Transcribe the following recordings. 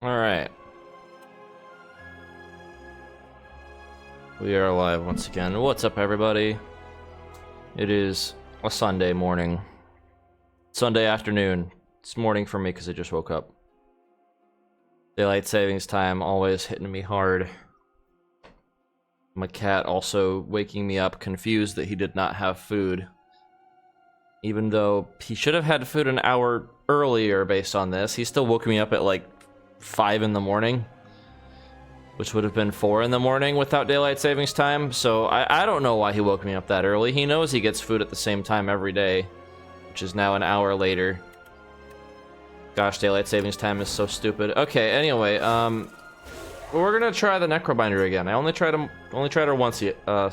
Alright. We are live once again. What's up, everybody? It is a Sunday morning. Sunday afternoon. It's morning for me because I just woke up. Daylight savings time always hitting me hard. My cat also waking me up confused that he did not have food. Even though he should have had food an hour earlier based on this, he still woke me up at like 5 in the morning, which would have been 4 in the morning without daylight savings time. So I don't know why he woke me up that early. He knows he gets food at the same time every day, which is now an hour later. Gosh, daylight savings time is so stupid. Okay, anyway, we're gonna try the Necrobinder again. I only tried her once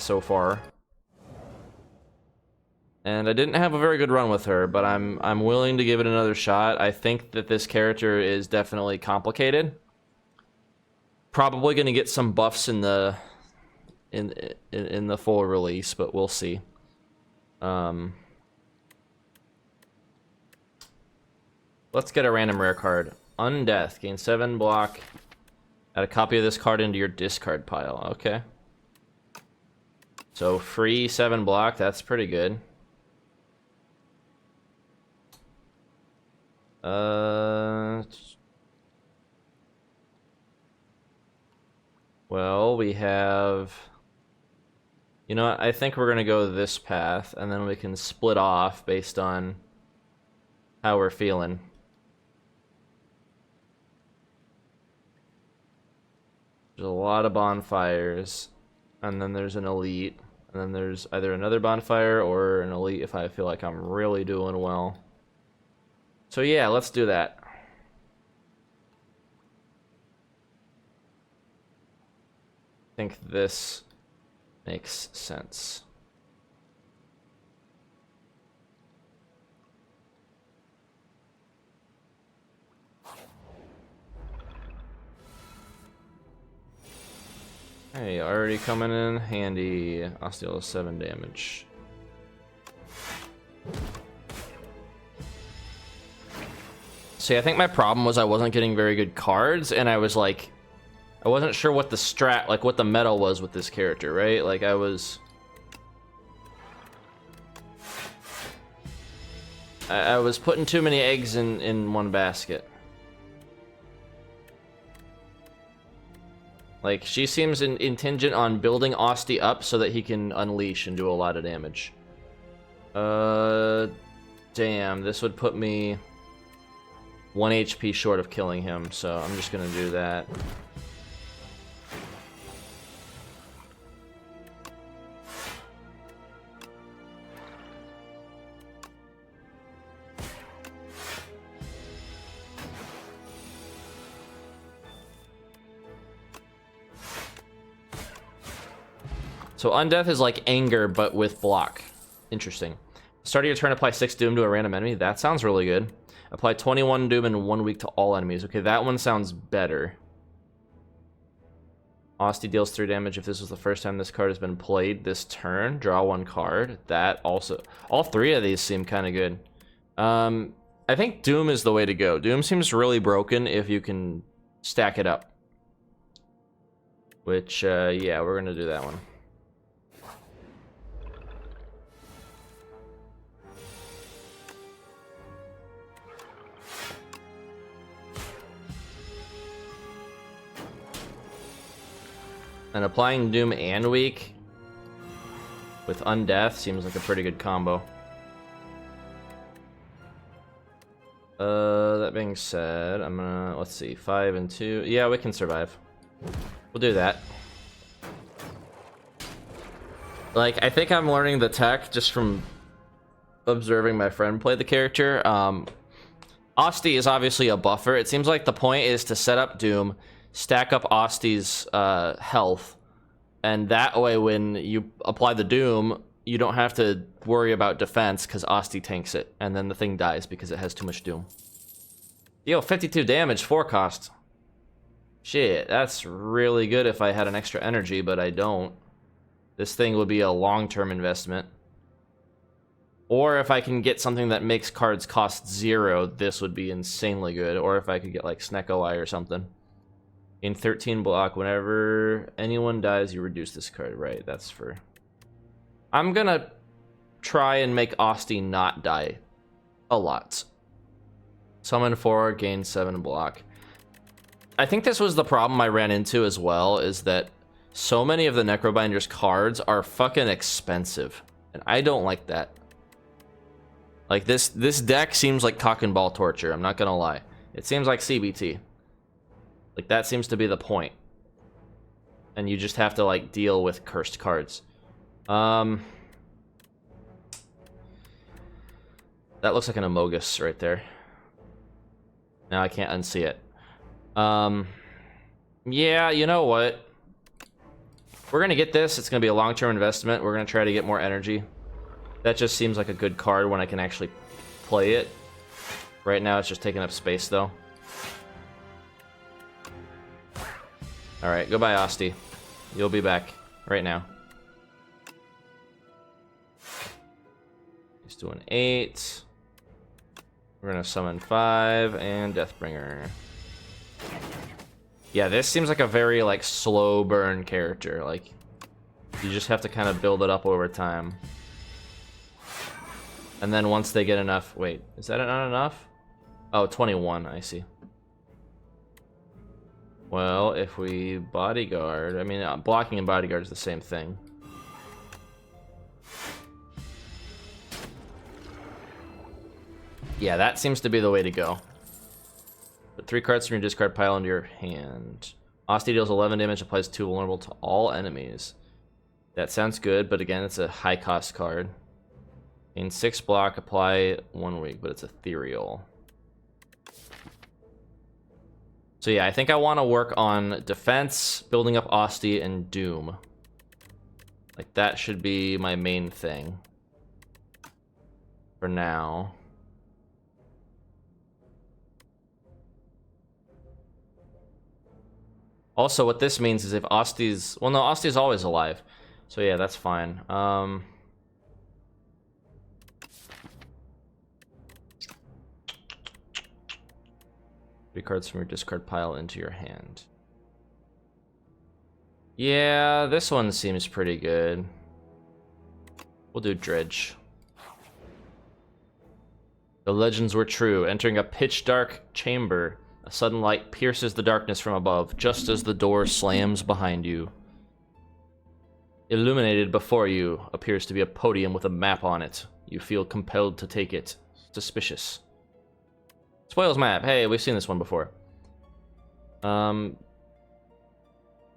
so far, and I didn't have a very good run with her, but I'm willing to give it another shot. I think that this character is definitely complicated. Probably gonna get some buffs in the full release, but we'll see. Let's get a random rare card. Undeath. Gain 7 block. Add a copy of this card into your discard pile. Okay. So free 7 block. That's pretty good. Well, we have... You know what? I think we're gonna go this path, and then we can split off based on how we're feeling. There's a lot of bonfires, and then there's an elite, and then there's either another bonfire or an elite if I feel like I'm really doing well. So yeah, let's do that. I think this makes sense. Hey, already coming in handy. Osteo 7 damage. See, I think my problem was I wasn't getting very good cards, and I was like, I wasn't sure what the strat, like what the meta was with this character, right? Like I was putting too many eggs in one basket. Like, she seems intingent on building Osti up so that he can unleash and do a lot of damage. Damn, this would put me 1 HP short of killing him, so I'm just gonna do that. So Undeath is like anger, but with block. Interesting. Starting your turn, apply 6 Doom to a random enemy. That sounds really good. Apply 21 Doom in 1 week to all enemies. Okay, that one sounds better. Osti deals 3 damage if this was the first time this card has been played this turn. Draw 1 card. That also... All 3 of these seem kind of good. I think Doom is the way to go. Doom seems really broken if you can stack it up. Which, yeah, we're going to do that one. And applying Doom and Weak with Undeath seems like a pretty good combo. That being said, I'm gonna, let's see, 5 and 2. Yeah, we can survive. We'll do that. Like, I think I'm learning the tech just from observing my friend play the character. Osti is obviously a buffer. It seems like the point is to set up Doom, stack up Osti's health, and that way when you apply the Doom, you don't have to worry about defense because Osti tanks it, and then the thing dies because it has too much Doom. Yo, 52 damage, 4 cost. Shit, that's really good if I had an extra energy, but I don't. This thing would be a long-term investment. Or if I can get something that makes cards cost 0, this would be insanely good. Or if I could get like Snecko Eye or something. In 13 block, whenever anyone dies, you reduce this card. Right, that's for... I'm gonna try and make Asti not die a lot. Summon 4, gain 7 block. I think this was the problem I ran into as well, is that so many of the Necrobinder's cards are fucking expensive. And I don't like that. Like, this deck seems like cock and ball torture, I'm not gonna lie. It seems like CBT. Like, that seems to be the point. And you just have to, like, deal with cursed cards. That looks like an Amogus right there. Now I can't unsee it. Yeah, you know what? We're gonna get this. It's gonna be a long-term investment. We're gonna try to get more energy. That just seems like a good card when I can actually play it. Right now it's just taking up space, though. Alright, goodbye, Asti. You'll be back right now. He's doing 8. We're gonna summon 5 and Deathbringer. Yeah, this seems like a very, like, slow burn character. Like, you just have to kind of build it up over time. And then once they get enough... Wait, is that not enough? Oh, 21, I see. Well, if we bodyguard... I mean, blocking and bodyguard is the same thing. Yeah, that seems to be the way to go. Put 3 cards from your discard pile into your hand. Asti deals 11 damage, applies 2 vulnerable to all enemies. That sounds good, but again, it's a high-cost card. In 6 block, apply 1 week, but it's ethereal. So yeah, I think I want to work on defense, building up Asti, and Doom. Like, that should be my main thing. For now. Also, what this means is if Asti's... Well, no, Asti's always alive. So yeah, that's fine. 3 cards from your discard pile into your hand. Yeah, this one seems pretty good. We'll do Dredge. The legends were true. Entering a pitch-dark chamber, a sudden light pierces the darkness from above, just as the door slams behind you. Illuminated before you appears to be a podium with a map on it. You feel compelled to take it. Suspicious. Spoils map. Hey, we've seen this one before.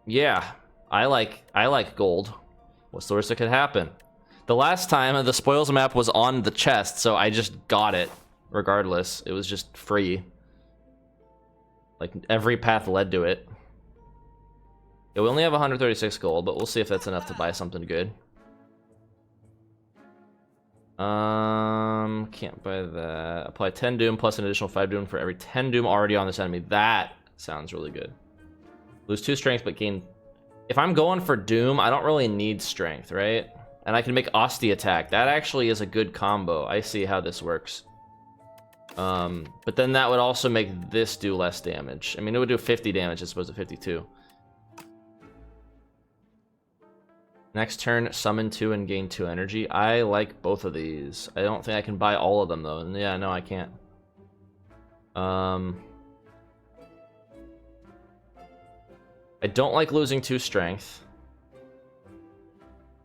Yeah, I like gold. What's the worst that could happen? The last time the spoils map was on the chest, so I just got it. Regardless, it was just free. Like, every path led to it. Yeah, we only have 136 gold, but we'll see if that's enough to buy something good. Can't buy that. Apply 10 doom plus an additional 5 doom for every 10 doom already on this enemy. That sounds really good. Lose 2 strength, but gain... If I'm going for doom, I don't really need strength, right? And I can make Asti attack. That actually is a good combo. I see how this works. But then that would also make this do less damage. I mean, it would do 50 damage as opposed to 52. Next turn, summon 2 and gain 2 energy. I like both of these. I don't think I can buy all of them, though. Yeah, no, I can't. I don't like losing 2 strength.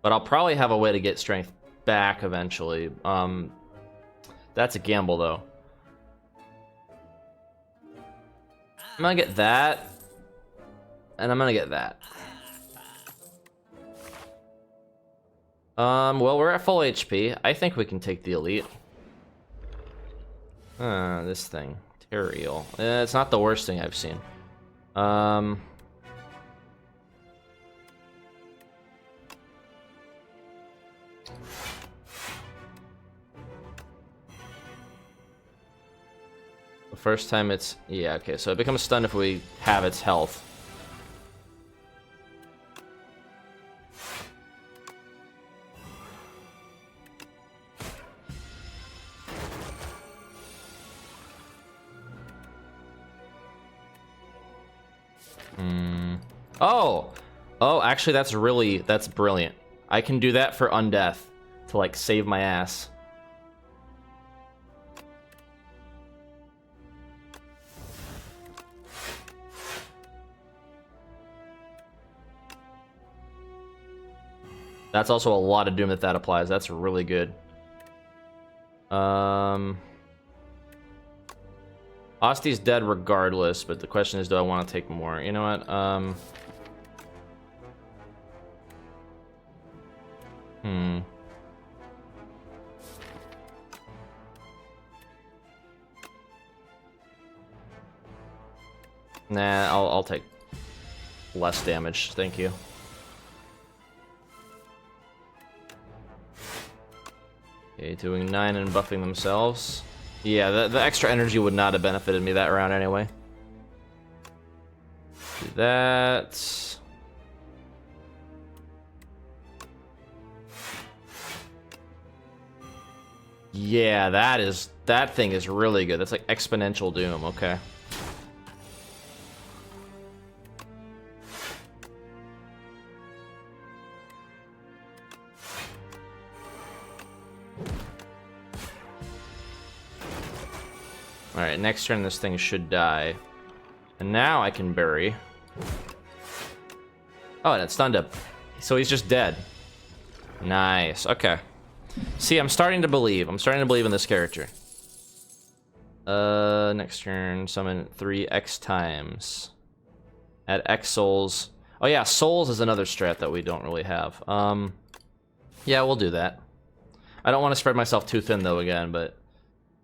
But I'll probably have a way to get strength back eventually. That's a gamble, though. I'm gonna get that. And I'm gonna get that. Well, we're at full HP. I think we can take the elite. This thing. Teriel. It's not the worst thing I've seen. The first time it's... Yeah, okay, so it becomes stunned if we have its health. Oh! Oh, actually, that's brilliant. I can do that for Undeath to, like, save my ass. That's also a lot of Doom that applies. That's really good. Osti's dead regardless, but the question is, do I want to take more? You know what? Nah, I'll take less damage. Thank you. Okay, doing 9 and buffing themselves. Yeah, the extra energy would not have benefited me that round anyway. Do that. Yeah, that thing is really good. That's like exponential doom, okay. Alright, next turn this thing should die. And now I can bury. Oh, and it stunned him. So he's just dead. Nice, okay. See, I'm starting to believe. I'm starting to believe in this character. Next turn, summon 3 X times. Add X souls. Oh yeah, souls is another strat that we don't really have. Yeah, we'll do that. I don't want to spread myself too thin though again, but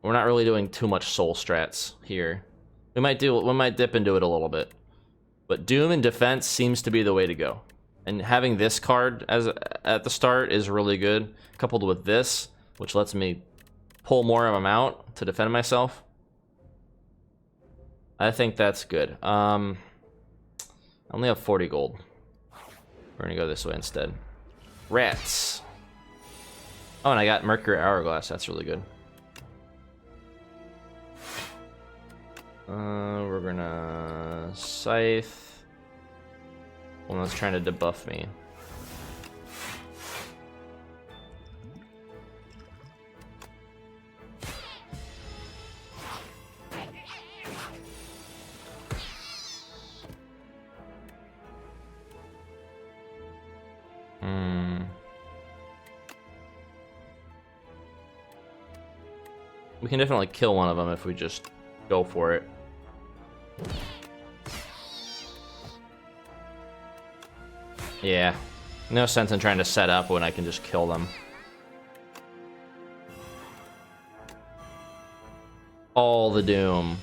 we're not really doing too much soul strats here. We might dip into it a little bit. But Doom and defense seems to be the way to go. And having this card at the start is really good, coupled with this, which lets me pull more of them out to defend myself. I think that's good. I only have 40 gold. We're gonna go this way instead. Rats. Oh, and I got Mercury Hourglass. That's really good. We're gonna Scythe. One that's trying to debuff me. We can definitely kill one of them if we just go for it. Yeah, no sense in trying to set up when I can just kill them. All the doom.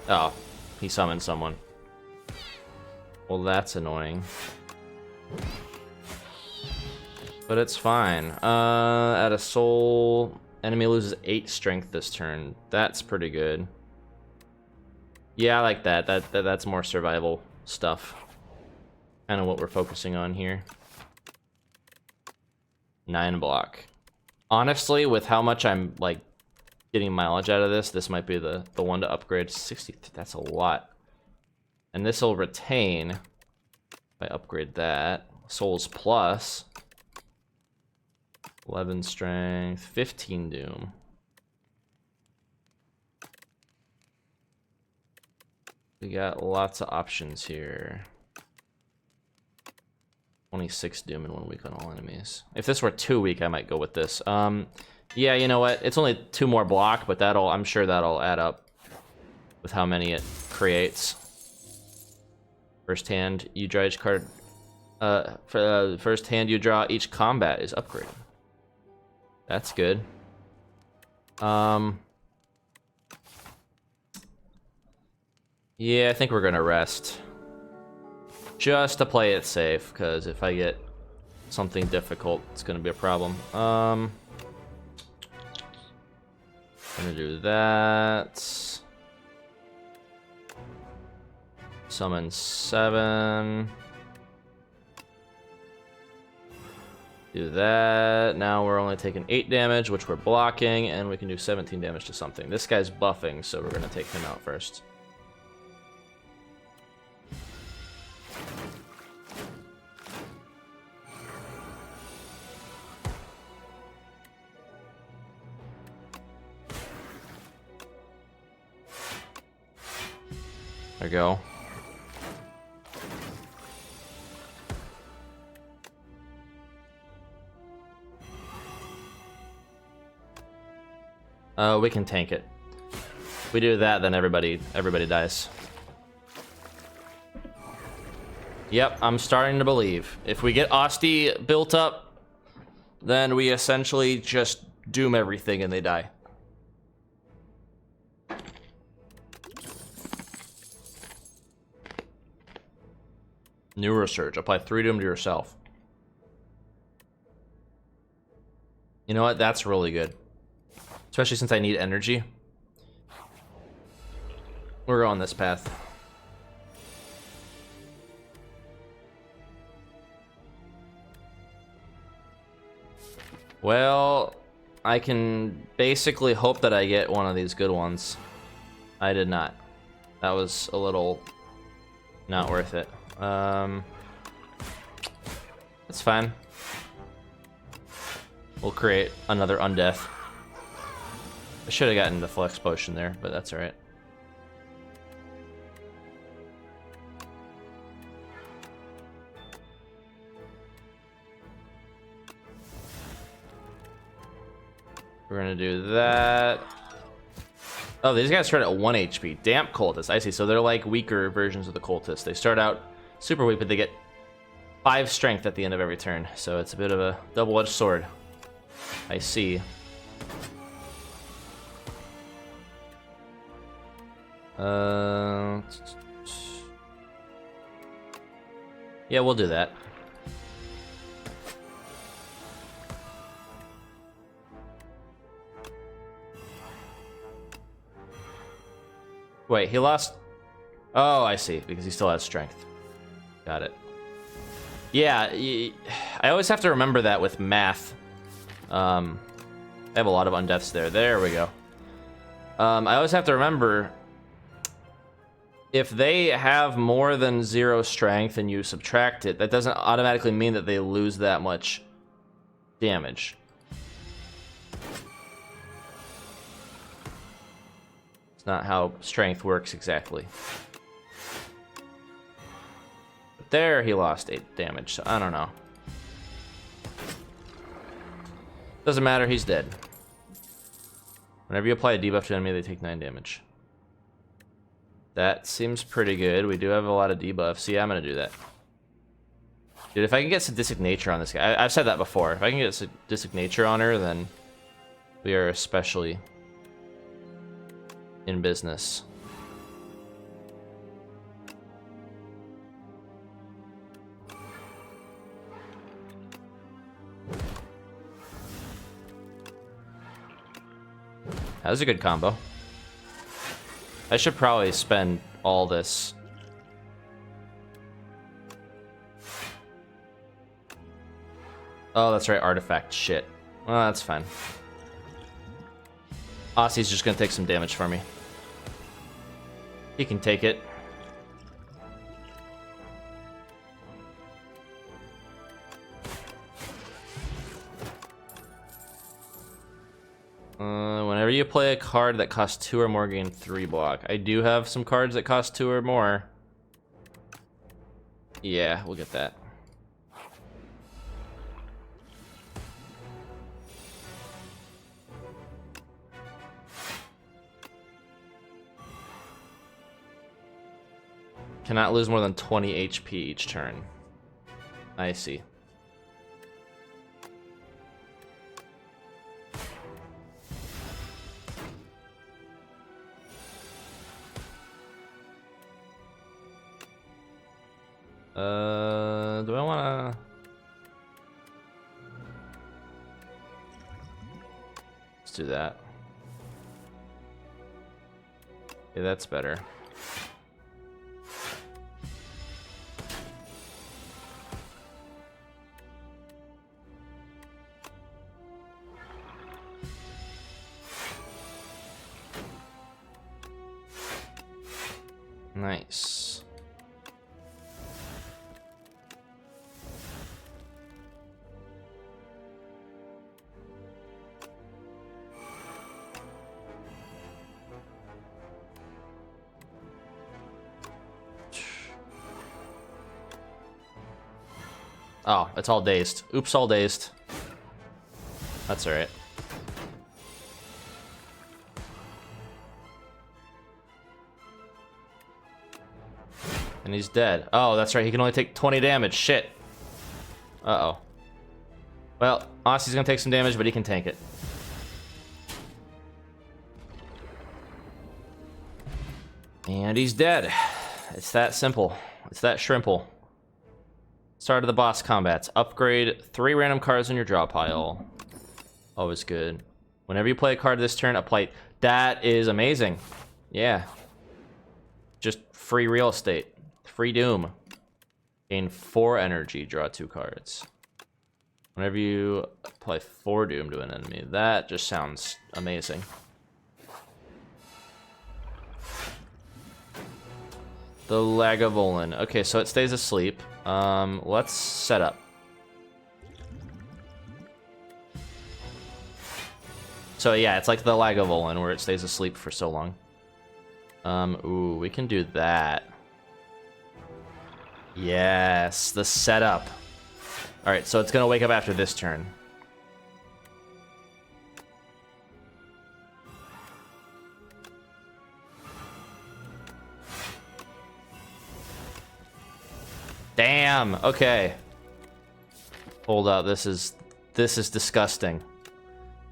Oh, he summoned someone. Well, that's annoying. But it's fine. Add a soul. Enemy loses 8 strength this turn. That's pretty good. Yeah, I like that. That's more survival stuff. Kind of what we're focusing on here. 9 block. Honestly, with how much I'm like getting mileage out of this, this might be the one to upgrade. 60. That's a lot. And this will retain. If I upgrade that, souls plus 11 strength, 15 doom. We got lots of options here. 26 doom in 1 week on all enemies. If this were 2 week, I might go with this. Yeah, you know what? It's only 2 more block, but I'm sure that'll add up with how many it creates. First hand, you draw each card. For first hand you draw, each combat is upgraded. That's good. Yeah, I think we're gonna rest. Just to play it safe, because if I get something difficult, it's gonna be a problem. I'm gonna do that. Summon 7. Do that. Now we're only taking 8 damage, which we're blocking, and we can do 17 damage to something. This guy's buffing, so we're gonna take him out first. There we go. We can tank it. If we do that, then everybody dies. Yep, I'm starting to believe. If we get Asti built up, then we essentially just doom everything and they die. Neurosurge. Apply 3 doom to yourself. You know what? That's really good. Especially since I need energy. We're on this path. Well, I can basically hope that I get one of these good ones. I did not. That was a little not worth it. That's fine. We'll create another undeath. I should have gotten the flex potion there, but that's alright. We're gonna do that. Oh, these guys start at 1 HP. Damp cultists. I see. So they're like weaker versions of the cultists. They start out super weak, but they get 5 strength at the end of every turn. So it's a bit of a double-edged sword. I see. Yeah, we'll do that. Wait, he lost... Oh, I see, because he still has strength. Got it. Yeah, I always have to remember that with math. I have a lot of undeaths there. There we go. I always have to remember... If they have more than 0 strength and you subtract it, that doesn't automatically mean that they lose that much damage. It's not how strength works exactly. But there he lost 8 damage, so I don't know. Doesn't matter, he's dead. Whenever you apply a debuff to an enemy, they take 9 damage. That seems pretty good. We do have a lot of debuffs. Yeah, I'm gonna do that. Dude, if I can get Sadistic Nature on this guy... I've said that before. If I can get Sadistic Nature on her, then we are especially in business. That was a good combo. I should probably spend all this. Oh, that's right, artifact shit. Well, that's fine. Ossie's just gonna take some damage for me. He can take it. Whenever you play a card that costs 2 or more, gain 3 block. I do have some cards that cost 2 or more. Yeah, we'll get that. Cannot lose more than 20 HP each turn. I see. Do I wanna... Let's do that. Yeah, that's better. Nice. Oh, it's all dazed. Oops, all dazed. That's alright. And he's dead. Oh, that's right. He can only take 20 damage. Shit. Uh-oh. Well, Aussie's gonna take some damage, but he can tank it. And he's dead. It's that simple. It's that shrimple. Start of the boss combats. Upgrade 3 random cards in your draw pile. Always good. Whenever you play a card this turn, apply. That is amazing. Yeah. Just free real estate. Free doom. Gain 4 energy, draw 2 cards. Whenever you apply 4 doom to an enemy. That just sounds amazing. The Lagavulin. Okay, so it stays asleep. Let's set up. So yeah, it's like the Lagavulin where it stays asleep for so long. Ooh, we can do that. Yes, the setup. Alright, so it's gonna wake up after this turn. Damn, okay. Hold up, this is disgusting.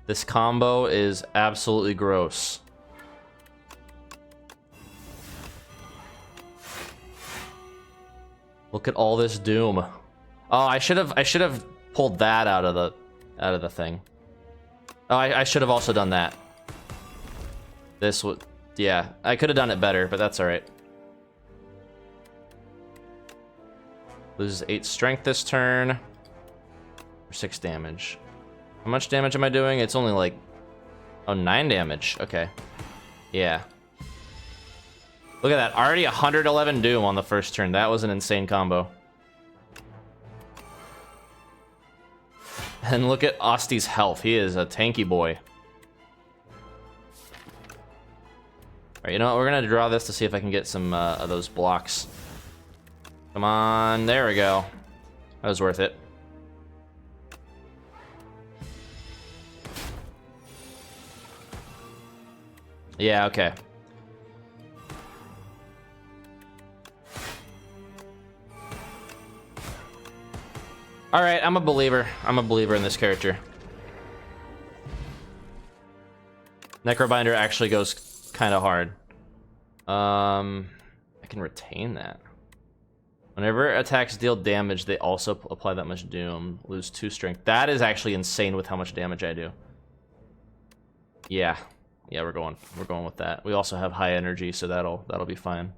This combo is absolutely gross. Look at all this doom. Oh, I should have pulled that out of the thing. Oh, I should have also done that. This would, yeah, I could have done it better, but that's all right. Loses 8 strength this turn. For 6 damage. How much damage am I doing? It's only like, oh, 9 damage. Okay. Yeah. Look at that. Already 111 doom on the first turn. That was an insane combo. And look at Osti's health. He is a tanky boy. Alright, you know what? We're gonna draw this to see if I can get some of those blocks. Come on. There we go. That was worth it. Yeah, okay. Alright, I'm a believer. I'm a believer in this character. Necrobinder actually goes kind of hard. I can retain that. Whenever attacks deal damage, they also apply that much doom. Lose 2 strength. That is actually insane with how much damage I do. Yeah. Yeah, we're going with that. We also have high energy, so that'll be fine.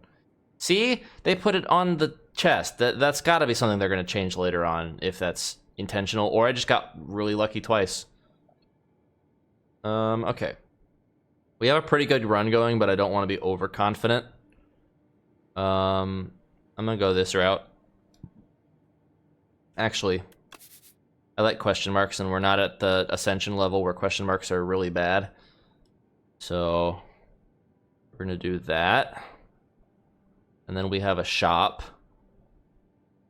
See? They put it on the chest. That's got to be something they're going to change later on, if that's intentional, or I just got really lucky twice. Okay. We have a pretty good run going, but I don't want to be overconfident. I'm going to go this route. Actually, I like question marks, and we're not at the ascension level where question marks are really bad. So we're going to do that. And then we have a shop.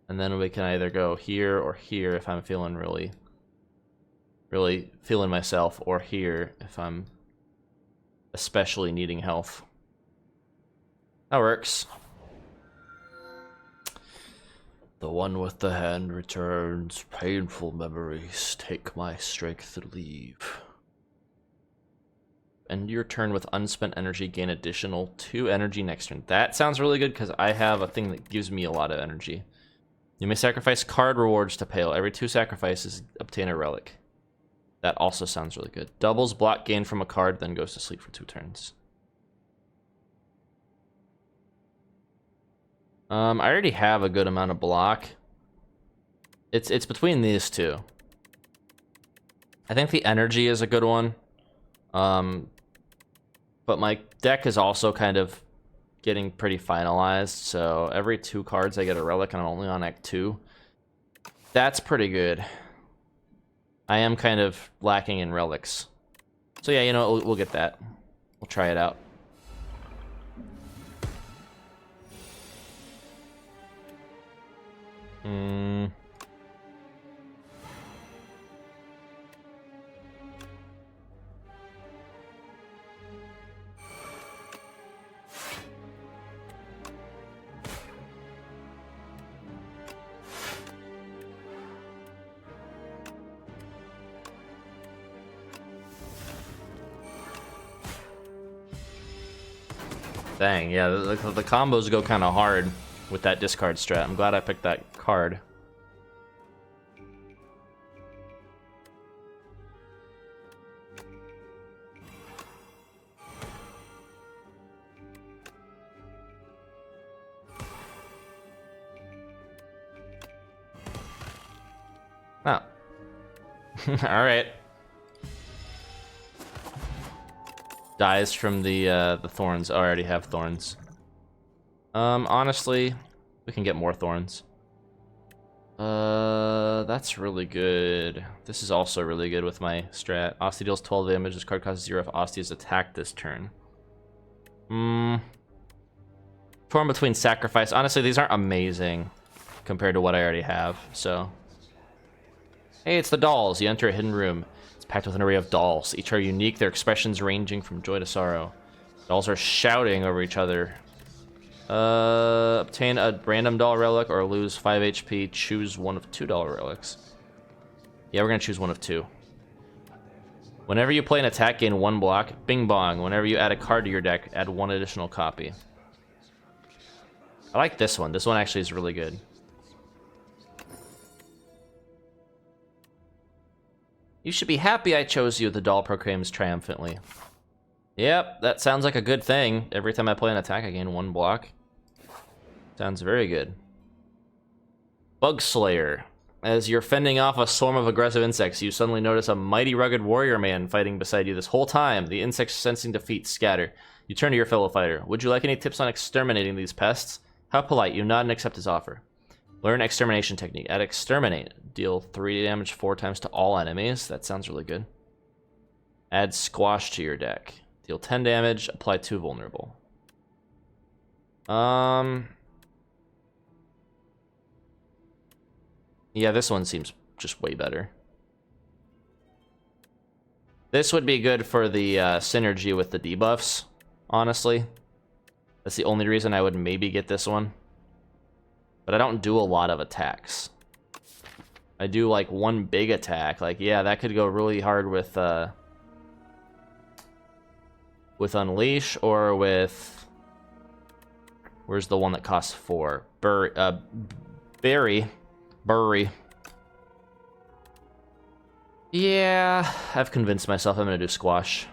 And then we can either go here or here if I'm feeling really feeling myself, or here if I'm especially needing health. That works. The one with the hand returns. Painful memories take my strength to leave. End your turn with unspent energy, gain additional 2 energy next turn. That sounds really good because I have a thing that gives me a lot of energy. You may sacrifice card rewards to pale. Every 2 sacrifices, obtain a relic. That also sounds really good. Doubles block gain from a card, then goes to sleep for 2 turns. I already have a good amount of block. It's between these 2. I think the energy is a good one. But my deck is also kind of getting pretty finalized, so every 2 cards I get a relic, and I'm only on Act 2. That's pretty good. I am kind of lacking in relics. So yeah, you know, we'll get that. We'll try it out. Dang, yeah, the combos go kind of hard with that discard strat. I'm glad I picked that card. Oh. Alright. Dies from the thorns. Oh, I already have thorns. Honestly, we can get more thorns. That's really good. This is also really good with my strat. Asti deals 12 damage. This card causes 0 if Asti is attacked this turn. Torn between sacrifice. Honestly, these aren't amazing compared to what I already have, so. Hey, it's the dolls. You enter a hidden room. It's packed with an array of dolls. Each are unique, their expressions ranging from joy to sorrow. Dolls are shouting over each other. Obtain a random doll relic or lose 5 HP. Choose one of 2 doll relics. Yeah, we're gonna choose one of 2. Whenever you play an attack, gain 1 block. Bing bong. Whenever you add a card to your deck, add 1 additional copy. I like this one. This one actually is really good. You should be happy I chose you, the doll proclaims triumphantly. Yep, that sounds like a good thing. Every time I play an attack, I gain 1 block. Sounds very good. Bug Slayer. As you're fending off a swarm of aggressive insects, you suddenly notice a mighty rugged warrior man fighting beside you this whole time. The insects, sensing defeat, scatter. You turn to your fellow fighter. Would you like any tips on exterminating these pests? How polite. You nod and accept his offer. Learn extermination technique. Add exterminate. Deal 3 damage 4 times to all enemies. That sounds really good. Add squash to your deck. Deal 10 damage. Apply 2 vulnerable. Yeah, this one seems just way better. This would be good for the synergy with the debuffs, honestly. That's the only reason I would maybe get this one. But I don't do a lot of attacks. I do like 1 big attack. Like, yeah, that could go really hard with Unleash or with... Where's the one that costs 4? Bury. Yeah, I've convinced myself I'm gonna do squash.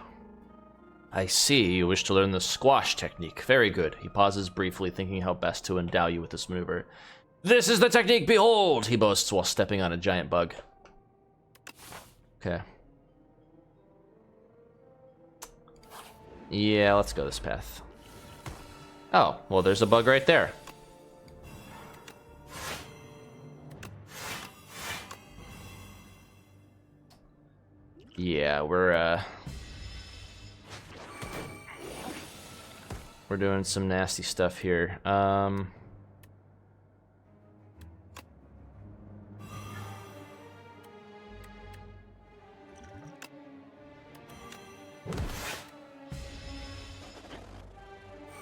I see, you wish to learn the squash technique. Very good. He pauses briefly, thinking how best to endow you with this maneuver. This is the technique, behold! He boasts while stepping on a giant bug. Okay. Yeah, let's go this path. Oh, well, there's a bug right there. Yeah, we're doing some nasty stuff here.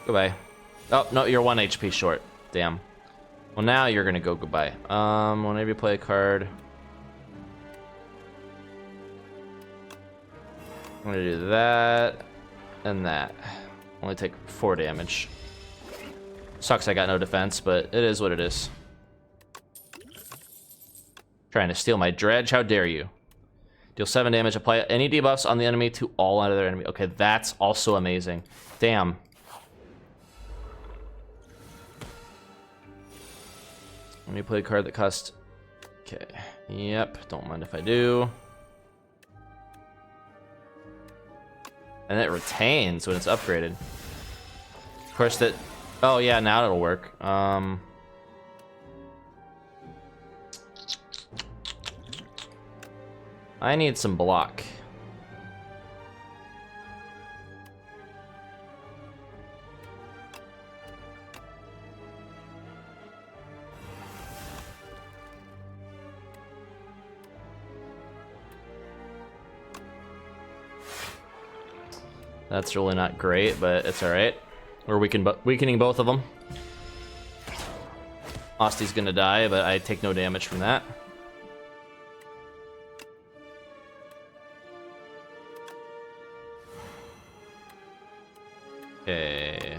Goodbye. Oh, no, you're 1 HP short. Damn. Well, now you're gonna go goodbye. Whenever you play a card... I'm gonna do that, and that. Only take 4 damage. Sucks I got no defense, but it is what it is. Trying to steal my dredge, how dare you. Deal 7 damage, apply any debuffs on the enemy to all other enemy. Okay, that's also amazing. Damn. Let me play a card that costs... Okay, yep, don't mind if I do. And it retains when it's upgraded. Of course that... Oh yeah, now it'll work. I need some block. That's really not great, but it's alright. We're weakening both of them. Osti's gonna die, but I take no damage from that. Okay.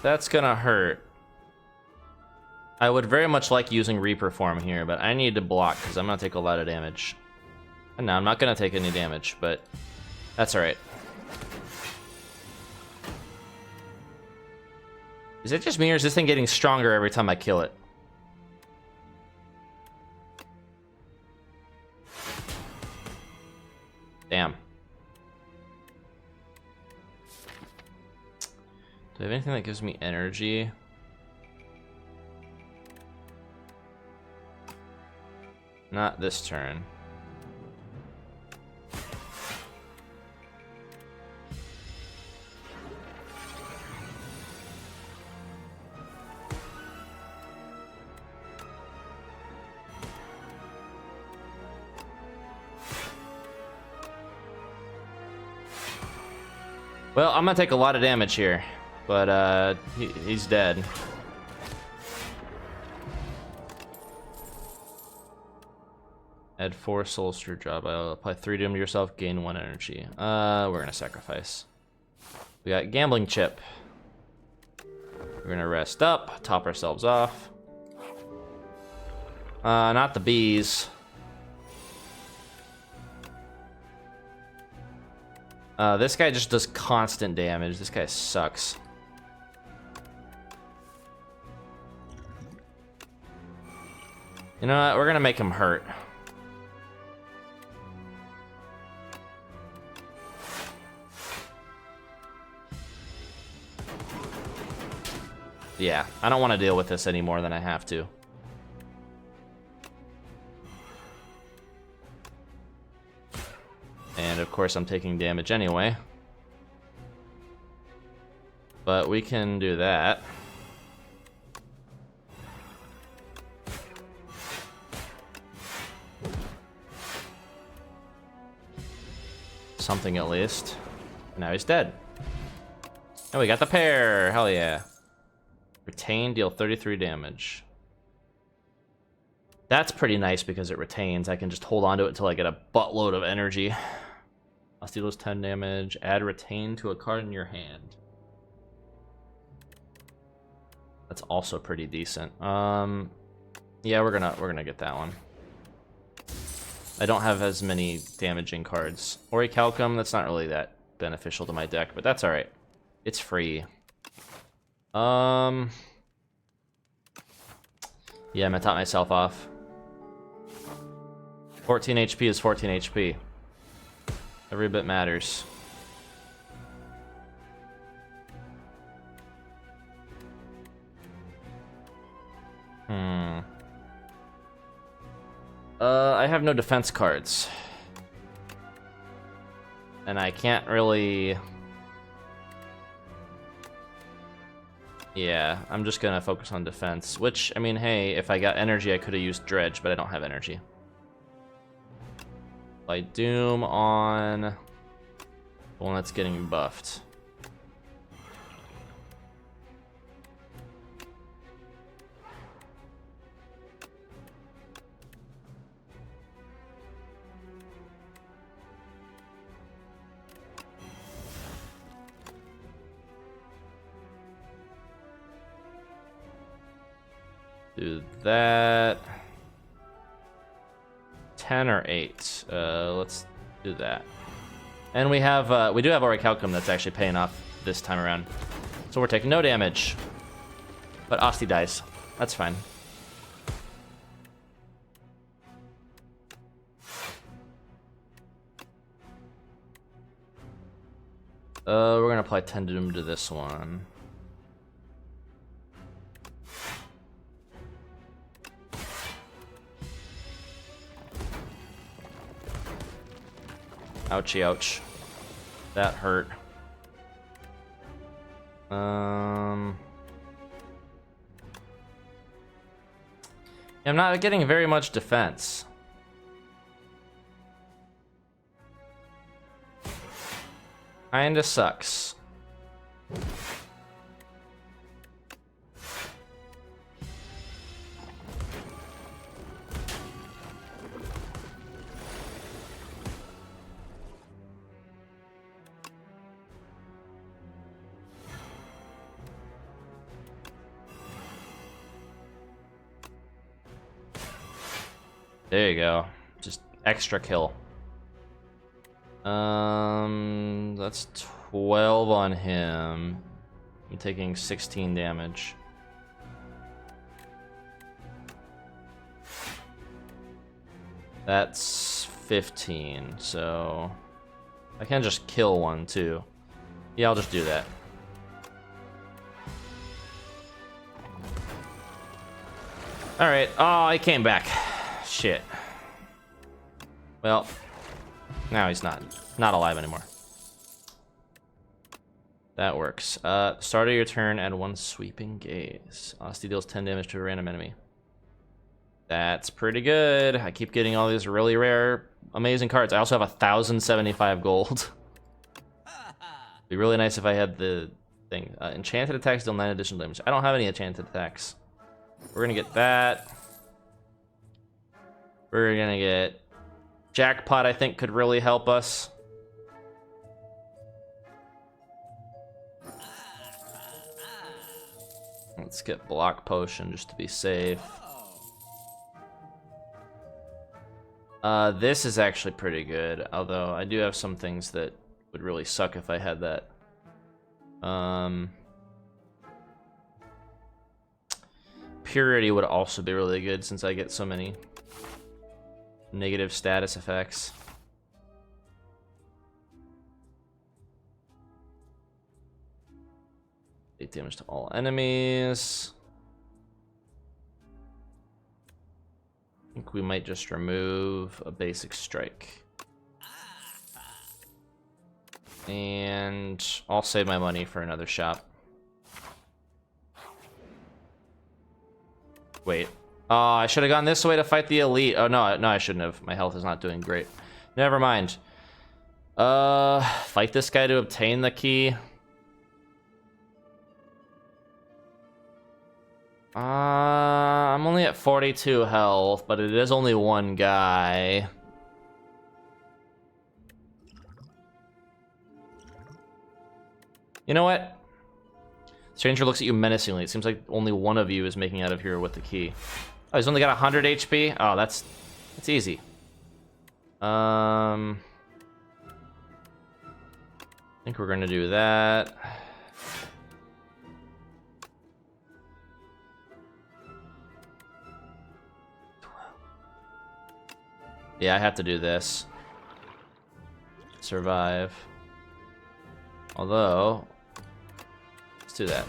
That's gonna hurt. I would very much like using Reaper Form here, but I need to block because I'm gonna take a lot of damage. And no, I'm not gonna take any damage, but that's alright. Is it just me, or is this thing getting stronger every time I kill it? Damn. Do I have anything that gives me energy? Not this turn. Well, I'm gonna take a lot of damage here, but he's dead. Add 4 souls to your job. I'll apply 3 doom to yourself, gain 1 energy. We're gonna sacrifice. We got gambling chip. We're gonna rest up, top ourselves off. Not the bees. This guy just does constant damage. This guy sucks. You know what? We're gonna make him hurt. Yeah, I don't want to deal with this any more than I have to. And of course I'm taking damage anyway. But we can do that. Something at least. Now he's dead. And we got the pair! Hell yeah. Retain, deal 33 damage. That's pretty nice because it retains. I can just hold on to it until I get a buttload of energy. I'll steal those 10 damage. Add retain to a card in your hand. That's also pretty decent. Yeah, we're gonna get that one. I don't have as many damaging cards. Orichalcum, that's not really that beneficial to my deck, but that's alright. It's free. Yeah, I'm gonna top myself off. 14 HP is 14 HP. Every bit matters. I have no defense cards. And I can't really... Yeah, I'm just gonna focus on defense, which, I mean, hey, if I got energy, I could have used Dredge, but I don't have energy. I Doom on the one that's getting buffed. Do that. 10 or 8. Let's do that. And we have we do have Orichalcum that's actually paying off this time around. So we're taking no damage. But Asti dies. That's fine. We're gonna apply 10 doom to this one. Ouchie, ouch. That hurt. I'm not getting very much defense. Kinda sucks. There you go. Just extra kill. That's 12 on him. I'm taking 16 damage. That's 15, so I can just kill one too. Yeah, I'll just do that. Alright, oh, he came back. Shit. Well, now he's not alive anymore. That works. Start of your turn, add 1 sweeping gaze. Honesty deals 10 damage to a random enemy. That's pretty good. I keep getting all these really rare, amazing cards. I also have 1,075 gold. It'd be really nice if I had the thing. Enchanted attacks deal 9 additional damage. I don't have any enchanted attacks. We're gonna get that. We're gonna get Jackpot, I think, could really help us. Let's get Block Potion just to be safe. This is actually pretty good, although I do have some things that would really suck if I had that. Purity would also be really good since I get so many negative status effects. Eight damage to all enemies. I think we might just remove a basic strike. And I'll save my money for another shop. Wait. Oh, I should have gone this way to fight the elite. Oh, no, I shouldn't have. My health is not doing great. Never mind. Fight this guy to obtain the key. I'm only at 42 health, but it is only one guy. You know what? Stranger looks at you menacingly. It seems like only one of you is making out of here with the key. Oh, he's only got 100 HP? Oh, that's easy. I think we're gonna do that. Yeah, I have to do this. Survive. Although, let's do that.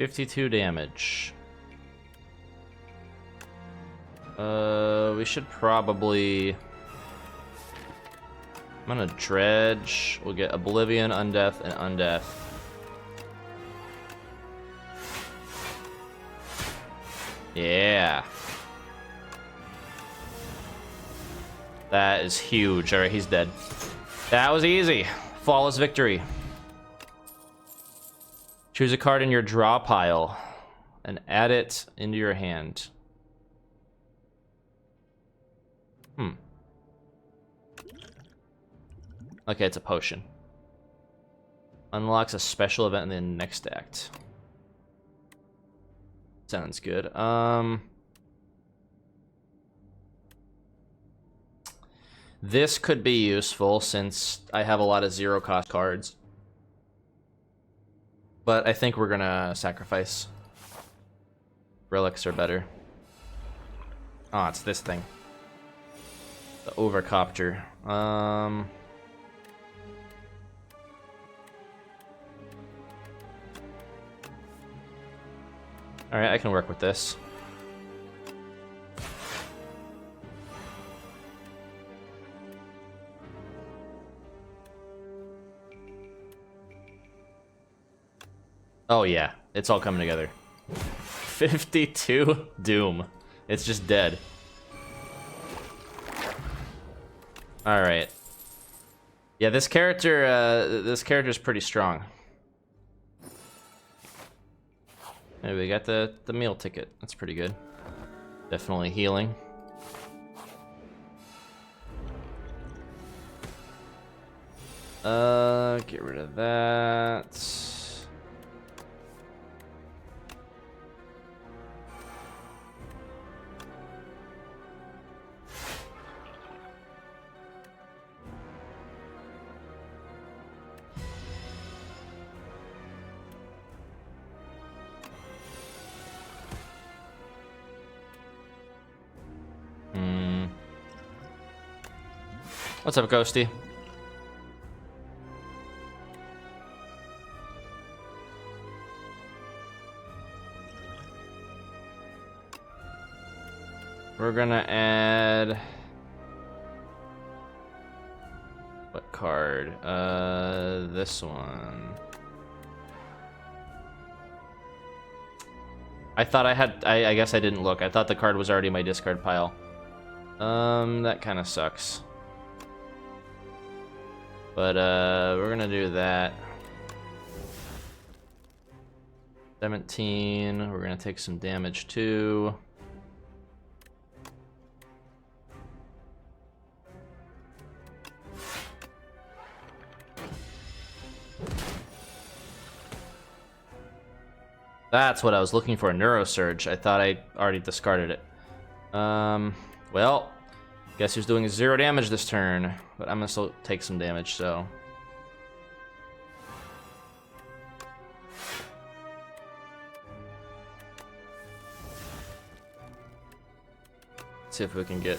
$52 damage. We should probably... I'm gonna dredge. We'll get Oblivion, Undeath, and Undeath. Yeah. That is huge. Alright, he's dead. That was easy. Flawless victory. Choose a card in your draw pile and add it into your hand. Okay, it's a potion. Unlocks a special event in the next act. Sounds good. This could be useful since I have a lot of zero cost cards. But I think we're gonna sacrifice. Relics are better. Oh, it's this thing. The overcopter. Alright, I can work with this. Oh yeah, it's all coming together. 52 Doom. It's just dead. All right. Yeah, this character's pretty strong. Maybe we got the meal ticket. That's pretty good. Definitely healing. Get rid of that. What's up, Ghosty? We're gonna add... what card? This one. I thought I had... I guess I didn't look. I thought the card was already in my discard pile. That kind of sucks. But, we're gonna do that. 17, we're gonna take some damage too. That's what I was looking for, a Neurosurge. I thought I already discarded it. Well, guess who's doing 0 damage this turn? But I'm gonna still take some damage, so. Let's see if we can get,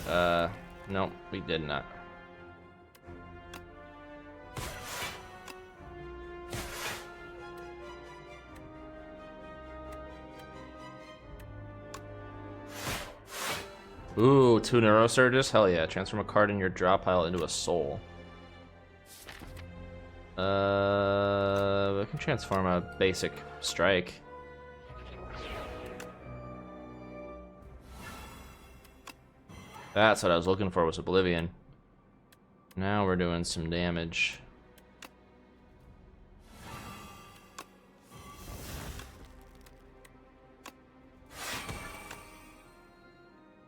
nope, we did not. Ooh, 2 Neurosurges? Hell yeah. Transform a card in your draw pile into a soul. We can transform a basic strike. That's what I was looking for, was Oblivion. Now we're doing some damage.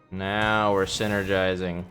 Now we're synergizing.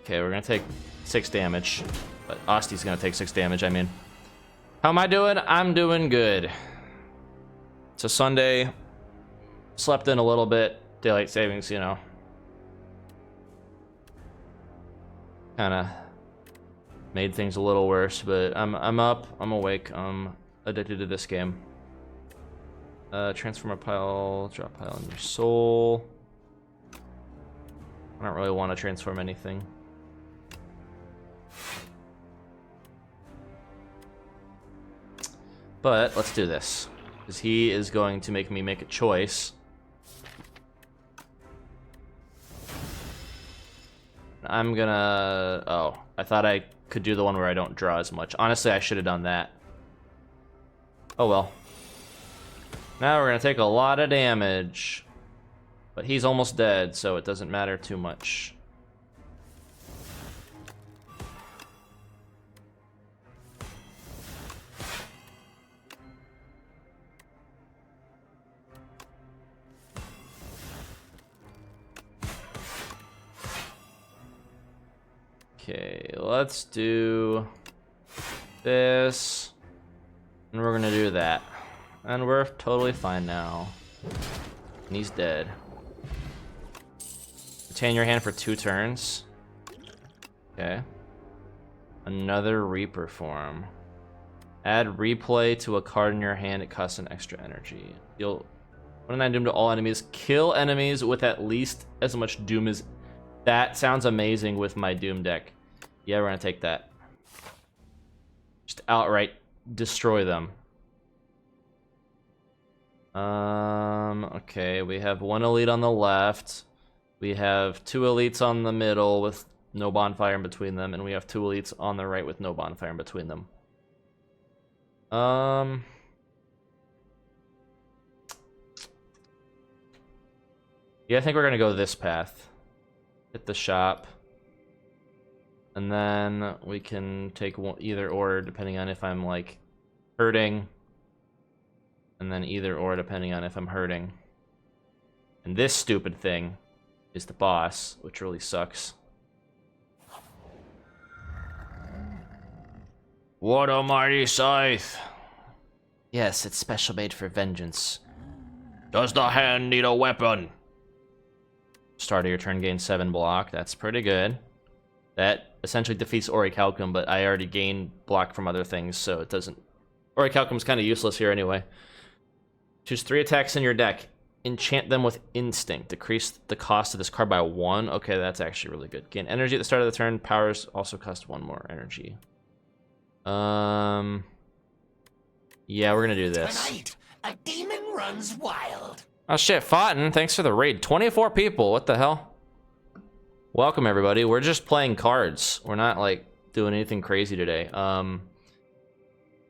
Okay, we're gonna take 6 damage, but Osti's gonna take 6 damage, I mean. How am I doing? I'm doing good. It's a Sunday. Slept in a little bit. Daylight savings, you know. Kinda made things a little worse, but I'm up, I'm awake, I'm addicted to this game. Transform a pile, drop pile in your soul. I don't really want to transform anything. But let's do this, because he is going to make me make a choice. I'm gonna... oh, I thought I could do the one where I don't draw as much. Honestly, I should have done that. Oh well. Now we're gonna take a lot of damage. But he's almost dead, so it doesn't matter too much. Okay, let's do this, and we're gonna do that, and we're totally fine now. And he's dead. Retain your hand for 2 turns. Okay. Another Reaper form. Add replay to a card in your hand. It costs an extra energy. Deal 1/9 doom to all enemies. Kill enemies with at least as much doom as... that sounds amazing with my doom deck. Yeah, we're gonna take that. Just outright destroy them. Okay, we have one elite on the left. We have 2 elites on the middle with no bonfire in between them, and we have 2 elites on the right with no bonfire in between them. Yeah, I think we're gonna go this path. Hit the shop. And then we can take either or depending on if I'm like hurting. And then either or depending on if I'm hurting. And this stupid thing is the boss, which really sucks. What a mighty scythe! Yes, it's special made for vengeance. Does the hand need a weapon? Start of your turn, gain 7 block. That's pretty good. That essentially defeats Orichalcum, but I already gained block from other things, so it doesn't... Orichalcum's kind of useless here anyway. Choose 3 attacks in your deck. Enchant them with Instinct. Decrease the cost of this card by 1. Okay, that's actually really good. Gain energy at the start of the turn. Powers also cost 1 more energy. Yeah, we're gonna do this. Tonight, a demon runs wild. Oh shit, Fountain, thanks for the raid. 24 people, what the hell? Welcome everybody. We're just playing cards. We're not like doing anything crazy today.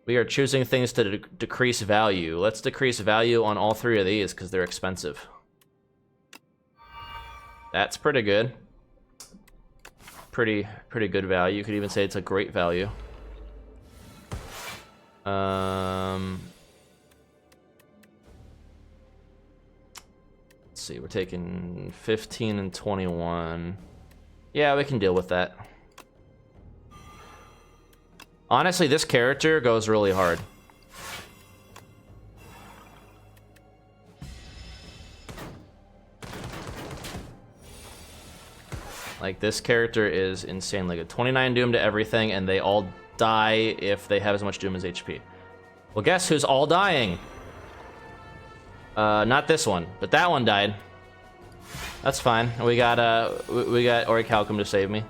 We are choosing things to decrease value. Let's decrease value on all 3 of these because they're expensive. That's pretty good. Pretty good value. You could even say it's a great value. Let's see, we're taking 15 and 21. Yeah, we can deal with that. Honestly, this character goes really hard. Like, this character is insanely good. 29 doom to everything, and they all die if they have as much doom as HP. Well, guess who's all dying? Not this one, but that one died. That's fine. We got Orichalcum to save me.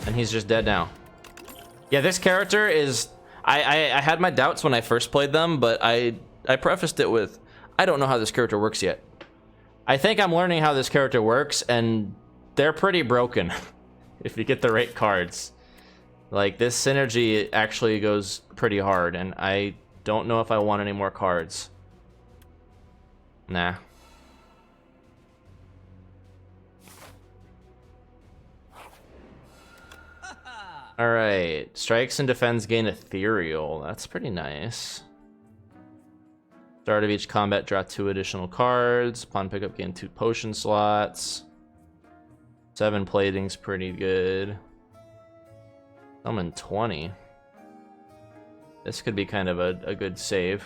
And he's just dead now. Yeah, this character is... I had my doubts when I first played them, but I prefaced it with, I don't know how this character works yet. I think I'm learning how this character works, and they're pretty broken if you get the right cards. Like, this synergy actually goes pretty hard, and I don't know if I want any more cards. Nah. Alright, strikes and defends gain ethereal. That's pretty nice. Start of each combat, draw 2 additional cards. Upon pickup, gain 2 potion slots. 7 plating's pretty good. Summon 20. This could be kind of a good save.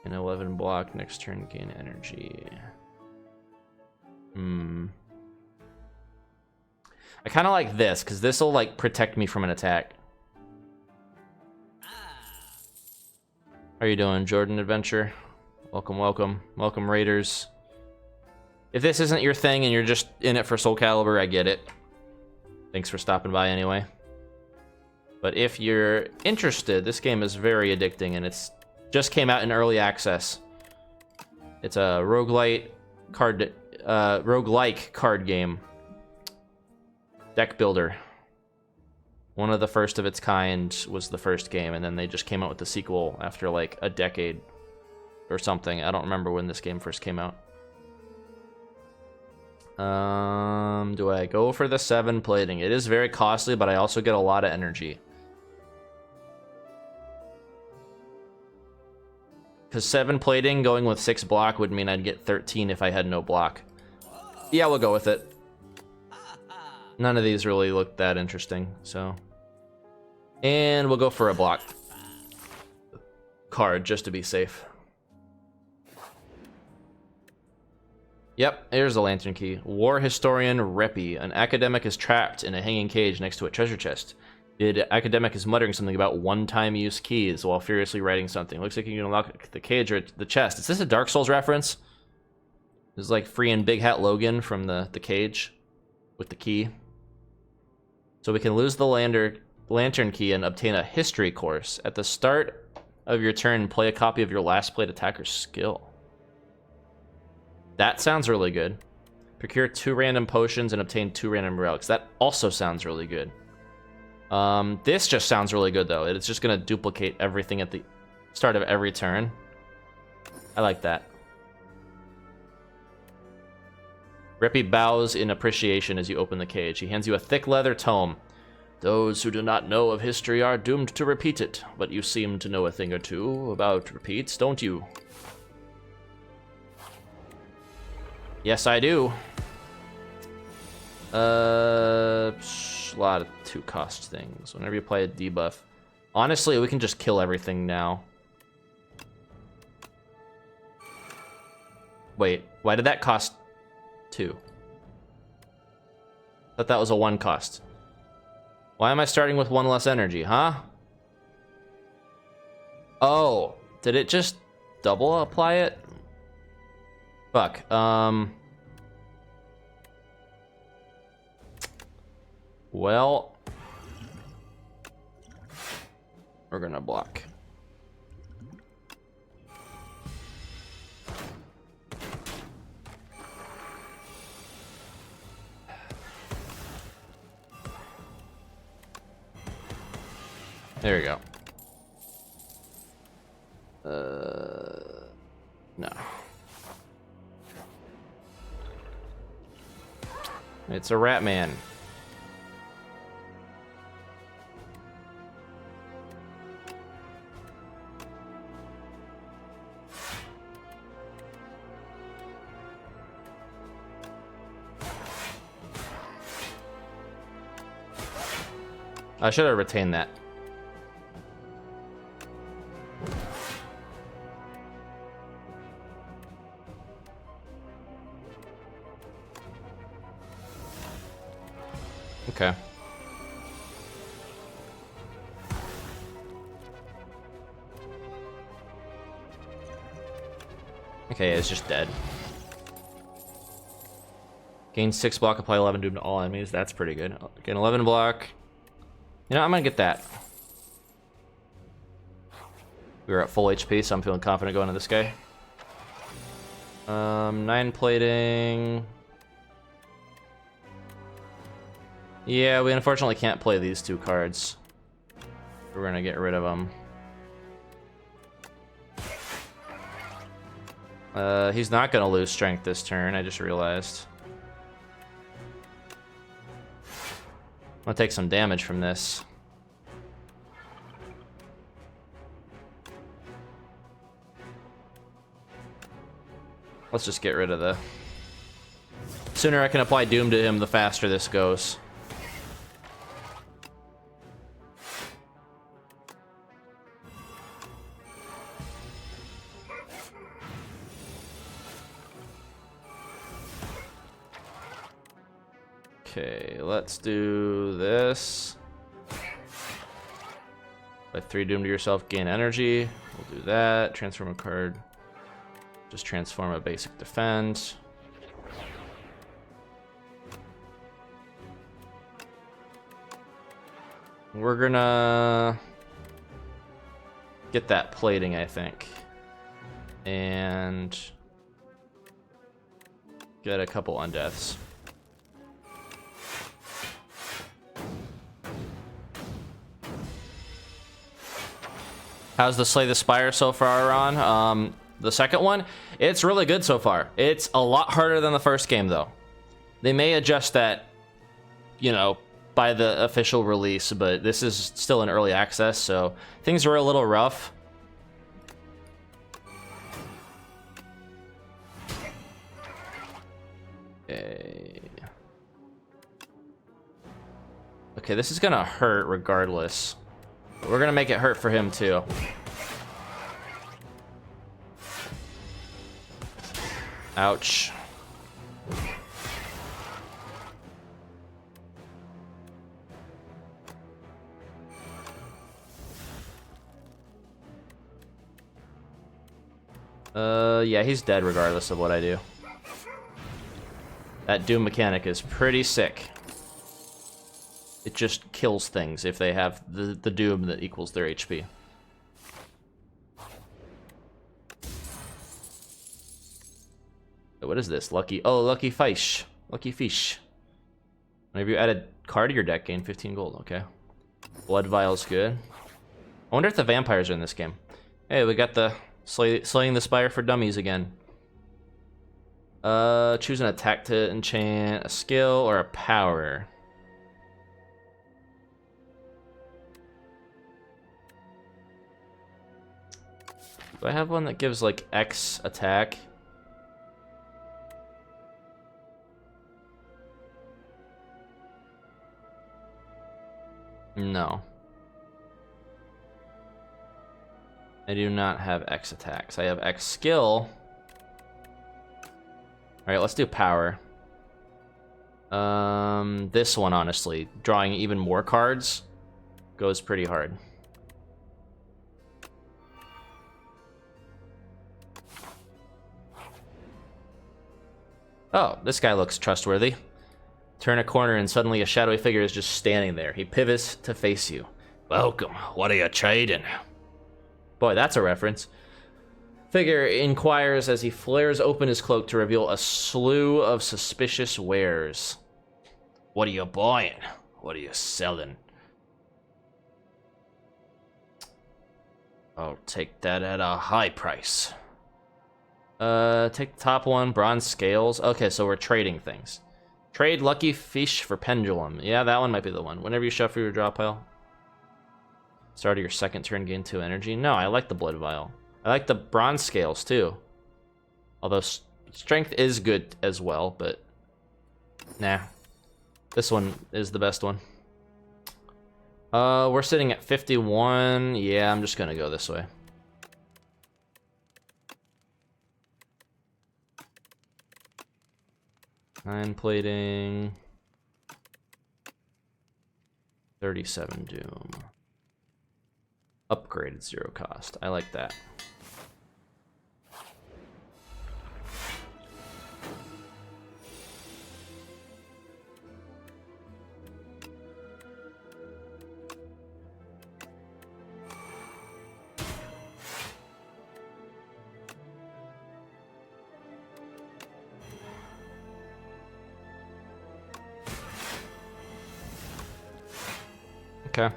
An 11 block, next turn gain energy. I kind of like this, because this will like protect me from an attack. How are you doing, Jordan Adventure? Welcome, welcome. Welcome, Raiders. If this isn't your thing and you're just in it for Soul Calibur, I get it. Thanks for stopping by anyway. But if you're interested, this game is very addicting, and it's just came out in early access. It's a roguelike card game. Deck builder. One of the first of its kind was the first game, and then they just came out with the sequel after like a decade or something. I don't remember when this game first came out. Do I go for the 7 plating? It is very costly, but I also get a lot of energy. Because 7 plating going with 6 block would mean I'd get 13 if I had no block. Yeah, we'll go with it. None of these really look that interesting, so. And we'll go for a block card just to be safe. Yep, here's the lantern key. War Historian Reppy. An academic is trapped in a hanging cage next to a treasure chest. The academic is muttering something about one-time use keys while furiously writing something. Looks like you can unlock the cage or the chest. Is this a Dark Souls reference? This is like freeing Big Hat Logan from the cage with the key. So we can lose the lantern key and obtain a history course. At the start of your turn, play a copy of your last played attacker's skill. That sounds really good. Procure 2 random potions and obtain 2 random relics. That also sounds really good. This just sounds really good, though. It's just going to duplicate everything at the start of every turn. I like that. Rippy bows in appreciation as you open the cage. He hands you a thick leather tome. Those who do not know of history are doomed to repeat it, but you seem to know a thing or two about repeats, don't you? Yes, I do. A lot of 2-cost things. Whenever you play a debuff. Honestly, we can just kill everything now. Wait, why did that cost 2? Thought that was a 1 cost. Why am I starting with 1 less energy, huh? Oh, did it just double apply it? Fuck, well, we're gonna block. There we go. No. It's a rat man. I should have retained that. Okay. Okay, it's just dead. Gain 6 block, apply 11 doom to all enemies. That's pretty good. Gain 11 block. You know, I'm gonna get that. We were at full HP, so I'm feeling confident going to this guy. 9 plating. Yeah, we unfortunately can't play these 2 cards. We're gonna get rid of them. He's not gonna lose strength this turn, I just realized. I'm gonna take some damage from this. Let's just get rid of the... Sooner I can apply Doom to him, the faster this goes. Okay, let's do this. By 3 Doom to yourself, gain energy. We'll do that. Transform a card. Just transform a basic defend. We're gonna get that plating, I think. And get a couple undeaths. How's the Slay the Spire so far, Ron? The second one? It's really good so far. It's a lot harder than the first game, though. They may adjust that, you know, by the official release, but this is still in early access, so things are a little rough. Okay. Okay, this is gonna hurt regardless. We're gonna make it hurt for him too. Ouch. Yeah, he's dead regardless of what I do. That Doom mechanic is pretty sick. It just kills things if they have the doom that equals their HP. What is this? Lucky... Oh, lucky fish. Lucky fish. Whenever you add a card to your deck, gain 15 gold. Okay. Blood Vial's good. I wonder if the vampires are in this game. Hey, we got the slaying the Spire for dummies again. Choose an attack to enchant a skill or a power. Do I have one that gives like X attack? No. I do not have X attacks. I have X skill. Alright, let's do power. This one, honestly, drawing even more cards goes pretty hard. Oh, this guy looks trustworthy. Turn a corner and suddenly a shadowy figure is just standing there. He pivots to face you. Welcome, what are you trading? Boy, that's a reference. Figure inquires as he flares open his cloak to reveal a slew of suspicious wares. What are you buying? What are you selling? I'll take that at a high price. Take the top one, bronze scales. Okay, so we're trading things. Trade lucky fish for pendulum. Yeah, that one might be the one. Whenever you shuffle your draw pile. Start of your second turn, gain 2 energy. No, I like the blood vial. I like the bronze scales too. Although strength is good as well, but nah. This one is the best one. We're sitting at 51. Yeah, I'm just gonna go this way. Iron plating. 37 doom. Upgraded 0 cost. I like that. Okay.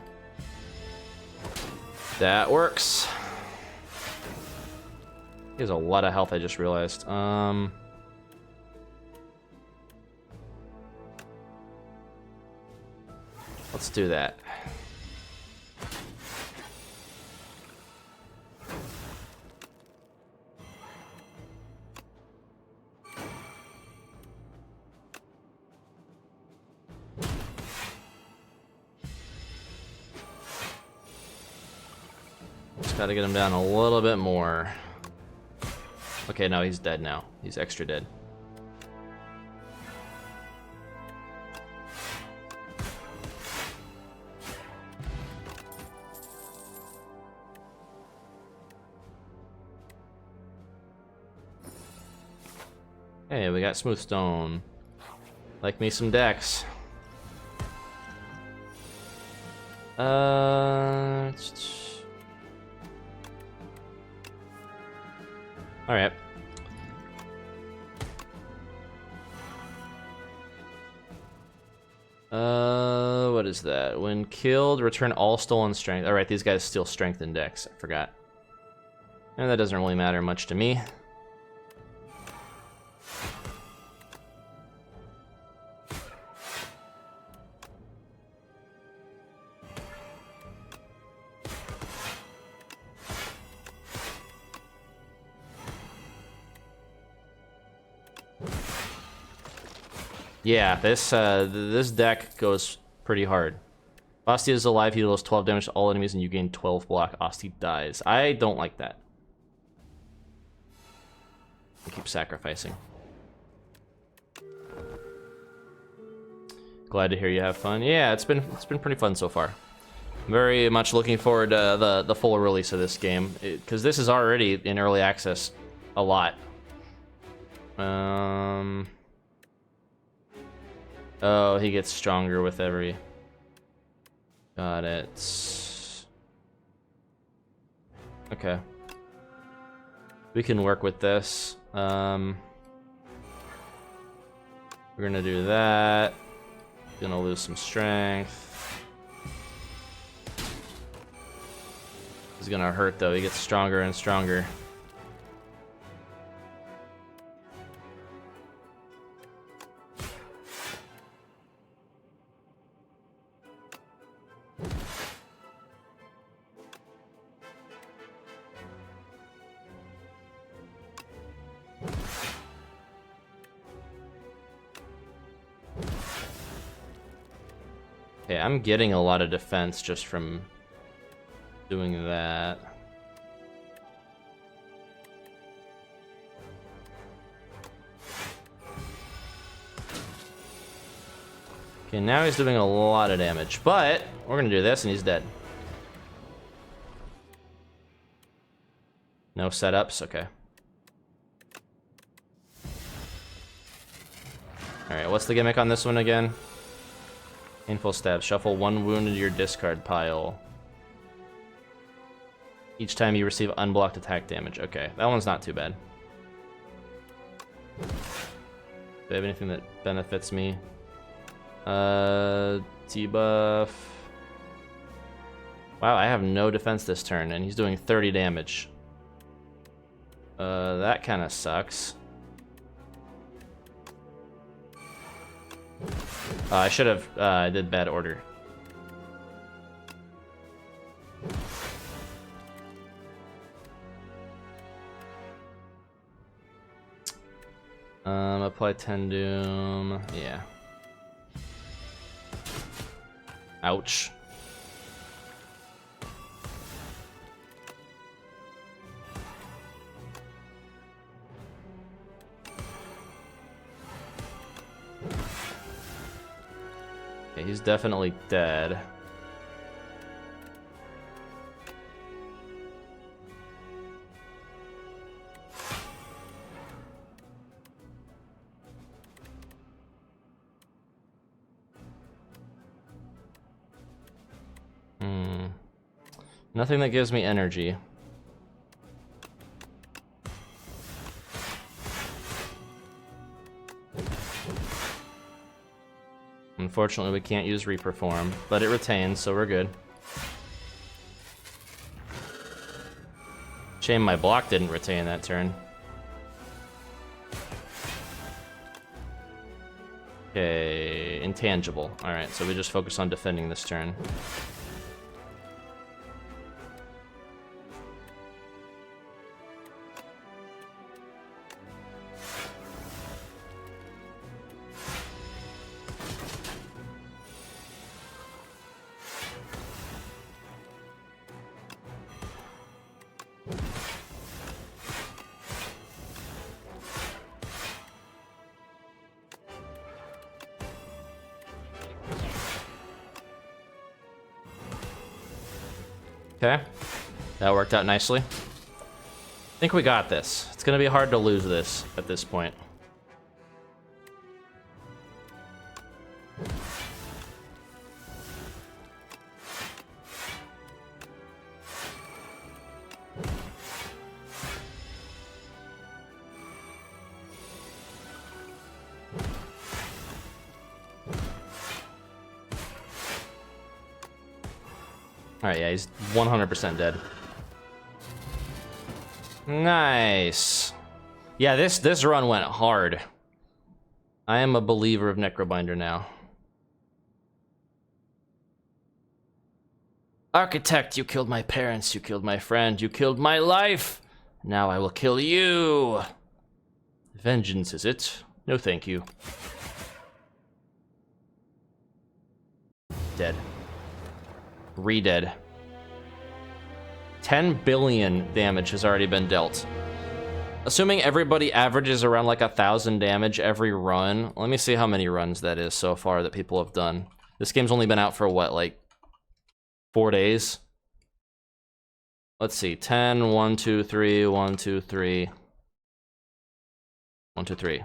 That works. He has a lot of health, I just realized. Let's do that. Gotta get him down a little bit more. Okay, no, he's dead now. He's extra dead. Hey, we got smooth stone. Like me some decks. Alright. What is that? When killed, return all stolen strength. Alright, these guys steal strength in decks. I forgot. And that doesn't really matter much to me. Yeah, this deck goes pretty hard. Asti is alive, he deals 12 damage to all enemies, and you gain 12 block. Asti dies. I don't like that. I keep sacrificing. Glad to hear you have fun. Yeah, it's been pretty fun so far. Very much looking forward to the full release of this game, because this is already in early access a lot. Oh, he gets stronger with every... Got it. Okay. We can work with this. We're gonna do that. Gonna lose some strength. It's gonna hurt though, he gets stronger and stronger. Okay, I'm getting a lot of defense just from doing that. Okay, now he's doing a lot of damage, but we're gonna do this and he's dead. No setups, okay. Alright, what's the gimmick on this one again? Painful stab. Shuffle 1 wound into your discard pile. Each time you receive unblocked attack damage. Okay, that one's not too bad. Do I have anything that benefits me? Debuff. Wow, I have no defense this turn, and he's doing 30 damage. That kind of sucks. I should have, I did bad order. Apply 10 doom, yeah. Ouch. Okay, he's definitely dead. Nothing that gives me energy. Unfortunately, we can't use Reperform, but it retains, so we're good. Shame my block didn't retain that turn. Okay, intangible. Alright, so we just focus on defending this turn. Okay, that worked out nicely. I think we got this. It's gonna be hard to lose this at this point. Alright, yeah, he's 100% dead. Nice. Yeah, this run went hard. I am a believer of Necrobinder now. Architect, you killed my parents, you killed my friend, you killed my life. Now I will kill you. Vengeance, is it? No, thank you. Dead. Re-dead. 10 billion damage has already been dealt. Assuming everybody averages around like 1,000 damage every run. Let me see how many runs that is so far that people have done. This game's only been out for what, like 4 days? Let's see, 10, 1, 2, 3, 1, 2, 3. 1, 2, 3.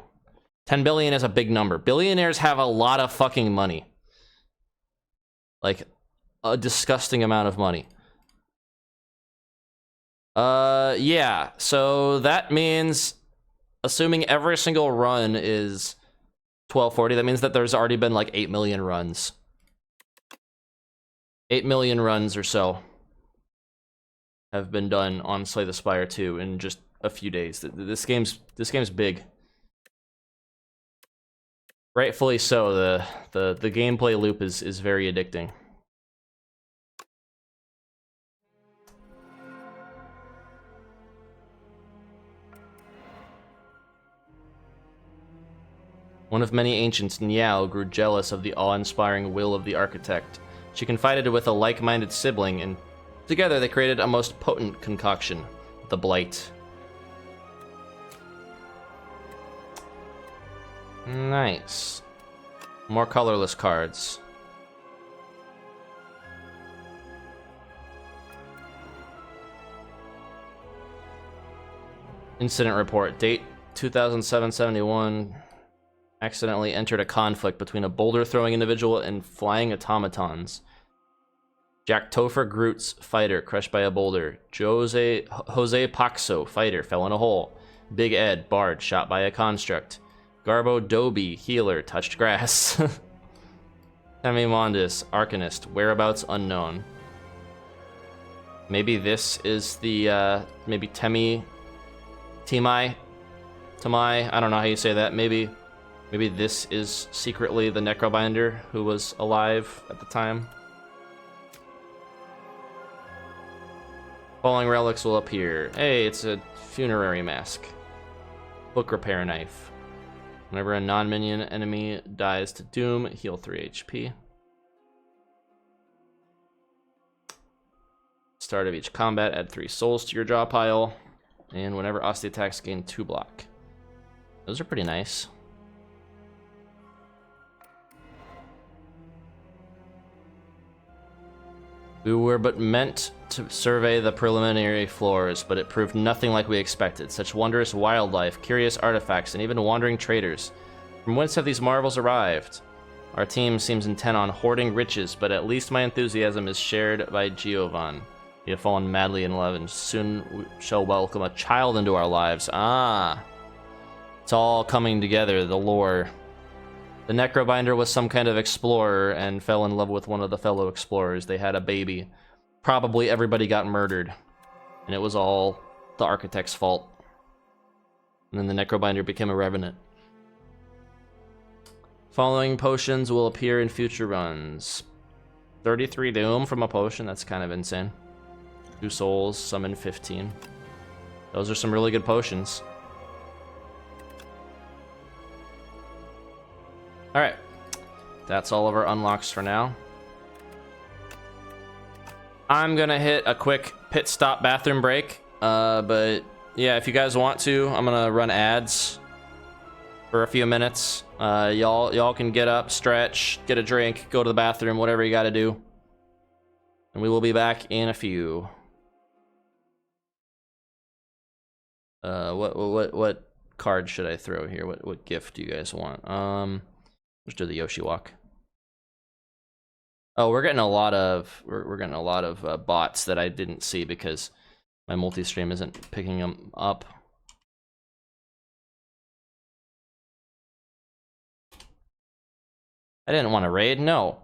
10 billion is a big number. Billionaires have a lot of fucking money. Like, a disgusting amount of money. Yeah, so that means, assuming every single run is 1240, that means that there's already been like 8 million runs. 8 million runs or so have been done on Slay the Spire 2 in just a few days. This game's big. Rightfully so. The gameplay loop is very addicting. One of many ancients, Niao grew jealous of the awe-inspiring will of the architect. She confided with a like-minded sibling, and together they created a most potent concoction, the Blight. Nice. More colorless cards. Incident report. Date 2007-71. Accidentally entered a conflict between a boulder-throwing individual and flying automatons. Jack Topher Groot's fighter crushed by a boulder. Jose Paxo, fighter, fell in a hole. Big Ed, bard, shot by a construct. Garbo Doby, healer, touched grass. Temi Mondis, arcanist, whereabouts unknown. Maybe this is the, maybe Tamai, I don't know how you say that. Maybe this is secretly the Necrobinder who was alive at the time. Falling relics will appear. Hey, it's a funerary mask. Book repair knife. Whenever a non-minion enemy dies to doom, heal 3 HP. Start of each combat, add 3 souls to your draw pile. And whenever Osti attacks, gain 2 block. Those are pretty nice. We were but meant to survey the preliminary floors, but it proved nothing like we expected. Such wondrous wildlife, curious artifacts, and even wandering traders. From whence have these marvels arrived? Our team seems intent on hoarding riches, but at least my enthusiasm is shared by Giovan. We have fallen madly in love, and soon we shall welcome a child into our lives. Ah, it's all coming together, the lore. The Necrobinder was some kind of explorer and fell in love with one of the fellow explorers. They had a baby. Probably everybody got murdered, and it was all the architect's fault. And then the Necrobinder became a revenant. Following potions will appear in future runs. 33 doom from a potion, that's kind of insane. 2 souls, summon 15. Those are some really good potions. Alright, that's all of our unlocks for now. I'm gonna hit a quick pit stop bathroom break, but yeah, if you guys want to, I'm gonna run ads for a few minutes. Y'all can get up, stretch, get a drink, go to the bathroom, whatever you gotta do. And we will be back in a few. What card should I throw here? What gift do you guys want? Let's do the Yoshi walk. Oh, we're getting a lot of bots that I didn't see because my multi-stream isn't picking them up. I didn't want to raid. No.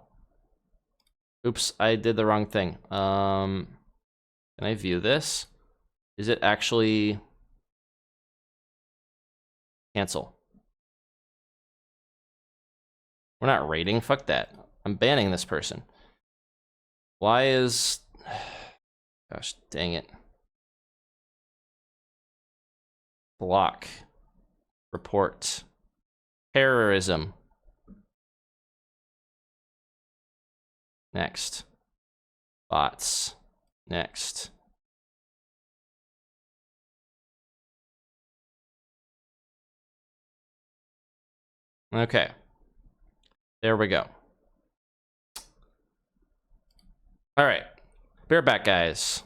Oops, I did the wrong thing. Can I view this? Is it actually cancel? We're not raiding. Fuck that. I'm banning this person. Why is... Gosh, dang it. Block. Report. Terrorism. Next. Bots. Next. Okay. There we go. All right. Be right back, guys.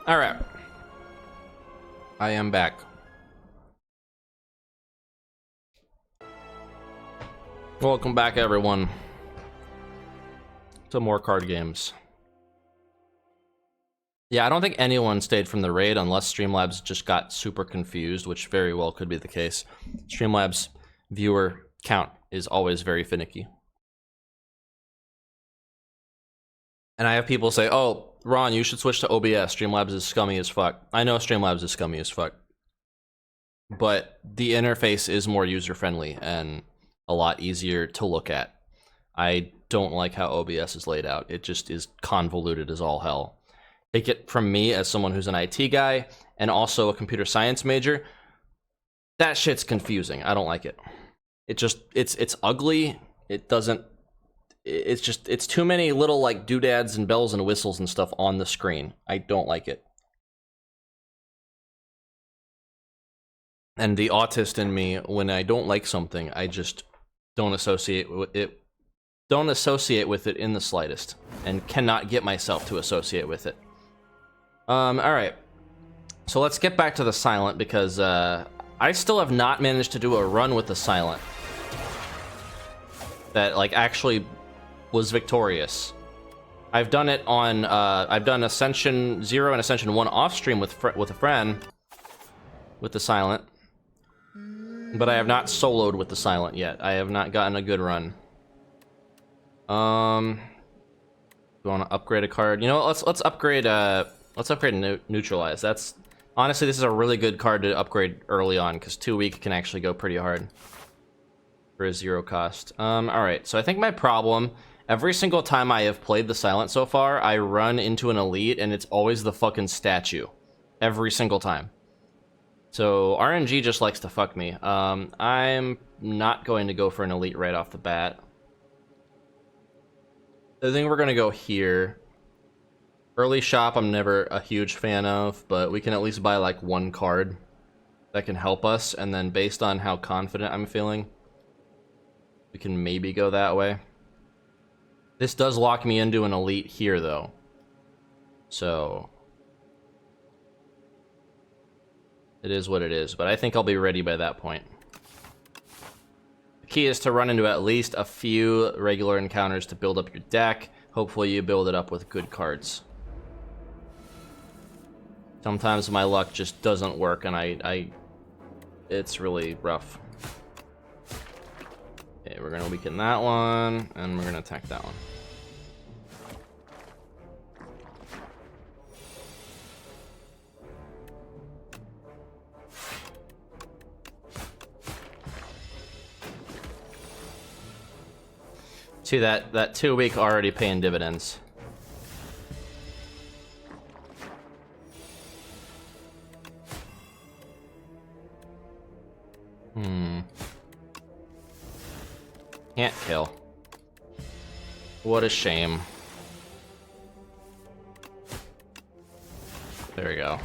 All right. I am back. Welcome back, everyone, to more card games. Yeah, I don't think anyone stayed from the raid unless Streamlabs just got super confused, which very well could be the case. Streamlabs viewer count is always very finicky. And I have people say, oh, Ron, you should switch to OBS. Streamlabs is scummy as fuck. I know Streamlabs is scummy as fuck. But the interface is more user-friendly and a lot easier to look at. I don't like how OBS is laid out. It just is convoluted as all hell. Take it from me as someone who's an IT guy and also a computer science major. That shit's confusing. I don't like it. It's ugly. It doesn't. It's too many little like doodads and bells and whistles and stuff on the screen. I don't like it. And the autist in me, when I don't like something, I just don't associate with it. Don't associate with it in the slightest, and cannot get myself to associate with it. All right. So let's get back to the silent because I still have not managed to do a run with the silent that like actually was victorious. I've done it on I've done Ascension 0 and Ascension 1 off stream with a friend with the silent, but I have not soloed with the silent yet. I have not gotten a good run. You want to upgrade a card? You know what, let's upgrade Neutralize. That's honestly, this is a really good card to upgrade early on because 2 week can actually go pretty hard for a 0 cost. All right, so I think my problem, every single time I have played the silent so far, I run into an elite and it's always the fucking statue. Every single time. So RNG just likes to fuck me. I'm not going to go for an elite right off the bat. I think we're gonna go here. Early shop I'm never a huge fan of, but we can at least buy like one card that can help us, and then based on how confident I'm feeling, we can maybe go that way. This does lock me into an elite here though. So it is what it is, but I think I'll be ready by that point. The key is to run into at least a few regular encounters to build up your deck. Hopefully you build it up with good cards. Sometimes my luck just doesn't work and it's really rough. Okay, we're gonna weaken that one, and we're gonna attack that one. See that 2 week already paying dividends. Can't kill. What a shame. There we go.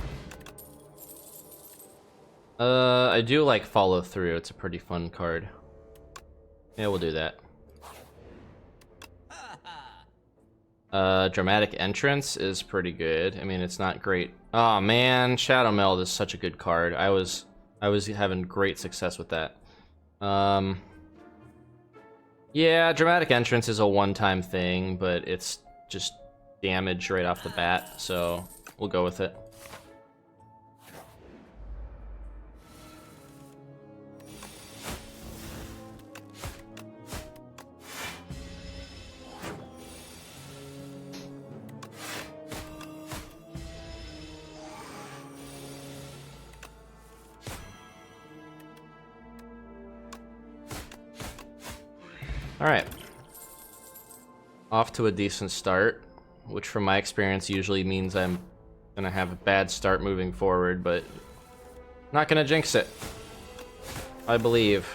I do like follow through. It's a pretty fun card. Yeah, we'll do that. Dramatic Entrance is pretty good. I mean, it's not great. Oh man, Shadow Meld is such a good card. I was having great success with that. Yeah, Dramatic Entrance is a one-time thing, but it's just damage right off the bat, so we'll go with it. Alright. Off to a decent start, which from my experience usually means I'm gonna have a bad start moving forward, but not gonna jinx it. I believe.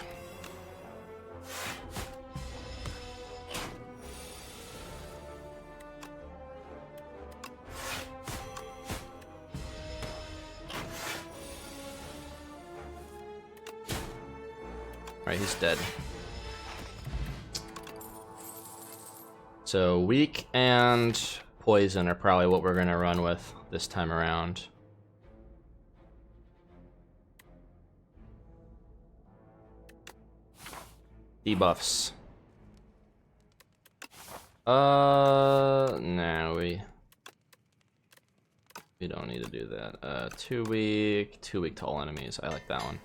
Alright, he's dead. So weak and poison are probably what we're gonna run with this time around. Debuffs. Nah, we don't need to do that. 2 weak to all enemies. I like that one.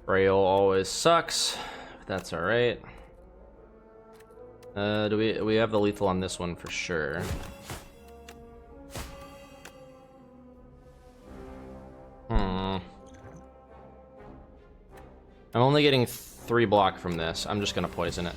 Frail always sucks. That's all right. Do we have the lethal on this one for sure? I'm only getting 3 block from this. I'm just gonna poison it.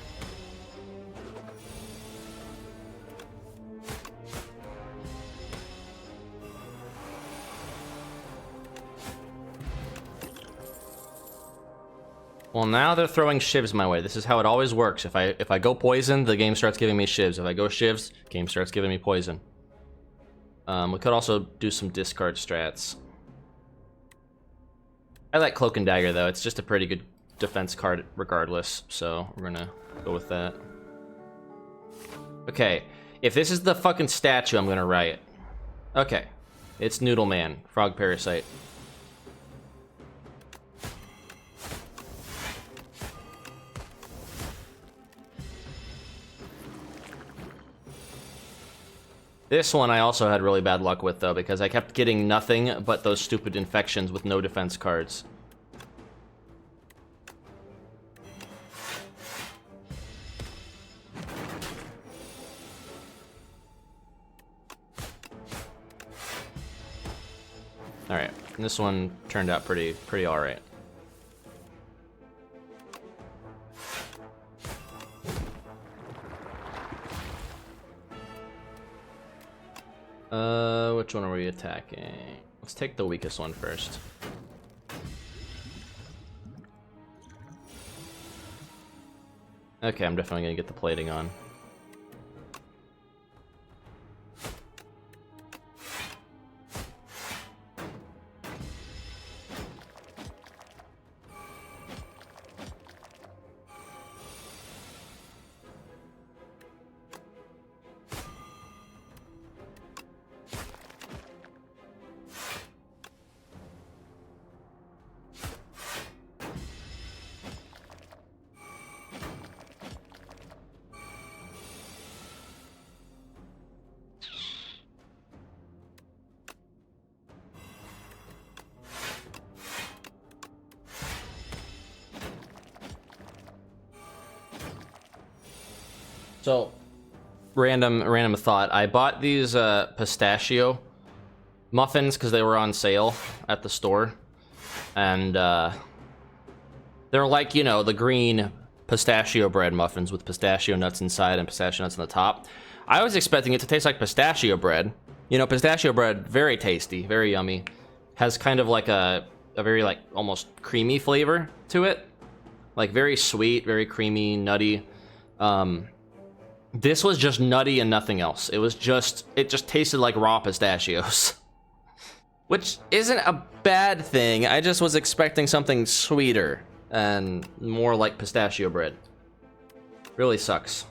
Well, now they're throwing shivs my way. This is how it always works. If I go poison, the game starts giving me shivs. If I go shivs, game starts giving me poison. We could also do some discard strats. I like Cloak and Dagger though. It's just a pretty good defense card regardless, so we're gonna go with that. Okay, if this is the fucking statue, I'm gonna write. Okay, it's Noodle Man, Frog Parasite. This one I also had really bad luck with, though, because I kept getting nothing but those stupid infections with no defense cards. Alright, this one turned out pretty alright. Which one are we attacking? Let's take the weakest one first. Okay, I'm definitely gonna get the plating on. So, random thought. I bought these pistachio muffins because they were on sale at the store, and they're like, you know, the green pistachio bread muffins with pistachio nuts inside and pistachio nuts on the top. I was expecting it to taste like pistachio bread. You know, pistachio bread, very tasty, very yummy. Has kind of like a very like almost creamy flavor to it, like very sweet, very creamy, nutty. This was just nutty and nothing else. It just tasted like raw pistachios. Which isn't a bad thing. I just was expecting something sweeter and more like pistachio bread. Really sucks.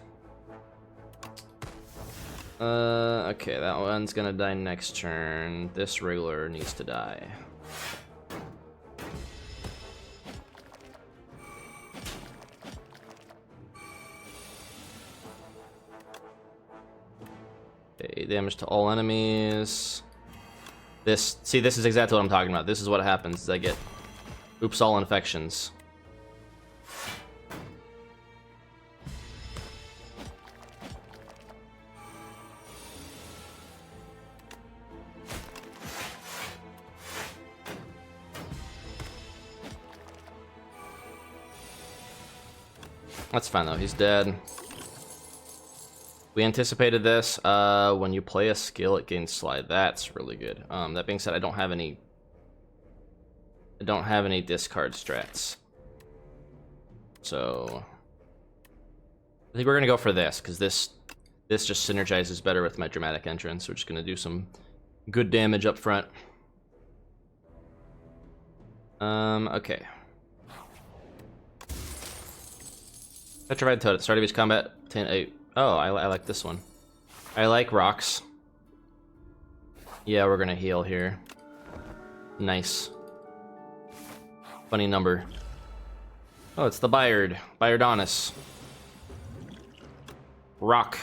Okay, that one's gonna die next turn. This Wriggler needs to die. Okay, damage to all enemies. This is exactly what I'm talking about. This is what happens, is I get oops all infections. That's fine though, he's dead. We anticipated this. When you play a skill, it gains slide. That's really good. That being said, I don't have any discard strats. So I think we're gonna go for this, because this This just synergizes better with my dramatic entrance. We're just going to do some good damage up front. Okay. Petrified Toad at the start of each combat. Oh, I like this one. I like rocks. Yeah, we're gonna heal here. Nice. Funny number. Oh, it's the Byard. Byardonis. Rock.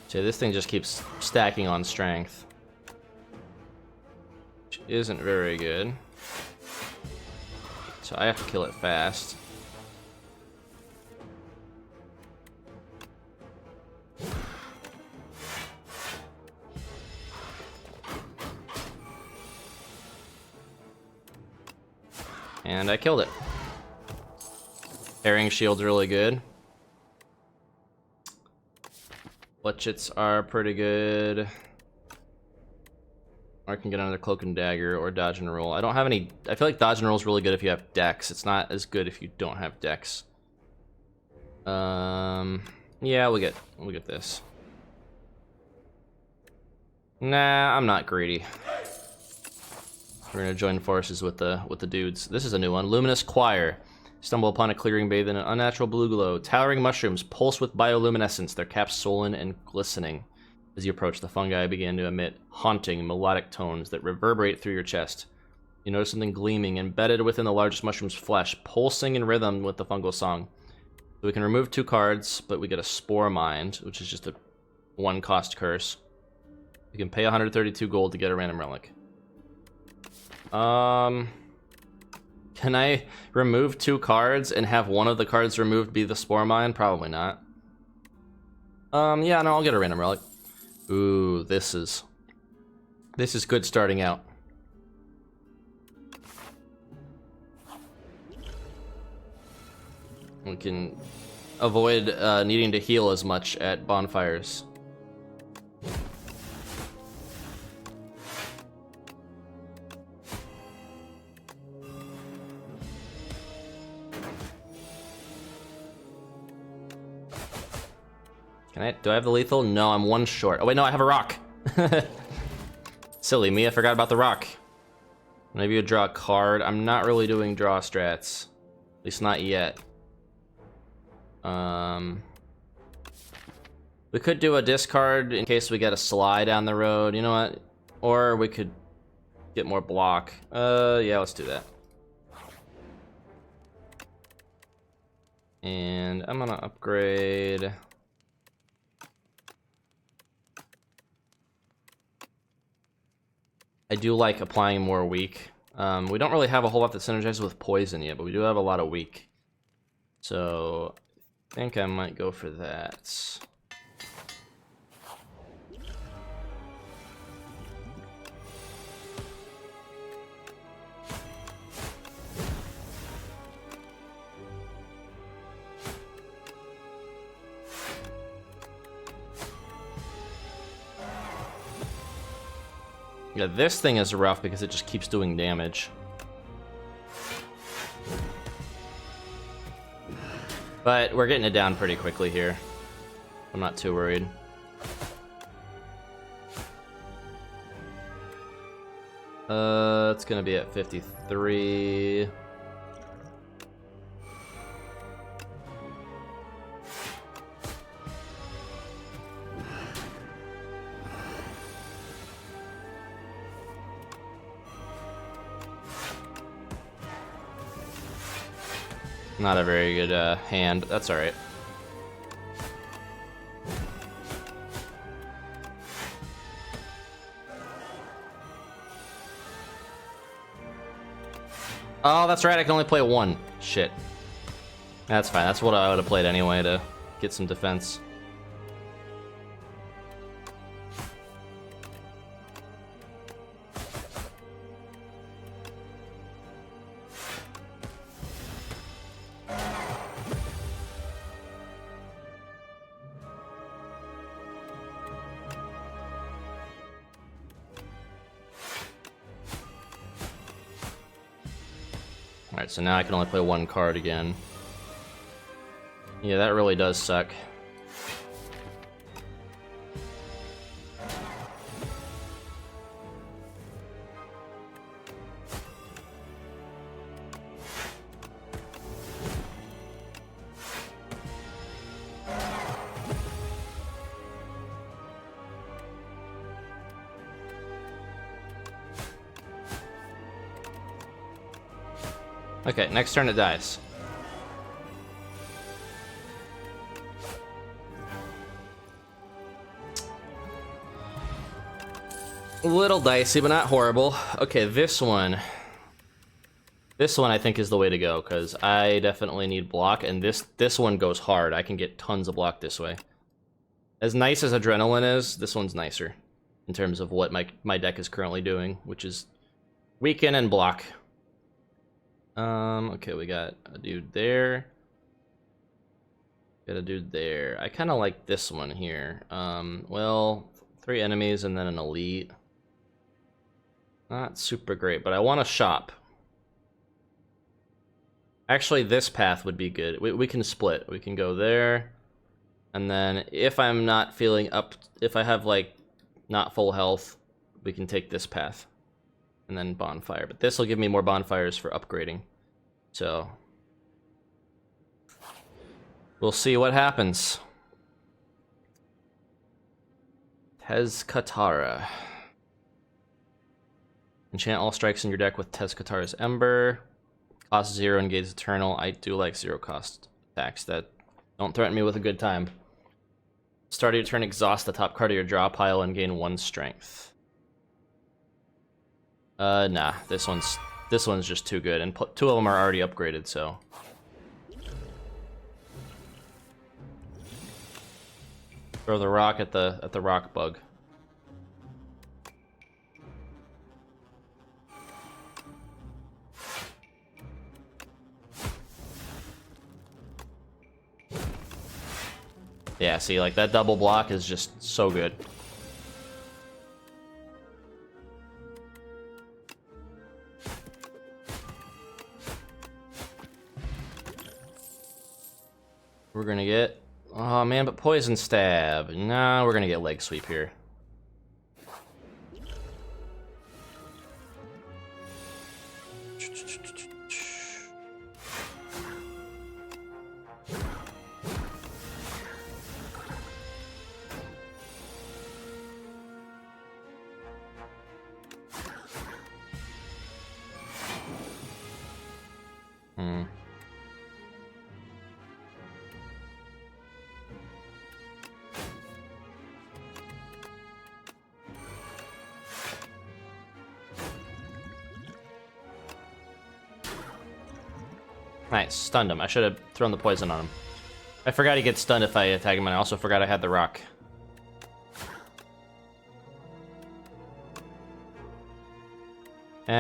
So this thing just keeps stacking on strength, which isn't very good. So I have to kill it fast. And I killed it. Herring shield's really good. Fletchets are pretty good. Or I can get another cloak and dagger or dodge and roll. I don't have any. I feel like dodge and roll is really good if you have dex. It's not as good if you don't have dex. Yeah, we'll get this. Nah, I'm not greedy. We're gonna join forces with the dudes. This is a new one. Luminous Choir. Stumble upon a clearing bathed in an unnatural blue glow. Towering mushrooms pulse with bioluminescence, their caps swollen and glistening. As you approach, the fungi begin to emit haunting, melodic tones that reverberate through your chest. You notice something gleaming, embedded within the largest mushroom's flesh, pulsing in rhythm with the fungal song. So we can remove 2 cards, but we get a Spore Mind, which is just a 1-cost curse. We can pay 132 gold to get a random relic. Can I remove 2 cards and have one of the cards removed be the Spore Mine? Probably not. Yeah, no, I'll get a random relic. Ooh, this is good starting out. We can avoid needing to heal as much at bonfires. Do I have the lethal? No, I'm 1 short. Oh wait, no, I have a rock. Silly me, I forgot about the rock. Maybe you draw a card. I'm not really doing draw strats. At least not yet. We could do a discard in case we get a slide down the road. You know what? Or we could get more block. Yeah, let's do that. And I'm gonna upgrade. I do like applying more weak. We don't really have a whole lot that synergizes with poison yet, but we do have a lot of weak. So I think I might go for that. Yeah, this thing is rough because it just keeps doing damage. But we're getting it down pretty quickly here. I'm not too worried. It's gonna be at 53. Not a very good hand. That's all right. Oh, that's right. I can only play 1. Shit. That's fine. That's what I would have played anyway to get some defense. Alright, so now I can only play one card again. Yeah, that really does suck. Okay, next turn it dies. A little dicey, but not horrible. Okay, this one. This one I think is the way to go, because I definitely need block, and this one goes hard. I can get tons of block this way. As nice as Adrenaline is, this one's nicer in terms of what my deck is currently doing, which is weaken and block. Okay, we got a dude there. Got a dude there. I kind of like this one here. Well, 3 enemies and then an elite. Not super great, but I want to shop. Actually, this path would be good. We can split. We can go there. And then if I'm not feeling up, if I have like not full health, we can take this path. And then bonfire. But this will give me more bonfires for upgrading. So we'll see what happens. Tezcatara. Enchant all strikes in your deck with Tezcatara's Ember. Cost 0 and gains Eternal. I do like 0 cost attacks that don't threaten me with a good time. Start of your turn, exhaust the top card of your draw pile and gain 1 strength. Nah, this one's just too good, and 2 of them are already upgraded, so. Throw the rock at the rock bug. Yeah, see, like that double block is just so good. We're gonna get, oh man, but poison stab. Nah, we're gonna get leg sweep here. Nice, stunned him. I should have thrown the poison on him. I forgot he gets stunned if I attack him, and I also forgot I had the rock.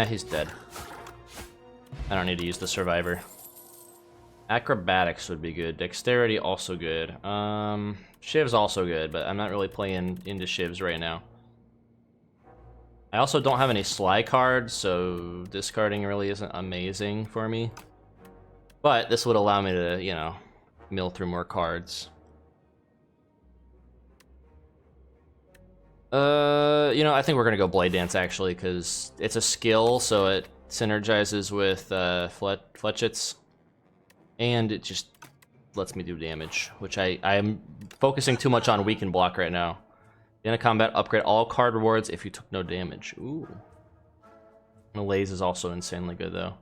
He's dead. I don't need to use the survivor. Acrobatics would be good. Dexterity also good. Shiv's also good, but I'm not really playing into Shivs right now. I also don't have any Sly cards, so discarding really isn't amazing for me. But this would allow me to, you know, mill through more cards. You know, I think we're gonna go Blade Dance actually, because it's a skill, so it synergizes with Fletchets, and it just lets me do damage, which I'm focusing too much on weaken block right now. In a combat, upgrade all card rewards if you took no damage. Ooh. Malaise is also insanely good though.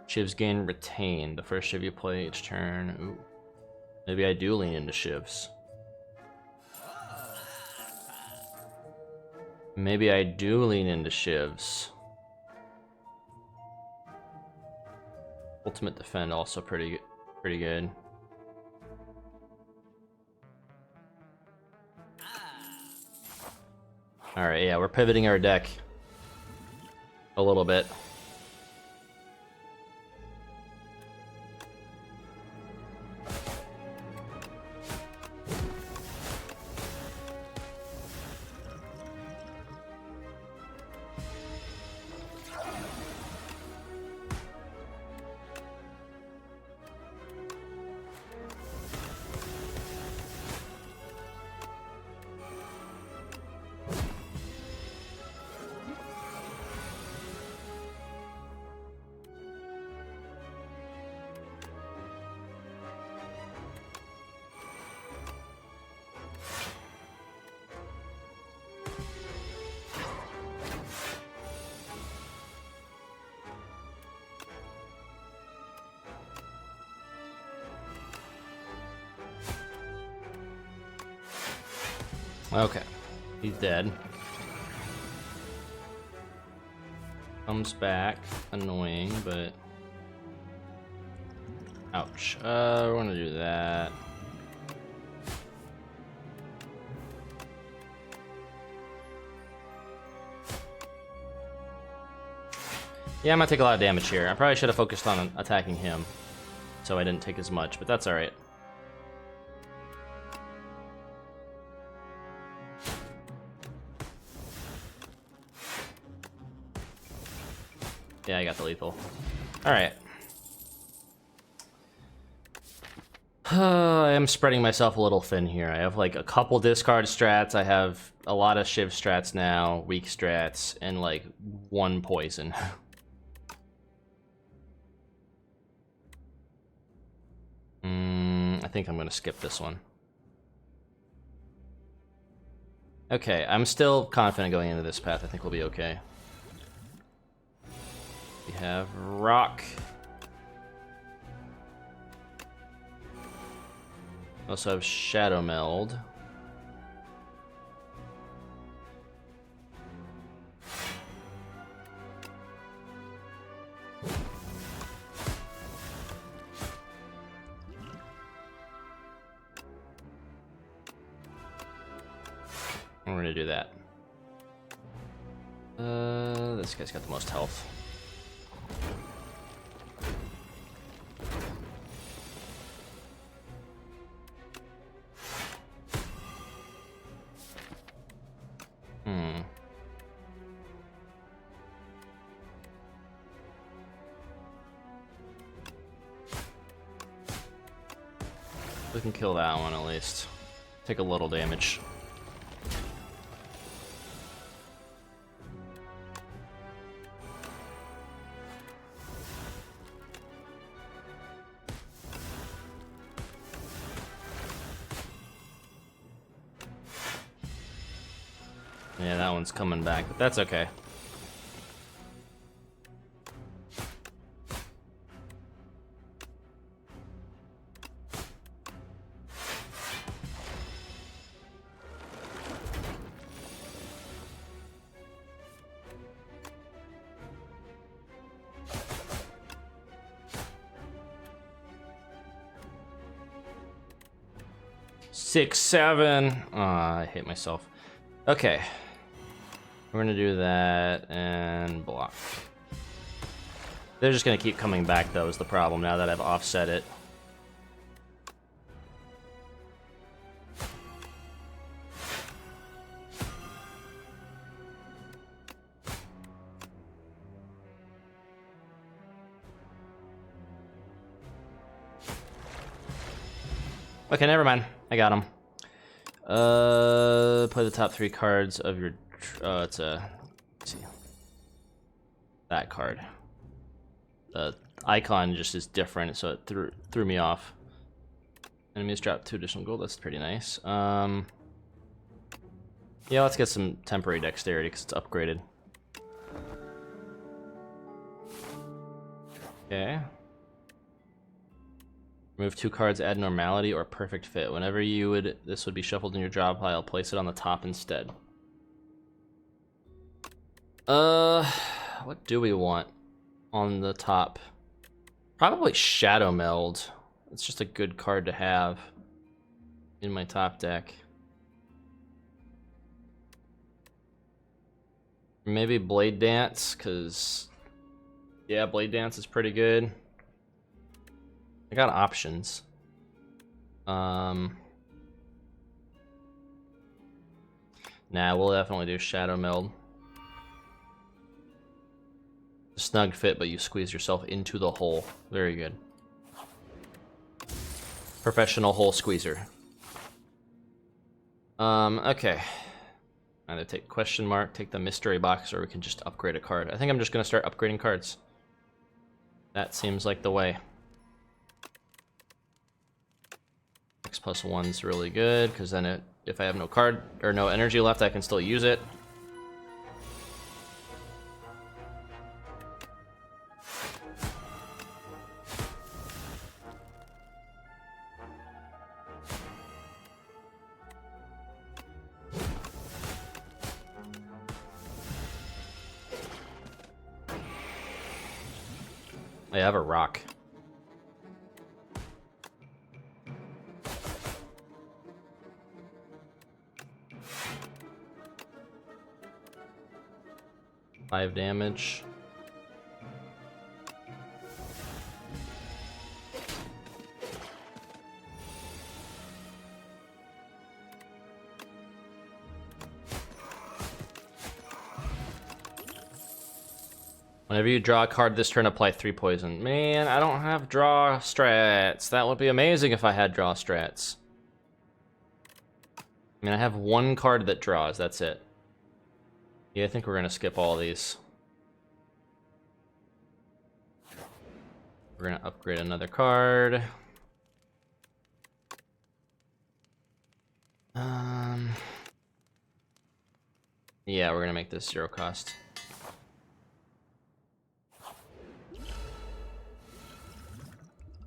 Shivs gain retain. The first Shiv you play each turn. Ooh. Maybe I do lean into Shivs. Maybe I do lean into Shivs. Ultimate Defend also pretty good. Alright, yeah, we're pivoting our deck a little bit. Okay. He's dead. Comes back. Annoying, but... Ouch. We're gonna do that. Yeah, I'm gonna take a lot of damage here. I probably should have focused on attacking him, so I didn't take as much, but that's alright. Yeah, I got the lethal. Alright. I am spreading myself a little thin here. I have like a couple discard strats, I have a lot of shiv strats now, weak strats, and like one poison. I think I'm gonna skip this one. Okay, I'm still confident going into this path. I think we'll be okay. We have rock. We also have shadow meld. We're gonna do that. This guy's got the most health. We can kill that one at least. Take a little damage. Yeah, that one's coming back, but that's okay. Six, seven. I hate myself. Okay. We're gonna do that and block. They're just gonna keep coming back though, is the problem now that I've offset it. Okay, never mind. I got him. Play the top 3 cards of your. It's a. Let's see. That card. The icon just is different, so it threw me off. Enemies drop 2 additional gold. That's pretty nice. Yeah, let's get some temporary dexterity because it's upgraded. Okay. Remove 2 cards, add normality or perfect fit. Whenever this would be shuffled in your draw pile, place it on the top instead. What do we want on the top? Probably Shadow Meld. It's just a good card to have in my top deck. Maybe Blade Dance, because yeah, Blade Dance is pretty good. I got options. Nah, we'll definitely do Shadow Meld. Snug fit, but you squeeze yourself into the hole. Very good. Professional hole squeezer. Okay. Either take question mark, take the mystery box, or we can just upgrade a card. I think I'm just gonna start upgrading cards. That seems like the way. X+1's really good, because then if I have no card or no energy left, I can still use it. I have a rock. Five damage. Whenever you draw a card this turn, apply 3 poison. Man, I don't have draw strats. That would be amazing if I had draw strats. I mean, I have 1 card that draws, that's it. Yeah, I think we're gonna skip all these. We're gonna upgrade another card. Yeah, we're gonna make this 0 cost.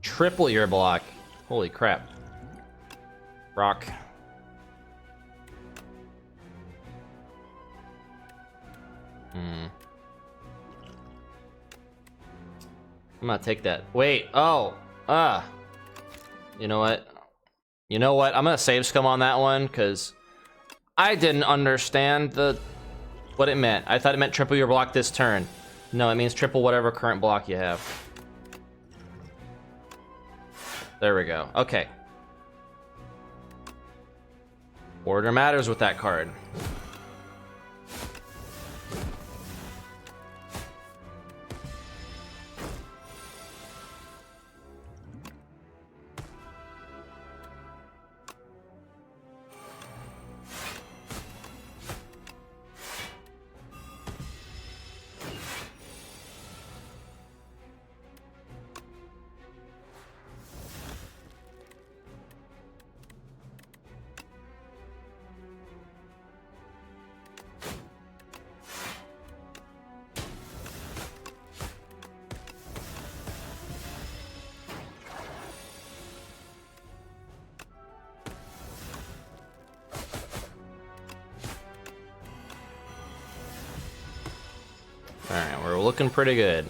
Triple your block. Holy crap. Rock. I'm gonna take that. Wait, oh. You know what? You know what? I'm gonna save scum on that one, because I didn't understand what it meant. I thought it meant triple your block this turn. No, it means triple whatever current block you have. There we go. Okay. Order matters with that card. Alright, we're looking pretty good.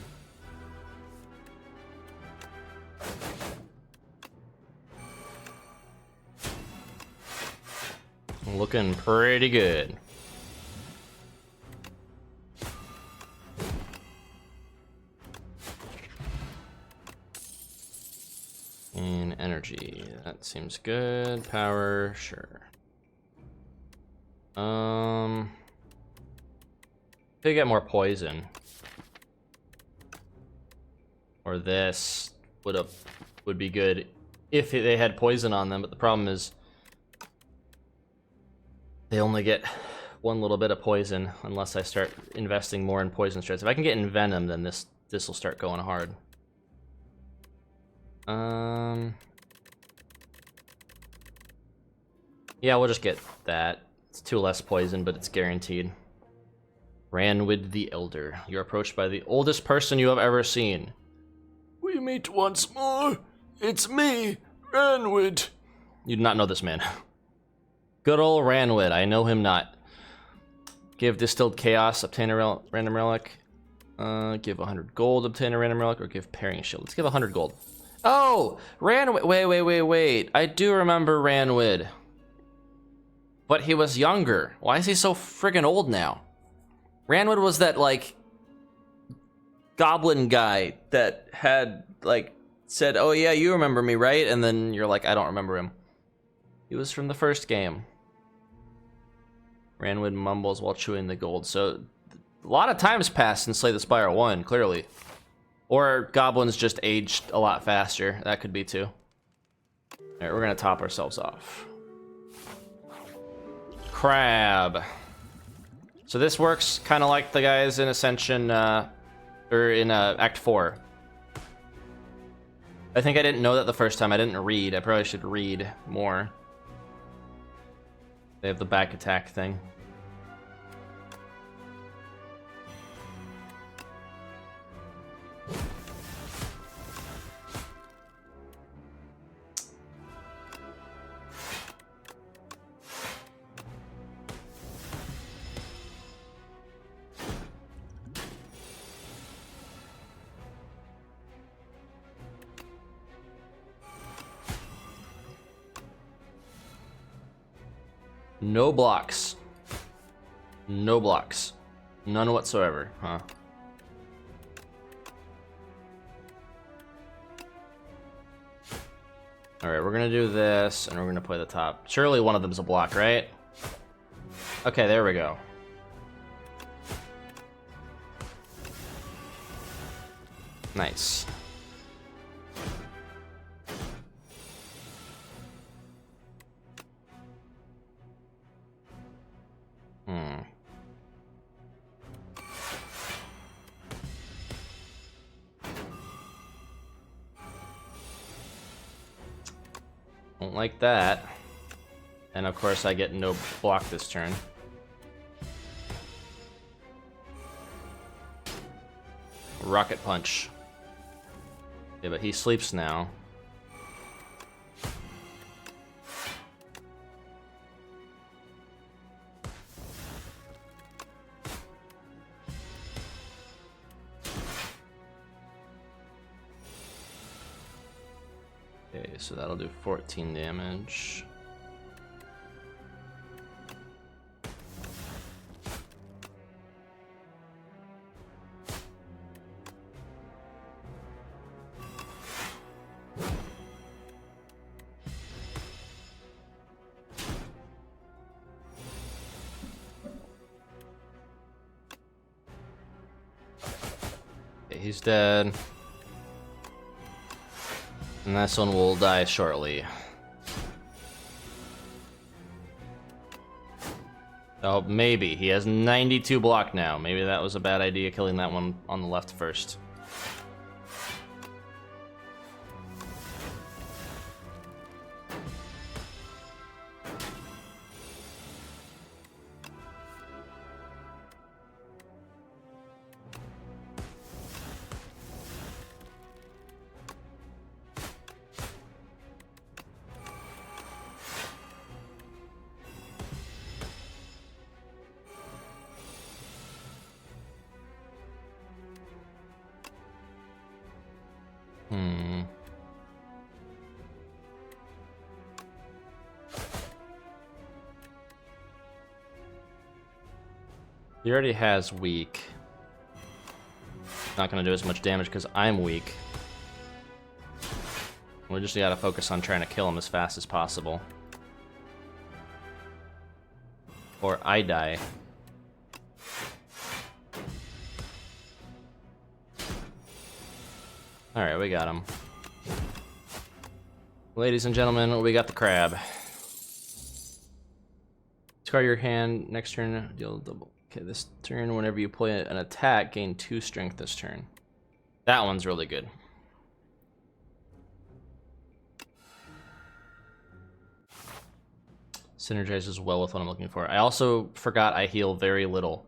Looking pretty good. And energy, that seems good. Power, sure. They get more poison. Or this would be good if they had poison on them, but the problem is they only get 1 little bit of poison unless I start investing more in poison strats. If I can get in venom, then this will start going hard. Yeah, we'll just get that. It's 2 less poison, but it's guaranteed. Ranwid the Elder. You're approached by the oldest person you have ever seen. We meet once more. It's me, Ranwid. You do not know this man. Good old Ranwid. I know him not. Give Distilled Chaos, obtain a random relic. Give 100 gold, obtain a random relic, or give Parrying Shield. Let's give 100 gold. Oh, Ranwid. Wait. I do remember Ranwid. But he was younger. Why is he so friggin' old now? Ranwid was that, like, goblin guy that had, like, said, oh yeah, you remember me, right? And then you're like, I don't remember him. He was from the first game. Ranwid mumbles while chewing the gold. So, a lot of time's passed since Slay the Spire 1, clearly. Or goblins just aged a lot faster. That could be too. Alright, we're gonna top ourselves off. Crab. So this works kind of like the guys in Ascension, or in Act 4. I think I didn't know that the first time. I didn't read. I probably should read more. They have the back attack thing. No blocks. No blocks. None whatsoever, huh? Alright, we're gonna do this, and we're gonna play the top. Surely one of them's a block, right? Okay, there we go. Nice. Don't like that. And of course I get no block this turn. Rocket punch. Yeah, but he sleeps now. Okay, so that'll do 14 damage. Okay, he's dead. And this one will die shortly. Oh, maybe. He has 92 block now. Maybe that was a bad idea, killing that one on the left first. He already has weak. Not gonna do as much damage because I'm weak. We just gotta focus on trying to kill him as fast as possible. Or I die. Alright, we got him. Ladies and gentlemen, we got the crab. Discard your hand, next turn, deal double. Okay, this turn, whenever you play an attack, gain 2 strength this turn. That one's really good. Synergizes well with what I'm looking for. I also forgot I heal very little.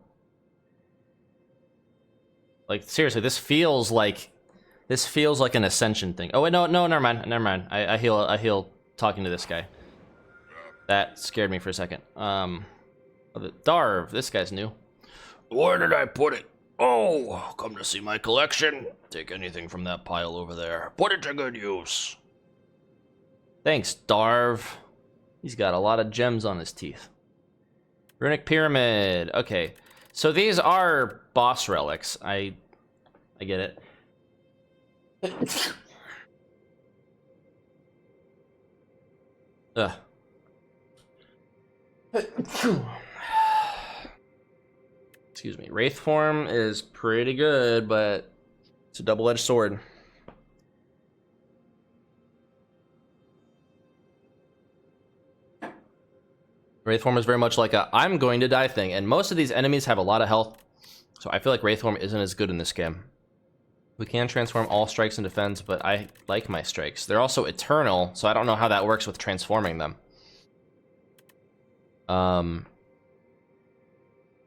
Like, seriously, this feels like an ascension thing. Oh wait, no, never mind. I heal talking to this guy. That scared me for a second. Darv, this guy's new. Where did I put it? Oh, come to see my collection? Take anything from that pile over there. Put it to good use. Thanks, Darv. He's got a lot of gems on his teeth. Runic Pyramid. Okay, so these are boss relics. I get it. Ugh. Excuse me. Wraith form is pretty good, but it's a double-edged sword. Wraith form is very much like a I'm going to die thing, and most of these enemies have a lot of health, so I feel like Wraith form isn't as good in this game. We can transform all strikes and defense, but I like my strikes. They're also eternal, so I don't know how that works with transforming them.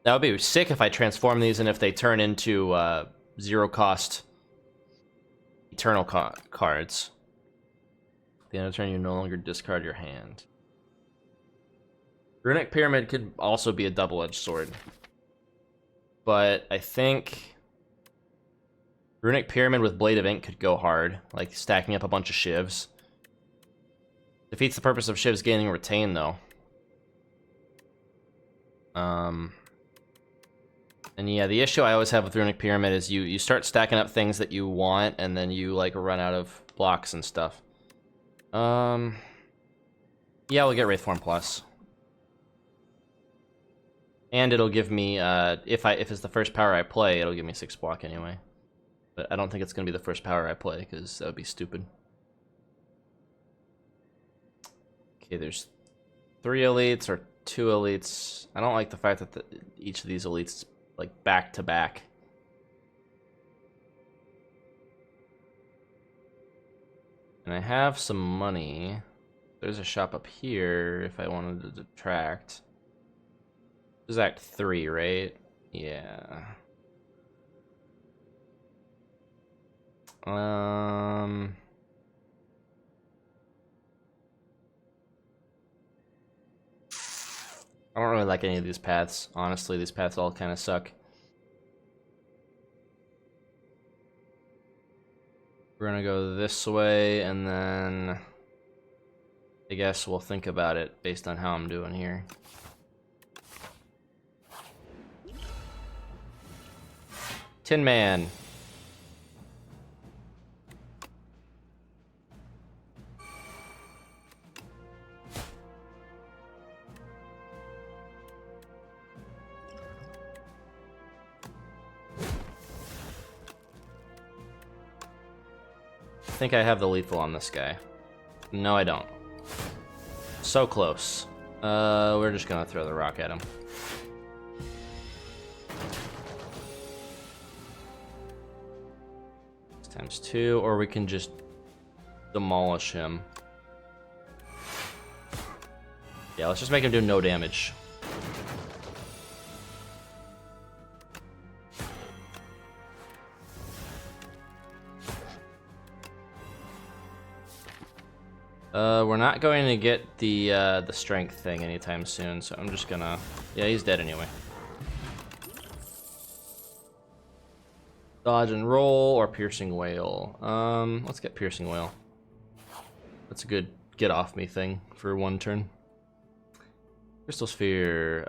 That would be sick if I transform these and if they turn into 0-cost eternal cards. At the end of the turn, you no longer discard your hand. Runic Pyramid could also be a double-edged sword. But I think Runic Pyramid with Blade of Ink could go hard, like stacking up a bunch of shivs. Defeats the purpose of shivs gaining retain, though. And yeah, the issue I always have with Runic Pyramid is you start stacking up things that you want, and then you like run out of blocks and stuff. Yeah, we'll get Wraithform Plus. And it'll give me, if it's the first power I play, it'll give me 6 block anyway. But I don't think it's gonna be the first power I play, because that would be stupid. Okay, there's 3 elites or 2 elites. I don't like the fact that each of these elites is like back to back. And I have some money. There's a shop up here if I wanted to detract. This is Act 3, right? Yeah. I don't really like any of these paths. Honestly, these paths all kind of suck. We're gonna go this way, and then I guess we'll think about it based on how I'm doing here. Tin Man. I think I have the lethal on this guy. No, I don't. So close. We're just gonna throw the rock at him. Times 2, or we can just demolish him. Yeah, let's just make him do no damage. We're not going to get the strength thing anytime soon, so I'm just gonna... Yeah, he's dead anyway. Dodge and roll or piercing whale. Let's get piercing whale. That's a good get off me thing for one turn. Crystal sphere.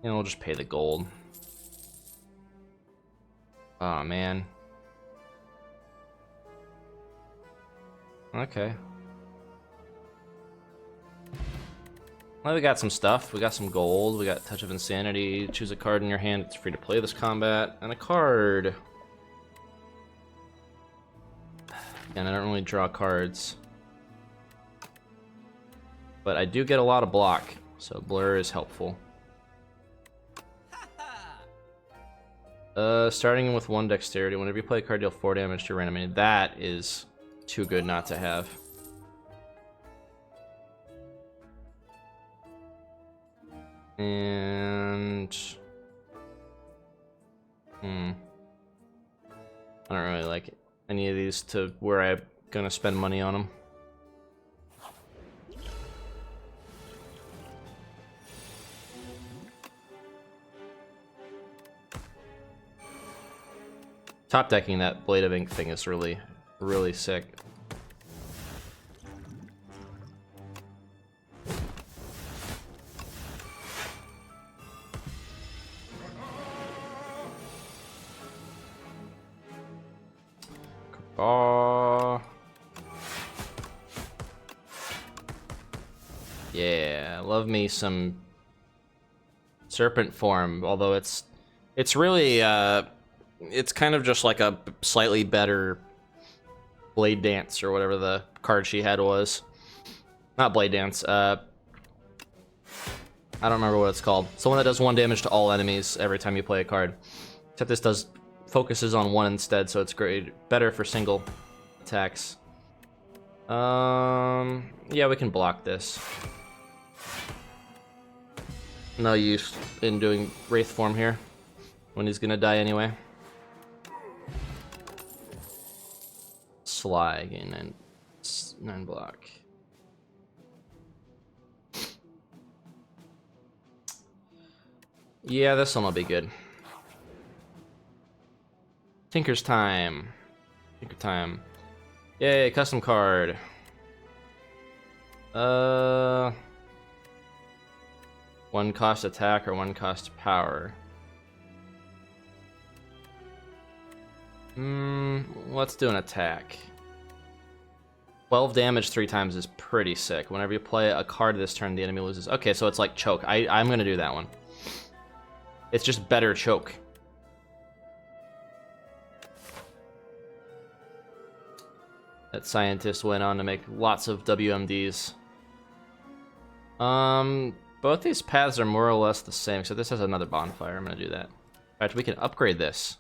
And we'll just pay the gold. Oh man. Okay. Well, we got some stuff. We got some gold. We got Touch of Insanity. Choose a card in your hand. It's free to play this combat. And a card. And I don't really draw cards. But I do get a lot of block. So blur is helpful. Starting with 1 dexterity. Whenever you play a card, deal 4 damage to your random enemy. That is too good not to have. And... I don't really like any of these to where I'm gonna spend money on them. Top decking that Blade of Ink thing is really, really sick. Yeah, love me some serpent form, although it's really it's kind of just like a slightly better Blade Dance or whatever the card she had was. Not Blade Dance, I don't remember what it's called. It's the one that does 1 damage to all enemies every time you play a card. Except this focuses on 1 instead, so it's great, better for single attacks. Yeah, we can block this. No use in doing Wraith form here when he's gonna die anyway. Sly again, 9 block. Yeah, this one will be good. Tinker's time. Tinker time. Yay, custom card. One cost attack or one cost power. Let's do an attack. 12 damage 3 times is pretty sick. Whenever you play a card this turn, the enemy loses. Okay, so it's like choke. I'm gonna do that one. It's just better choke. That scientist went on to make lots of WMDs. Both these paths are more or less the same, so this has another bonfire. I'm gonna do that. In fact, we can upgrade this.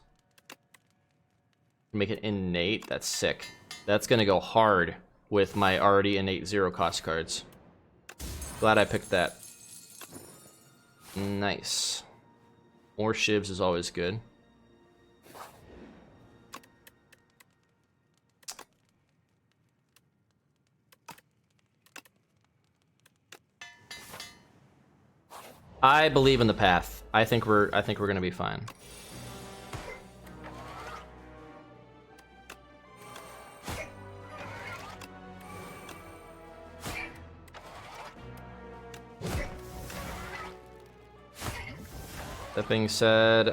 Make it innate. That's sick. That's gonna go hard with my already innate 0 cost cards. Glad I picked that. Nice. More shivs is always good. I believe in the path. I think we're gonna be fine. That being said,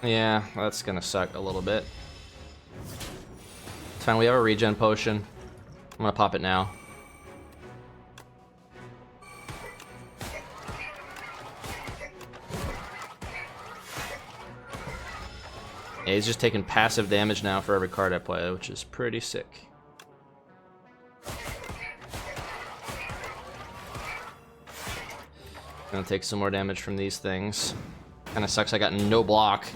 yeah, that's gonna suck a little bit. It's fine, we have a regen potion. I'm gonna pop it now. Yeah, he's just taking passive damage now for every card I play, which is pretty sick. Gonna take some more damage from these things. Kinda sucks I got no block.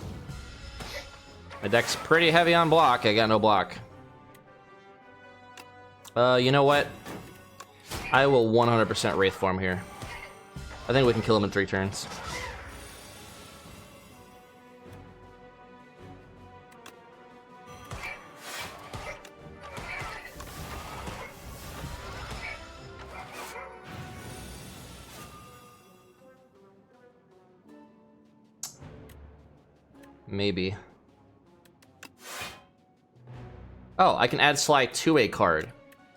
My deck's pretty heavy on block, I got no block. You know what? I will 100% Wraith form here. I think we can kill him in 3 turns. Maybe. Oh, I can add Sly to a card.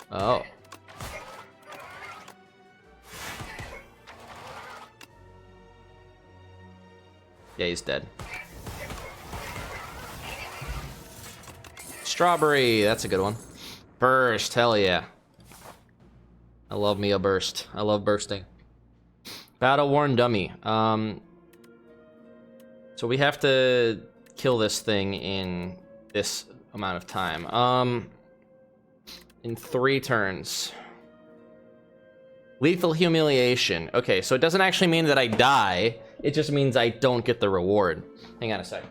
Oh. Yeah, he's dead. Strawberry, that's a good one. Burst, hell yeah. I love me a burst. I love bursting. Battle-worn dummy. So we have to kill this thing in this amount of time. In 3 turns. Lethal humiliation. Okay, so it doesn't actually mean that I die. It just means I don't get the reward. Hang on a sec.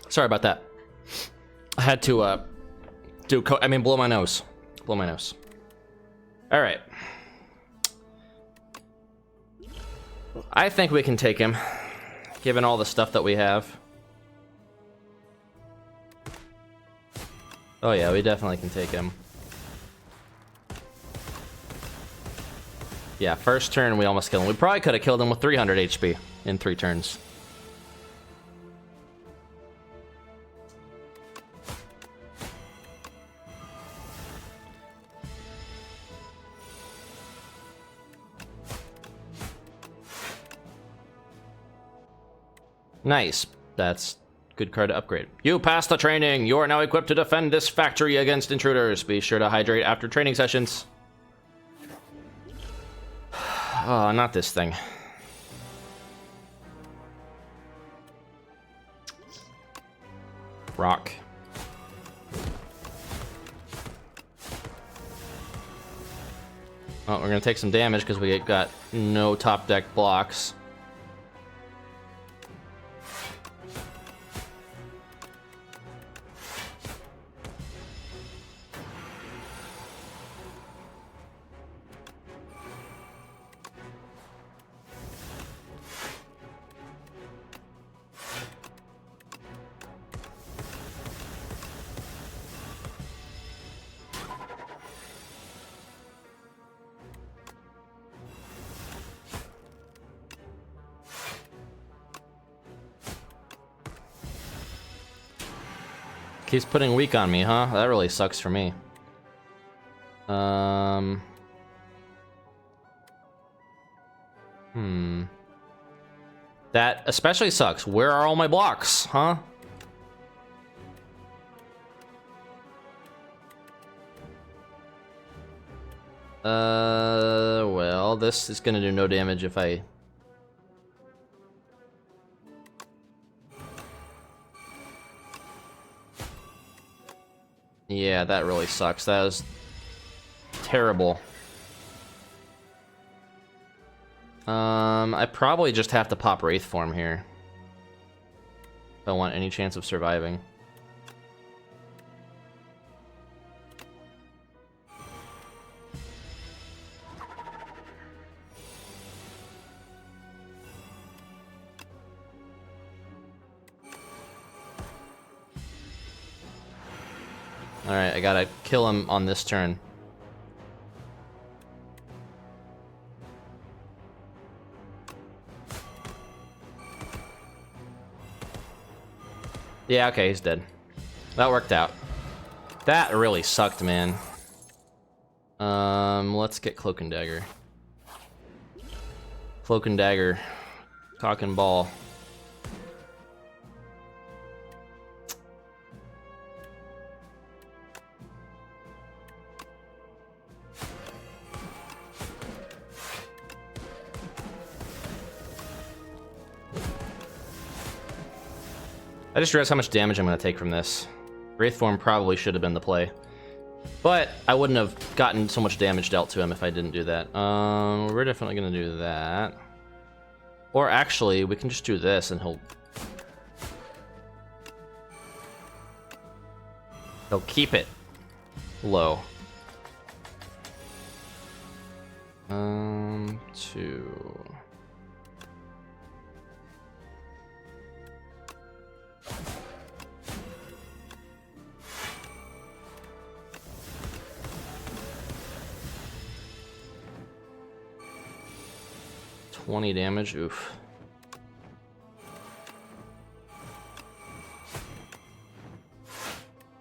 Sorry about that. I had to blow my nose. Blow my nose. All right. I think we can take him, given all the stuff that we have. Oh yeah, we definitely can take him. Yeah, first turn we almost killed him. We probably could have killed him with 300 HP in 3 turns. Nice. That's good card to upgrade. You passed the training. You are now equipped to defend this factory against intruders. Be sure to hydrate after training sessions. Oh, not this thing. Rock. Oh, we're gonna take some damage because we got no top deck blocks. keeps putting weak on me, huh? That really sucks for me. That especially sucks. Where are all my blocks, huh? Well, this is gonna do no damage if I... Yeah, that really sucks. That was terrible. I probably just have to pop Wraith Form here if I want any chance of surviving. Alright, I gotta kill him on this turn. Yeah, okay, he's dead. That worked out. That really sucked, man. Let's get Cloak and Dagger. Cloak and Dagger. Cock and Ball. I just realized how much damage I'm going to take from this. Wraith Form probably should have been the play. But I wouldn't have gotten so much damage dealt to him if I didn't do that. We're definitely going to do that. Or actually, we can just do this and he'll keep it low. 2... $20 damage, oof.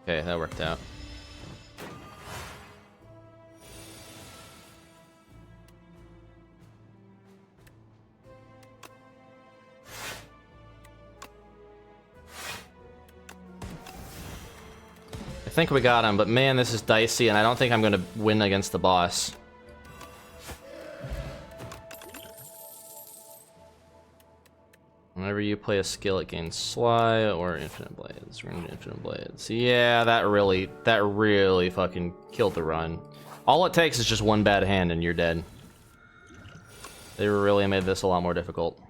Okay, that worked out. I think we got him, but man, this is dicey, and I don't think I'm gonna win against the boss. Whenever you play a skill, it gains Sly or Infinite Blades. We're gonna do Infinite Blades. Yeah, that really fucking killed the run. All it takes is just one bad hand and you're dead. They really made this a lot more difficult.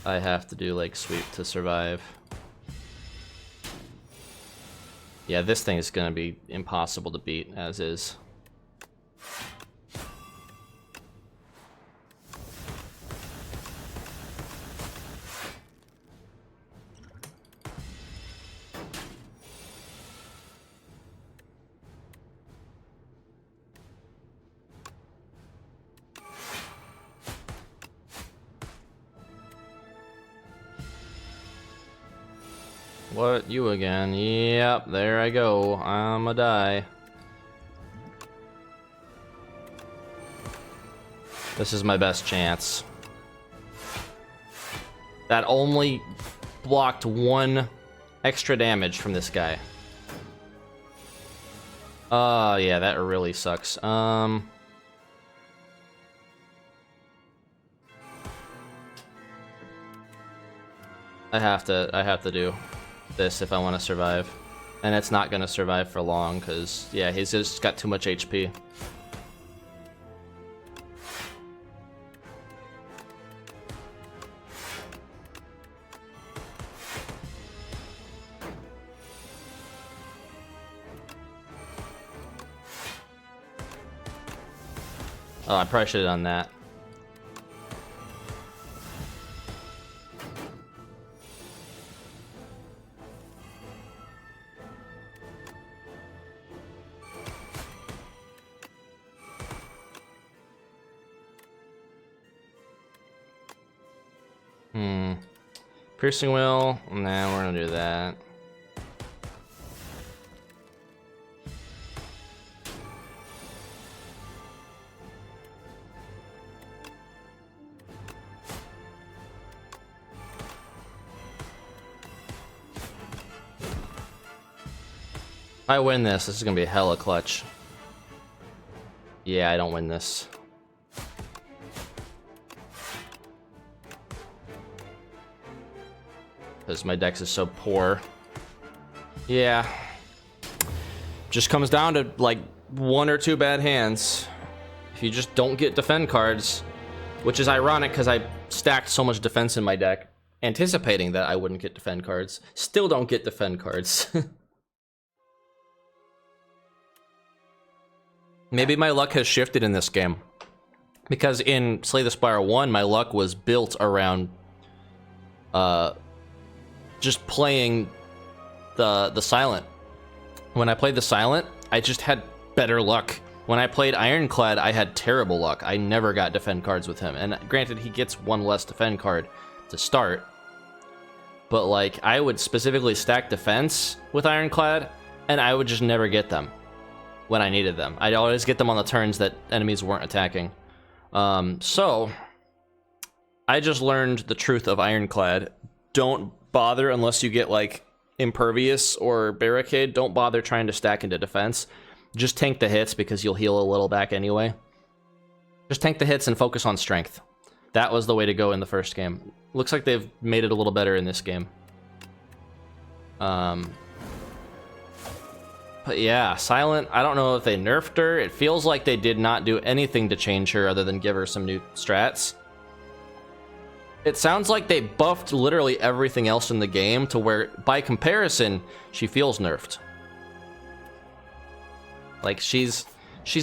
I have to do like sweep to survive. Yeah, this thing is gonna be impossible to beat as is. What? You again? Yep, there I go. I'ma die. This is my best chance. That only blocked one extra damage from this guy. Yeah, that really sucks. I have to do this if I want to survive. And it's not gonna survive for long, because, yeah, he's just got too much HP. Oh, I probably should have done that. Piercing Will? Nah, we're gonna do that. If I win this is gonna be hella clutch. Yeah, I don't win this. Because my dex is so poor. Yeah. Just comes down to like 1 or 2 bad hands. If you just don't get defend cards, which is ironic because I stacked so much defense in my deck, anticipating that I wouldn't get defend cards. Still don't get defend cards. Maybe my luck has shifted in this game. Because in Slay the Spire 1, my luck was built around just playing the Silent. When I played the Silent, I just had better luck. When I played Ironclad, I had terrible luck. I never got defend cards with him. And granted, he gets 1 less defend card to start. But like, I would specifically stack defense with Ironclad, and I would just never get them when I needed them. I'd always get them on the turns that enemies weren't attacking. So, I just learned the truth of Ironclad. Don't bother unless you get like Impervious or Barricade. Don't bother trying to stack into defense. Just tank the hits because you'll heal a little back anyway. Just tank the hits and focus on strength. That was the way to go in the first game. Looks like they've made it a little better in this game. But yeah, Silent, I don't know if they nerfed her. It feels like they did not do anything to change her other than give her some new strats. It sounds like they buffed literally everything else in the game to where, by comparison, she feels nerfed. Like, she's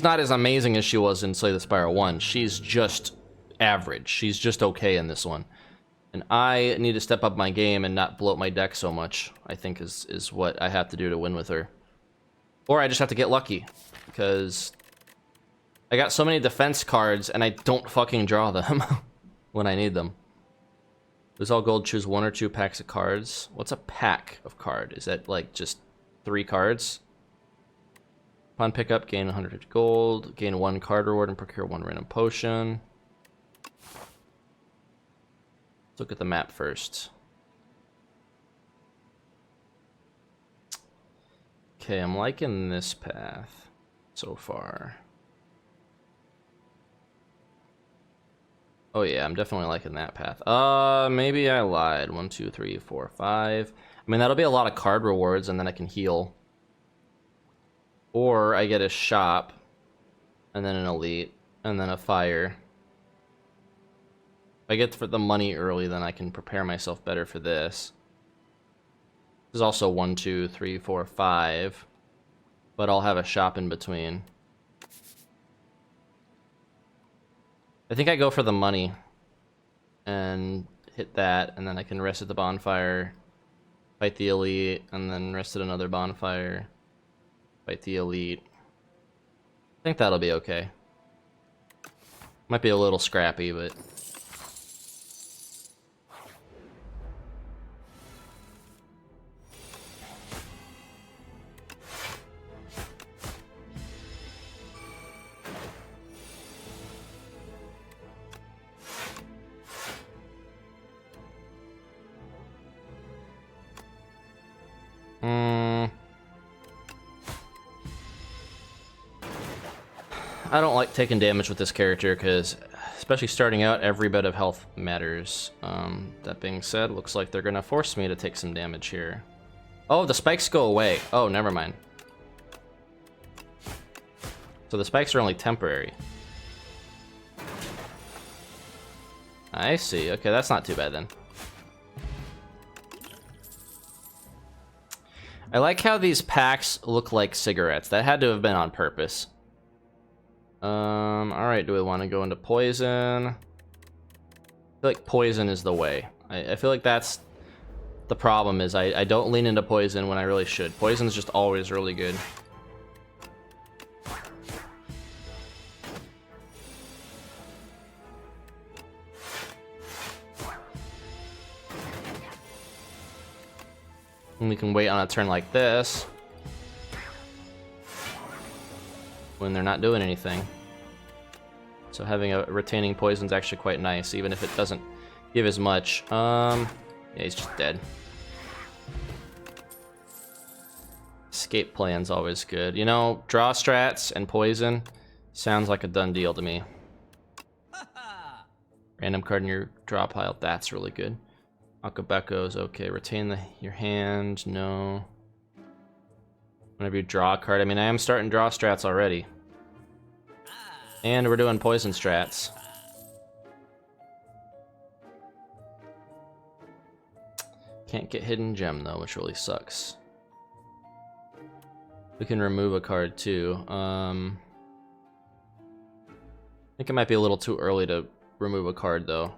not as amazing as she was in Slay the Spire 1. She's just average. She's just okay in this one. And I need to step up my game and not bloat my deck so much, I think is what I have to do to win with her. Or I just have to get lucky, because I got so many defense cards and I don't fucking draw them when I need them. Lose all gold, choose 1 or 2 packs of cards. What's a pack of card? Is that like just 3 cards? Upon pickup, gain 150 gold, gain 1 card reward, and procure 1 random potion. Let's look at the map first. Okay, I'm liking this path so far. Oh yeah, I'm definitely liking that path. Maybe I lied. 1, 2, 3, 4, 5. I mean, that'll be a lot of card rewards, and then I can heal. Or I get a shop, and then an elite, and then a fire. If I get for the money early, then I can prepare myself better for this. There's also 1, 2, 3, 4, 5. But I'll have a shop in between. I think I go for the money. And hit that, and then I can rest at the bonfire. Fight the elite, and then rest at another bonfire. Fight the elite. I think that'll be okay. Might be a little scrappy, but... I don't like taking damage with this character because, especially starting out, every bit of health matters. That being said, looks like they're gonna force me to take some damage here. Oh, the spikes go away. Oh, never mind. So the spikes are only temporary. I see. Okay, that's not too bad then. I like how these packs look like cigarettes. That had to have been on purpose. Alright, do we want to go into poison? I feel like poison is the way. I feel like that's the problem, is I don't lean into poison when I really should. Poison's just always really good. And we can wait on a turn like this when they're not doing anything. So having a retaining poison is actually quite nice, even if it doesn't give as much. Yeah, he's just dead. Escape plan's always good. You know, draw strats and poison sounds like a done deal to me. Random card in your draw pile, that's really good. Akabeko is okay. Retain your hand, no. Whenever you draw a card, I mean, I am starting draw strats already. And we're doing poison strats. Can't get hidden gem though, which really sucks. We can remove a card too. I think it might be a little too early to remove a card though.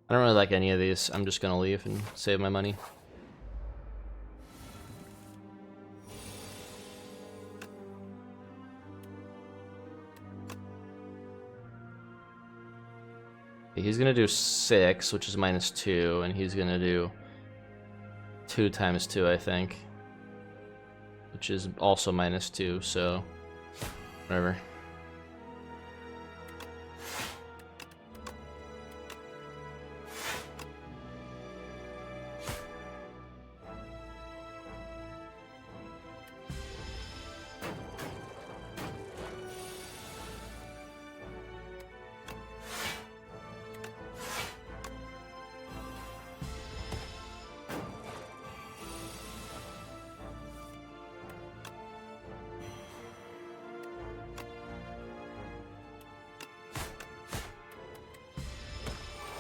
I don't really like any of these. I'm just gonna leave and save my money. He's gonna do 6, which is -2, and he's gonna do 2 times 2, I think. Which is also -2, so whatever.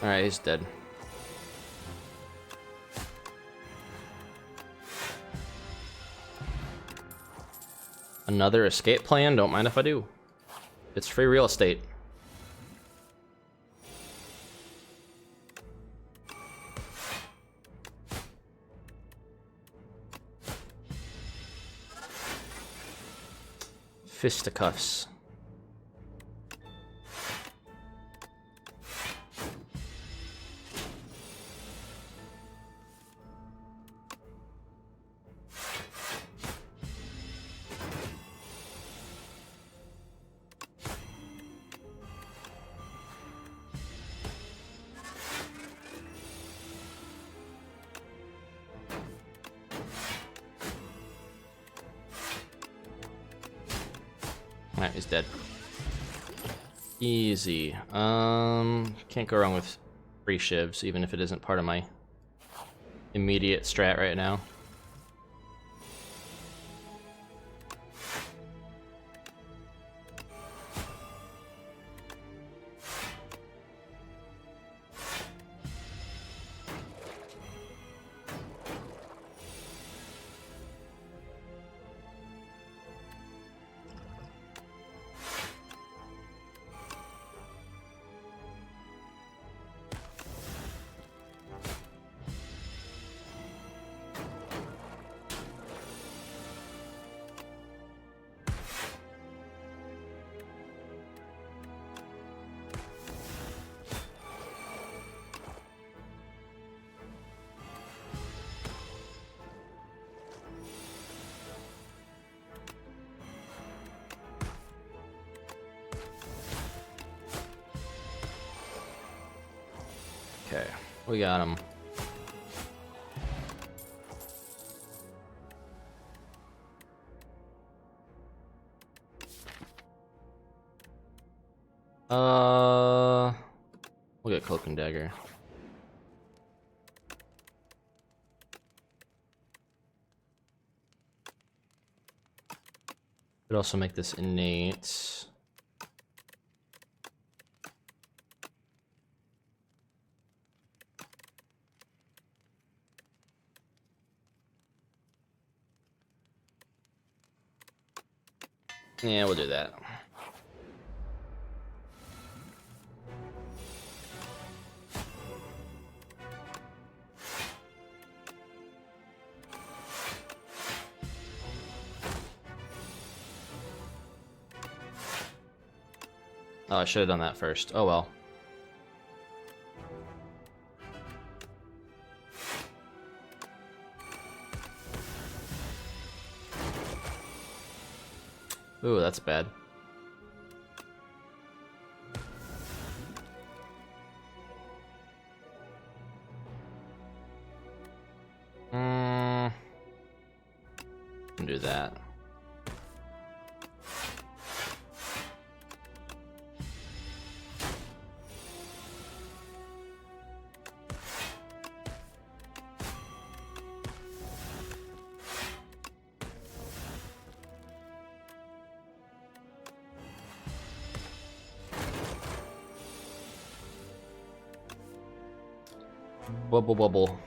Alright, he's dead. Another escape plan? Don't mind if I do. It's free real estate. Fisticuffs. Alright, he's dead. Easy. Can't go wrong with free shivs, even if it isn't part of my immediate strat right now. Okay, we got him. We'll get Cloak and Dagger. Could also make this innate. Yeah, we'll do that. Oh, I should have done that first. Oh well. Ooh, that's bad. Do that. Bubble bubble.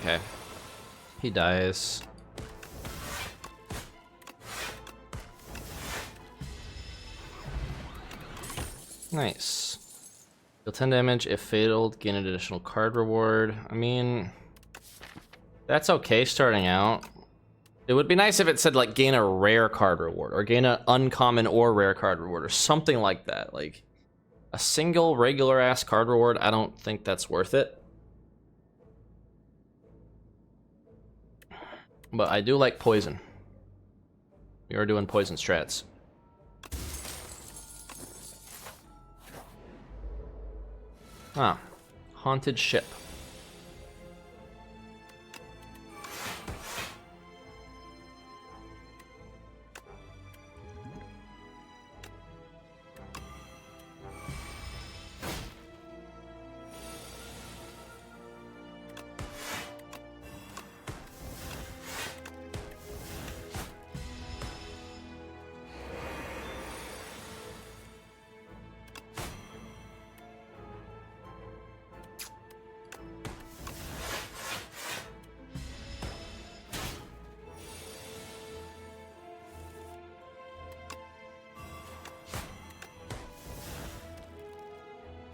Okay. He dies. Nice. Deal 10 damage if fataled, gain an additional card reward. I mean, that's okay starting out. It would be nice if it said, like, gain a rare card reward, or gain an uncommon or rare card reward, or something like that. Like, a single regular-ass card reward, I don't think that's worth it. But I do like poison. We are doing poison strats. Ah, haunted ship.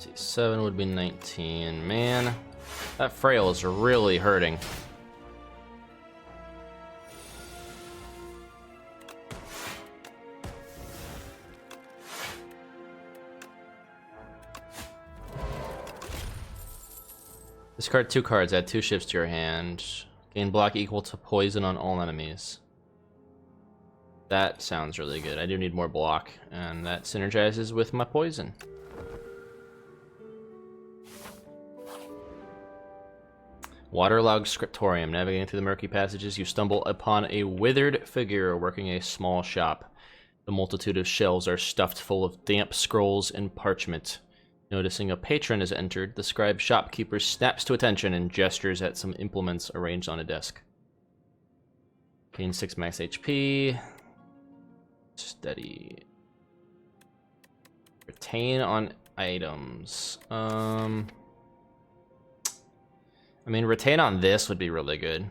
See, 7 would be 19. Man, that frail is really hurting. Discard 2 cards, add 2 ships to your hand. Gain block equal to poison on all enemies. That sounds really good. I do need more block, and that synergizes with my poison. Waterlogged scriptorium. Navigating through the murky passages, you stumble upon a withered figure working a small shop. The multitude of shelves are stuffed full of damp scrolls and parchment. Noticing a patron has entered, the scribe shopkeeper snaps to attention and gestures at some implements arranged on a desk. Gain 6 max HP. Steady. Retain on items. I mean, retain on this would be really good.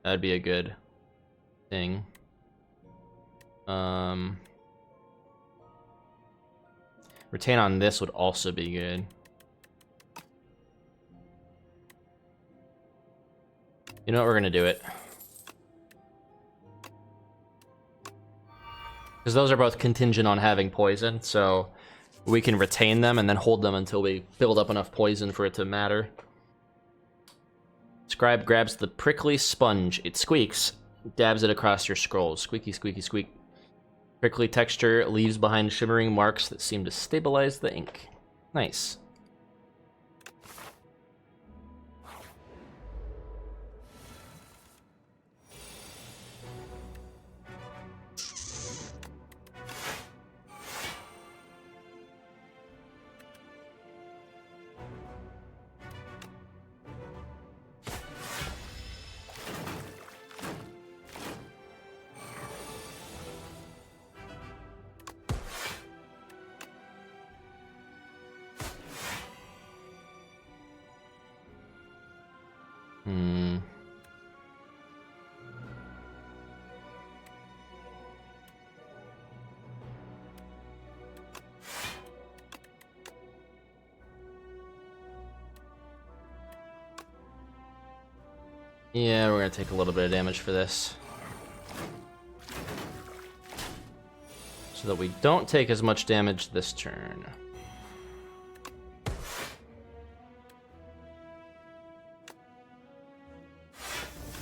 That'd be a good thing. Retain on this would also be good. You know what, we're gonna do it. Because those are both contingent on having poison, so we can retain them and then hold them until we build up enough poison for it to matter. Scribe grabs the prickly sponge. It squeaks. Dabs it across your scrolls. Squeaky, squeaky, squeak. Prickly texture leaves behind shimmering marks that seem to stabilize the ink. Nice. Hmm. Yeah, we're gonna take a little bit of damage for this. So that we don't take as much damage this turn.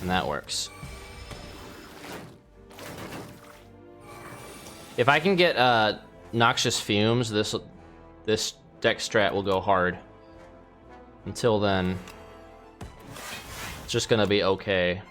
And that works. If I can get noxious fumes, this deck strat will go hard. Until then, it's just gonna be okay.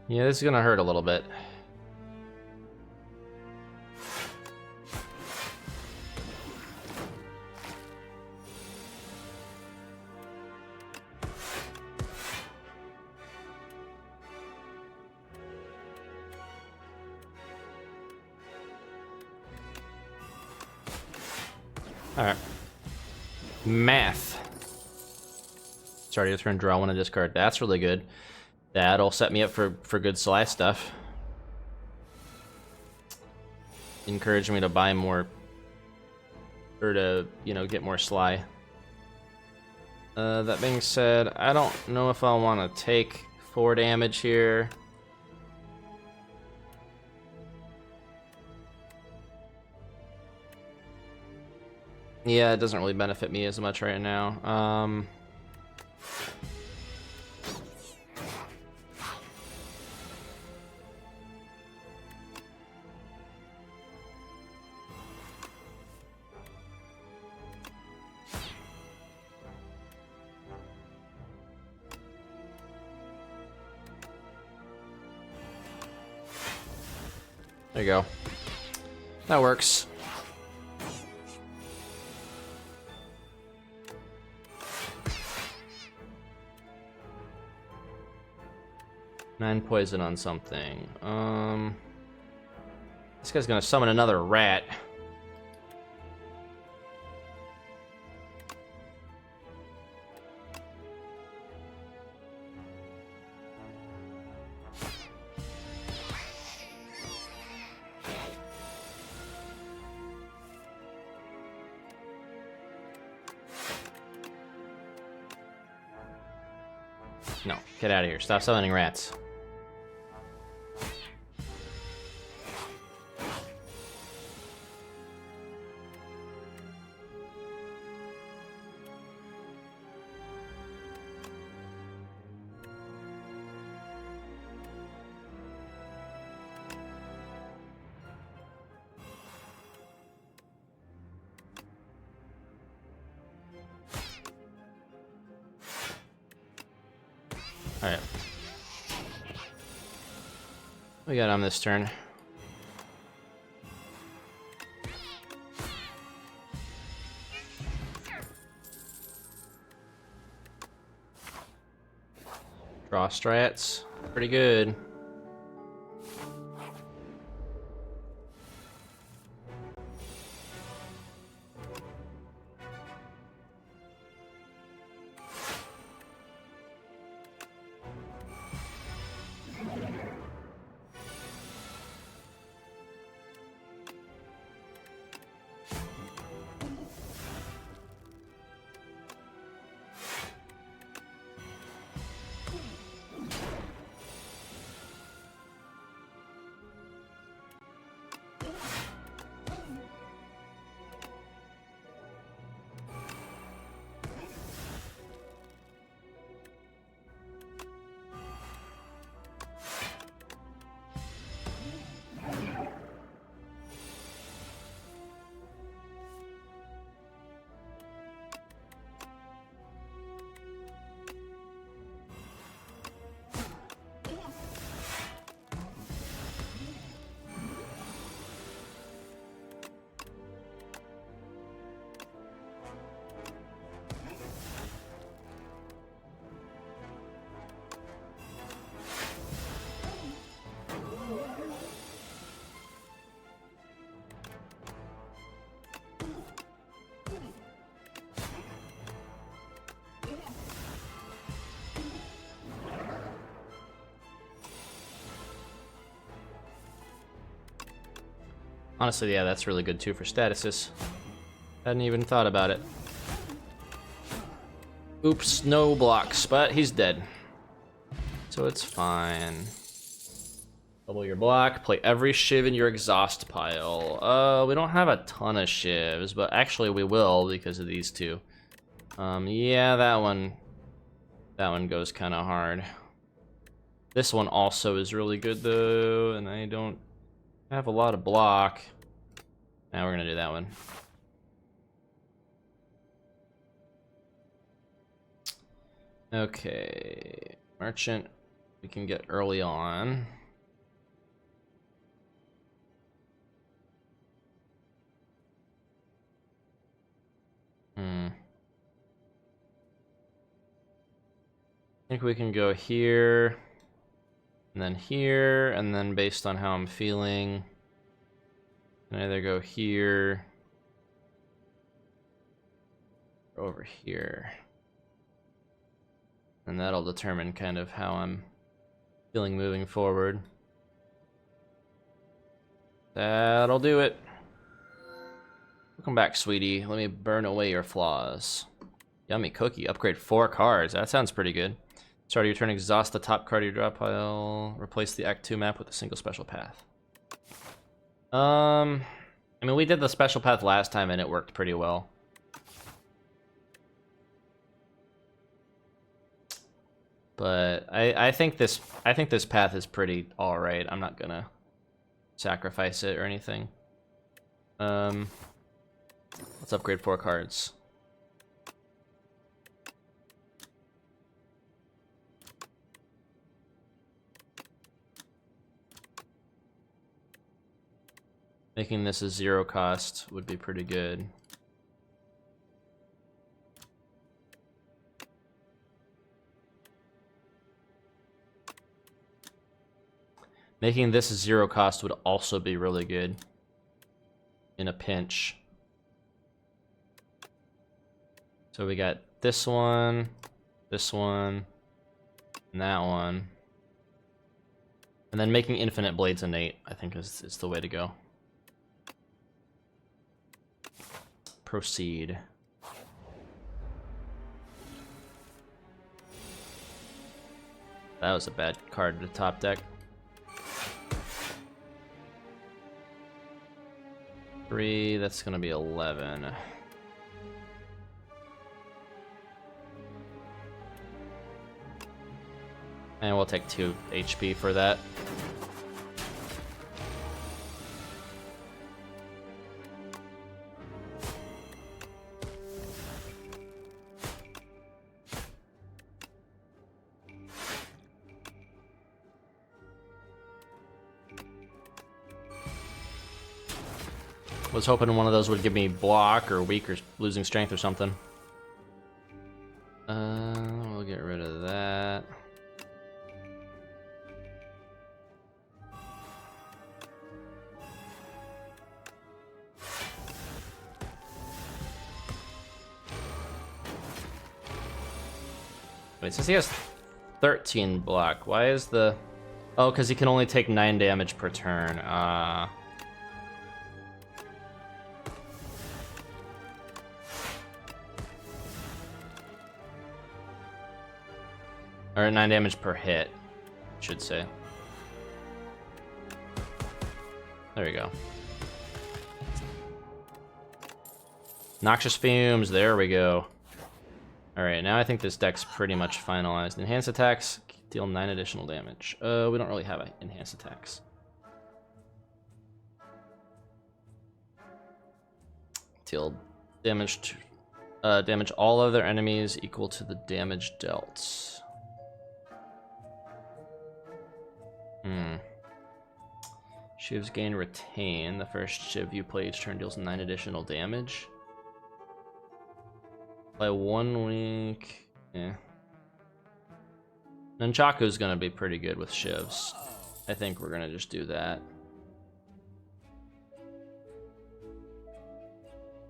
Yeah, this is gonna hurt a little bit. Alright. Math. Start your turn, draw one and discard. That's really good. That'll set me up for good Sly stuff. Encourage me to buy more, or to, you know, get more Sly. That being said, I don't know if I want to take 4 damage here. Yeah, it doesn't really benefit me as much right now. There you go. That works. Nine poison on something. This guy's gonna summon another rat. No, get out of here. Stop summoning rats. Alright. We got on this turn. Draw strats. Pretty good. Honestly, yeah, that's really good too for statuses. Hadn't even thought about it. Oops, no blocks, but he's dead. So it's fine. Double your block, play every shiv in your exhaust pile. We don't have a ton of shivs, but actually we will because of these two. Yeah, that one goes kind of hard. This one also is really good though, and I don't have a lot of block. Now we're gonna do that one. Okay, merchant, we can get early on. I think we can go here, and then based on how I'm feeling, I can either go here or over here. And that'll determine kind of how I'm feeling moving forward. That'll do it. Welcome back, sweetie. Let me burn away your flaws. Yummy cookie. Upgrade 4 cards. That sounds pretty good. Start of your turn, exhaust the top card of your draw pile. Replace the Act 2 map with a single special path. I mean, we did the special path last time and it worked pretty well. But I think this path is pretty alright. I'm not gonna sacrifice it or anything. Let's upgrade 4 cards. Making this a 0 cost would be pretty good. Making this a 0 cost would also be really good in a pinch. So we got this one, and that one. And then making infinite blades innate, I think is the way to go. Proceed. That was a bad card to top deck. 3, that's gonna be 11. And we'll take 2 HP for that. Was hoping one of those would give me block or weak or losing strength or something. We'll get rid of that. Wait, since he has 13 block, why is the... Oh, because he can only take 9 damage per turn. Or 9 damage per hit, I should say. There we go. Noxious Fumes, there we go. Alright, now I think this deck's pretty much finalized. Enhanced attacks deal 9 additional damage. We don't really have enhanced attacks. Deal damage to, damage all other enemies equal to the damage dealt. Shivs gain retain. The first Shiv you play each turn deals 9 additional damage. By 1 week. Yeah. Nunchaku's gonna be pretty good with Shivs. I think we're gonna just do that.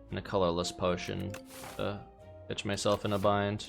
And a colorless potion to catch myself in a bind.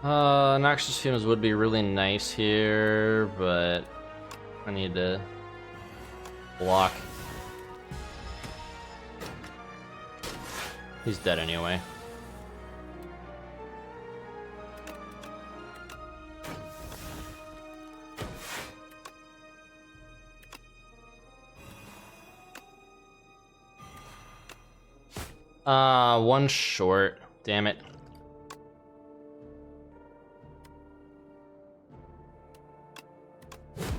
Noxious Fumes would be really nice here, but I need to block. He's dead anyway. One short. Damn it.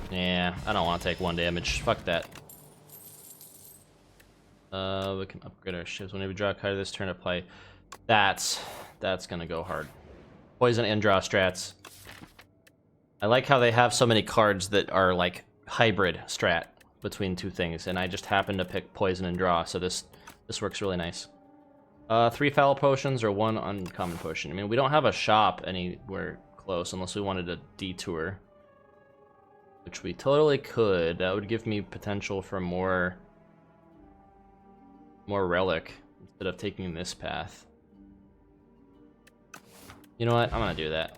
Yeah, I don't want to take 1 damage. Fuck that. We can upgrade our ships. Whenever we draw a card this turn to play, that's gonna go hard. Poison and draw strats. I like how they have so many cards that are like hybrid strat between two things, and I just happen to pick poison and draw, so this works really nice. 3 foul potions or 1 uncommon potion. I mean, we don't have a shop anywhere close unless we wanted a detour, which we totally could. That would give me potential for more relic instead of taking this path. You know what? I'm gonna do that.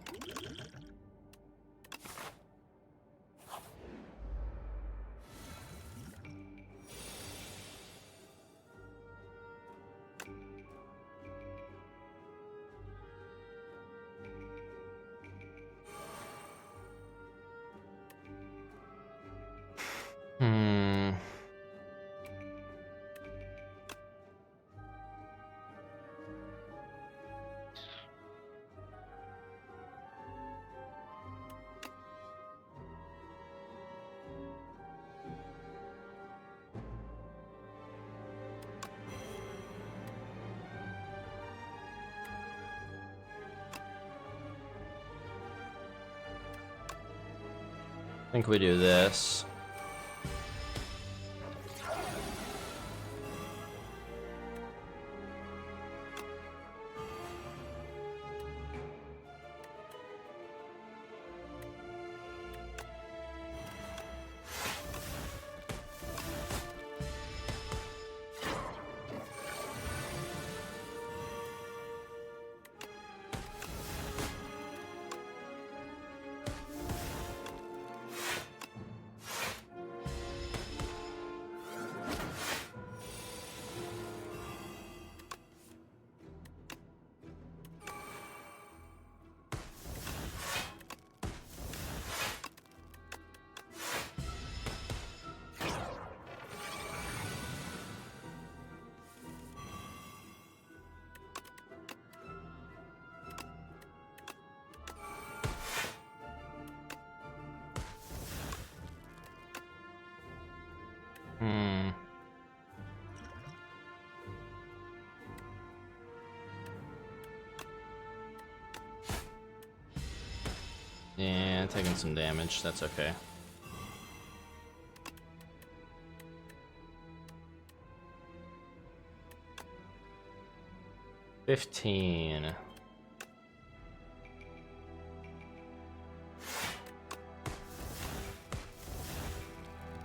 I think we do this. Yeah, taking some damage, that's okay. $15.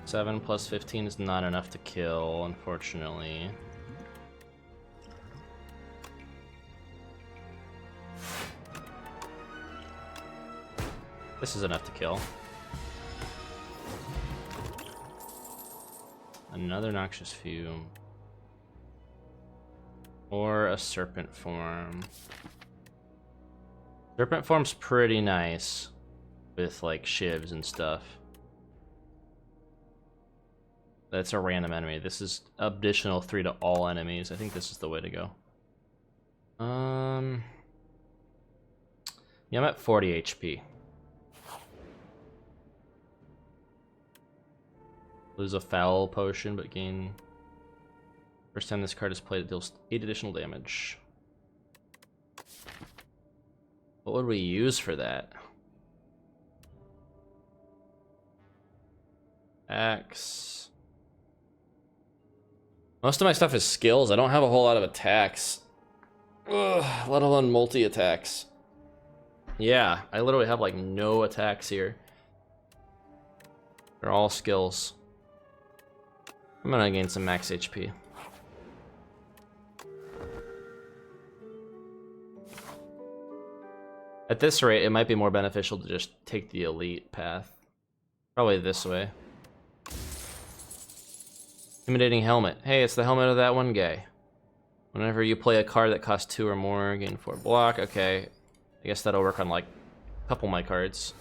$7 plus 15 is not enough to kill, unfortunately. This is enough to kill. Another Noxious Fume. Or a Serpent Form. Serpent Form's pretty nice with like shivs and stuff. That's a random enemy. This is additional 3 to all enemies. I think this is the way to go. Yeah, I'm at 40 HP. Lose a foul potion, but gain... First time this card is played, it deals 8 additional damage. What would we use for that? Axe. Most of my stuff is skills. I don't have a whole lot of attacks. Ugh, let alone multi-attacks. Yeah, I literally have like no attacks here. They're all skills. I'm gonna gain some max HP. At this rate, it might be more beneficial to just take the elite path. Probably this way. Intimidating helmet. Hey, it's the helmet of that one guy. Whenever you play a card that costs 2 or more, gain 4 block. Okay. I guess that'll work on like a couple of my cards.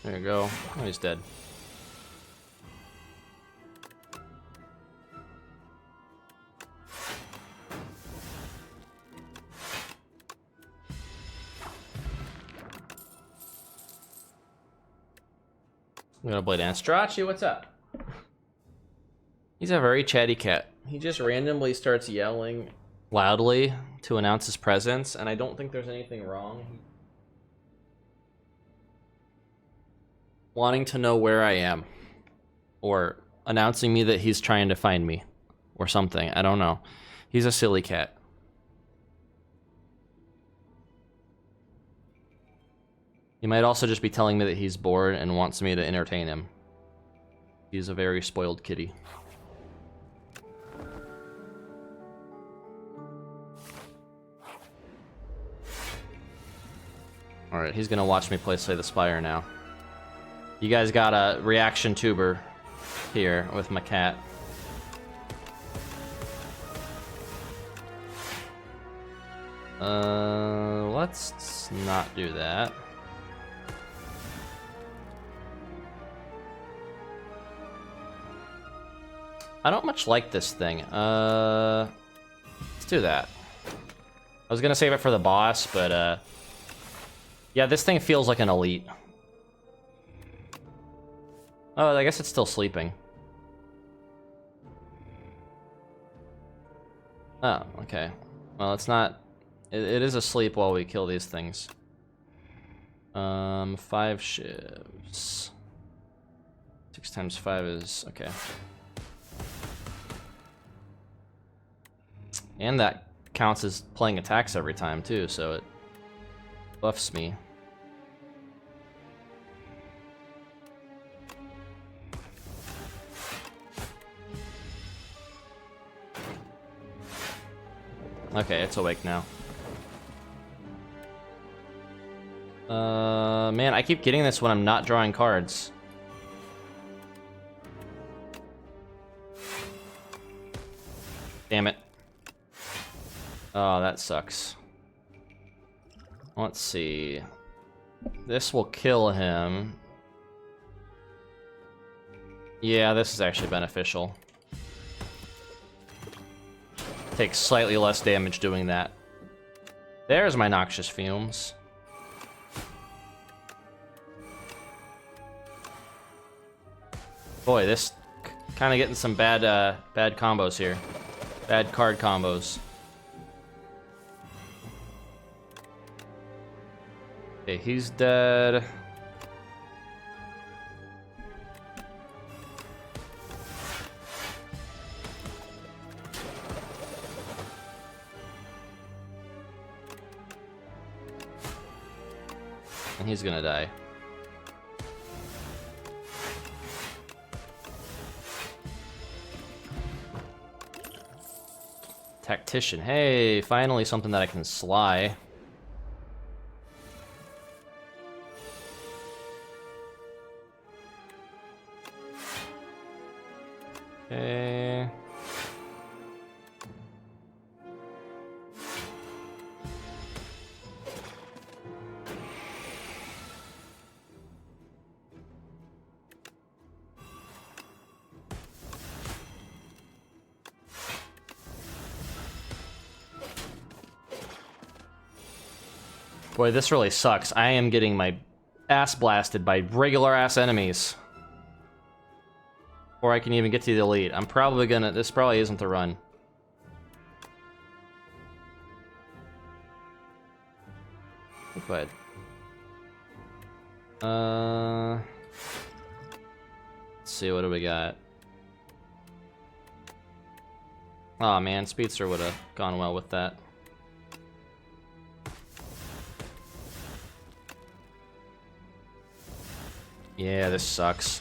There you go. Oh, he's dead. I'm gonna blade Anstrachi, what's up? He's a very chatty cat. He just randomly starts yelling loudly to announce his presence, and I don't think there's anything wrong. Wanting to know where I am, or announcing me that he's trying to find me, or something. I don't know. He's a silly cat. He might also just be telling me that he's bored and wants me to entertain him. He's a very spoiled kitty. Alright, he's gonna watch me play Slay the Spire now. You guys got a reaction tuber here with my cat. Let's not do that. I don't much like this thing. Let's do that. I was gonna save it for the boss, but yeah, this thing feels like an elite. Oh, I guess it's still sleeping. Oh, okay. Well, it's not... It is asleep while we kill these things. 5 shivs. 6 times 5 is... okay. And that counts as playing attacks every time, too, so it buffs me. Okay, it's awake now. Man, I keep getting this when I'm not drawing cards. Damn it. Oh, that sucks. Let's see. This will kill him. Yeah, this is actually beneficial. Takes slightly less damage doing that. There's my noxious fumes. Boy, this kind of getting some bad combos here. Bad card combos. Okay, he's dead. And he's gonna die. Tactician. Hey, finally something that I can sly. Okay. Boy, this really sucks. I am getting my ass blasted by regular ass enemies. Before I can even get to the elite. I'm probably gonna... This probably isn't the run. Go ahead. Let's see, what do we got? Oh man, Speedster would have gone well with that. Yeah, this sucks.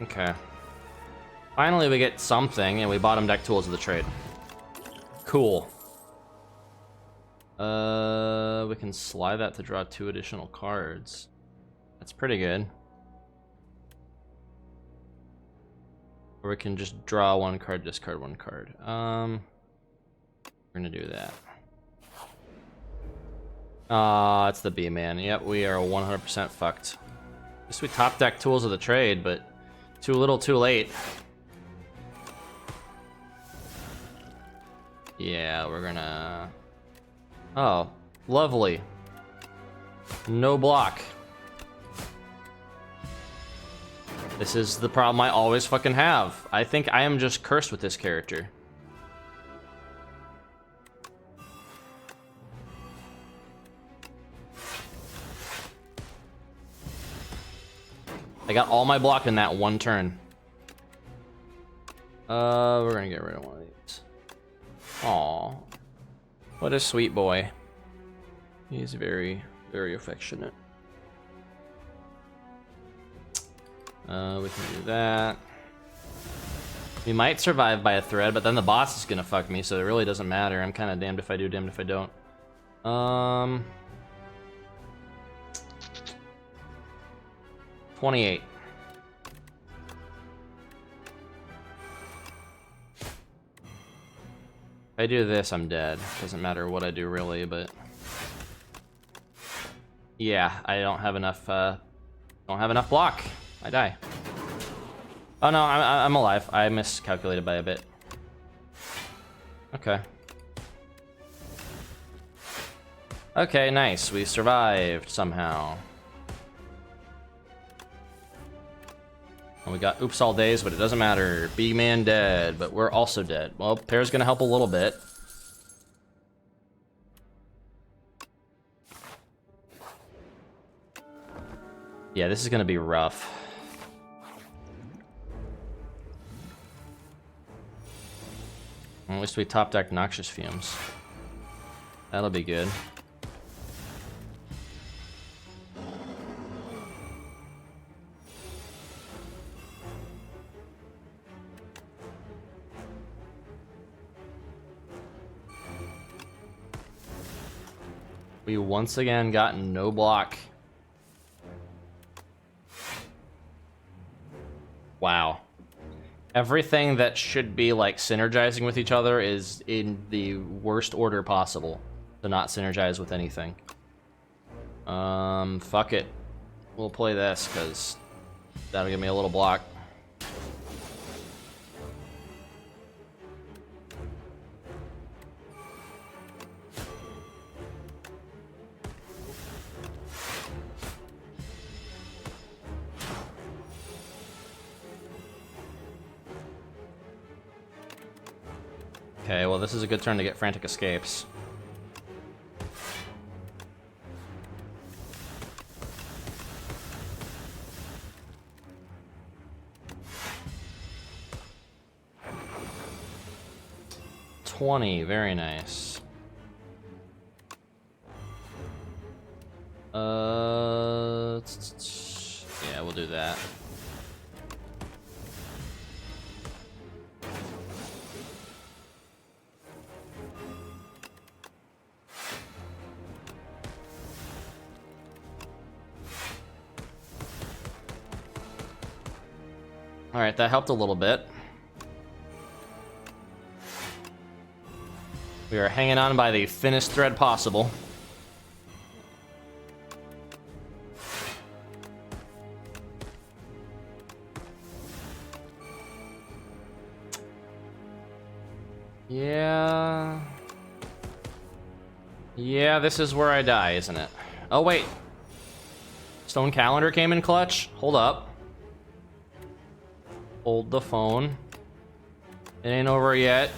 Okay. Finally we get something, and we bottom deck tools of the trade. Cool. We can slide that to draw 2 additional cards. That's pretty good. Or we can just draw 1 card, discard 1 card. We're gonna do that. It's the B-man. Yep, we are 100% fucked. Guess we top deck tools of the trade, but too little, too late. Yeah, we're gonna... Oh, lovely. No block. This is the problem I always fucking have. I think I am just cursed with this character. I got all my block in that one turn. We're gonna get rid of one of these. Aw. What a sweet boy. He's very, very affectionate. We can do that. We might survive by a thread, but then the boss is gonna fuck me, so it really doesn't matter. I'm kind of damned if I do, damned if I don't. 28. If I do this, I'm dead. Doesn't matter what I do really, but yeah, I don't have enough. Don't have enough block. I die. Oh no, I'm alive. I miscalculated by a bit. Okay. Okay, nice. We survived somehow. And we got oops all days, but it doesn't matter. B-man dead, but we're also dead. Well, pair's gonna help a little bit. Yeah, this is gonna be rough. At least we top deck Noxious Fumes. That'll be good. We once again got no block. Wow. Everything that should be like synergizing with each other is in the worst order possible to not synergize with anything. Fuck it. We'll play this because that'll give me a little block. Okay, well this is a good turn to get Frantic Escapes. $20, very nice. Yeah, we'll do that. Alright, that helped a little bit. We are hanging on by the thinnest thread possible. Yeah. Yeah, this is where I die, isn't it? Oh, wait. Stone Calendar came in clutch? Hold up. Hold the phone. It ain't over yet.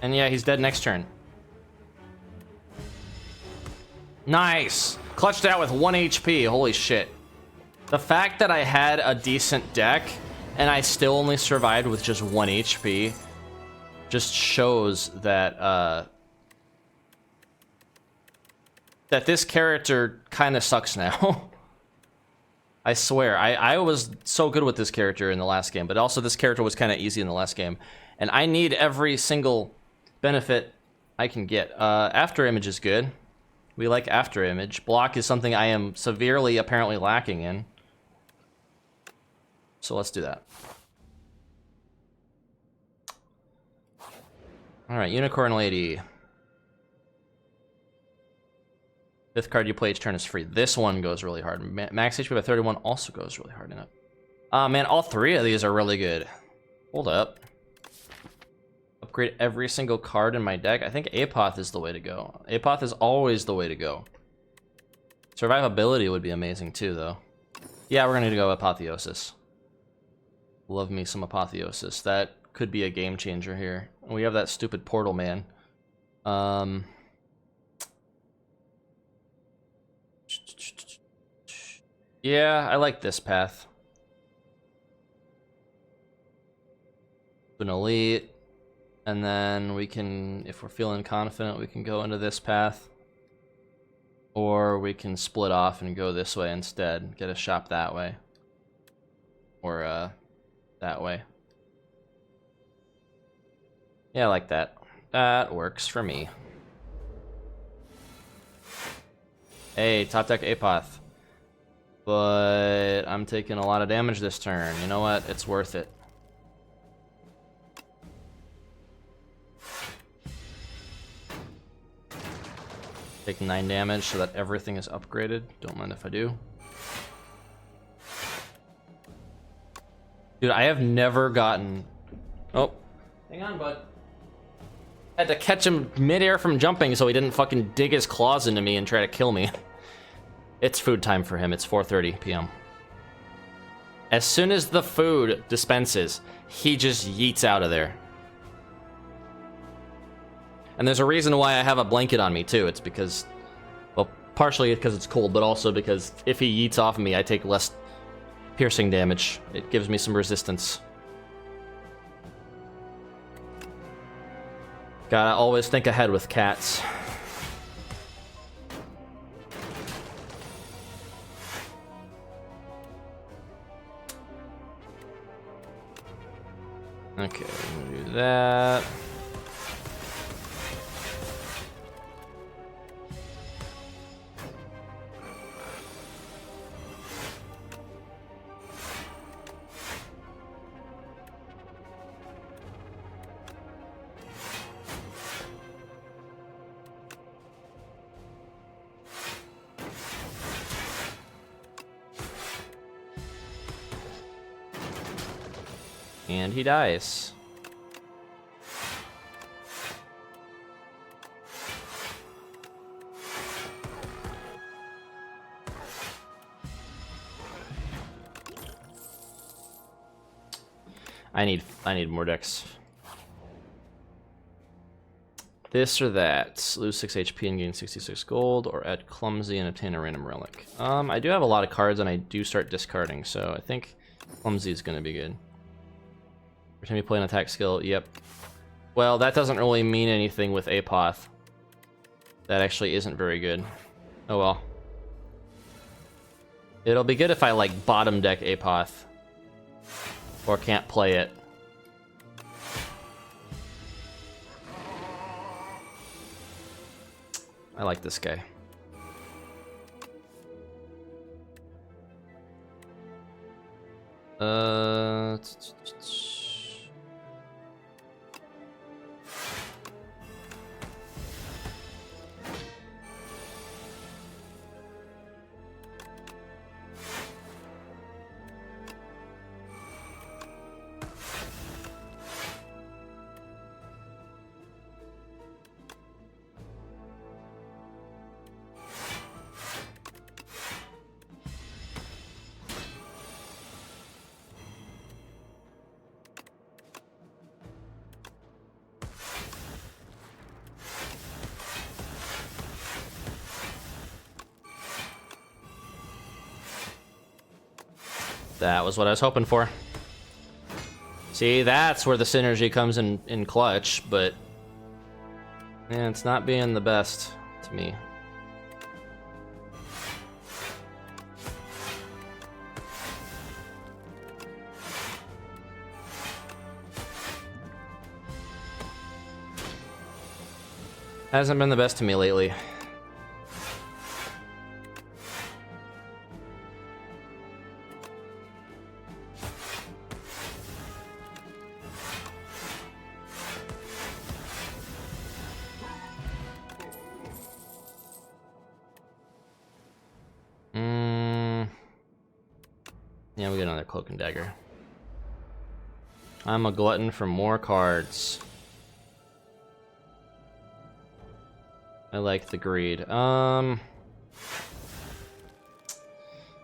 And yeah, he's dead next turn. Nice! Clutched out with 1 HP, holy shit. The fact that I had a decent deck and I still only survived with just 1 HP just shows that that this character kind of sucks now. I swear, I was so good with this character in the last game, but also this character was kind of easy in the last game. And I need every single benefit I can get. After Image is good. We like After Image. Block is something I am severely, apparently, lacking in. So let's do that. Alright, Unicorn Lady. 5th card you play each turn is free. This one goes really hard. Max HP by 31 also goes really hard in it. Man, all 3 of these are really good. Hold up. Upgrade every single card in my deck. I think Apoth is the way to go. Apoth is always the way to go. Survivability would be amazing too, though. Yeah, we're gonna go Apotheosis. Love me some Apotheosis. That could be a game changer here. We have that stupid Portal Man. Yeah, I like this path. An Elite. And then we can, if we're feeling confident, we can go into this path. Or we can split off and go this way instead. Get a shop that way. Or, that way. Yeah, I like that. That works for me. Hey, top deck Apoth. But I'm taking a lot of damage this turn. You know what? It's worth it. Take 9 damage so that everything is upgraded. Don't mind if I do. Dude, I have never gotten... Oh. Hang on, bud. I had to catch him midair from jumping so he didn't fucking dig his claws into me and try to kill me. It's food time for him. It's 4:30 p.m. As soon as the food dispenses, he just yeets out of there. And there's a reason why I have a blanket on me, too. It's because... Well, partially because it's cold, but also because if he yeets off of me, I take less piercing damage. It gives me some resistance. Gotta always think ahead with cats. Okay, I'm gonna do that. And he dies. I need more decks. This or that. Lose 6 HP and gain 66 gold, or add Clumsy and obtain a random relic. I do have a lot of cards and I do start discarding, so I think Clumsy is gonna be good. Every time you play an attack skill, yep. Well, that doesn't really mean anything with Apoth. That actually isn't very good. Oh well. It'll be good if I, like, bottom deck Apoth. Or can't play it. I like this guy. Uh, That was what I was hoping for. See, that's where the synergy comes in clutch, but yeah, it's not being the best to me. Hasn't been the best to me lately. Yeah, we get another cloak and dagger. I'm a glutton for more cards. I like the greed.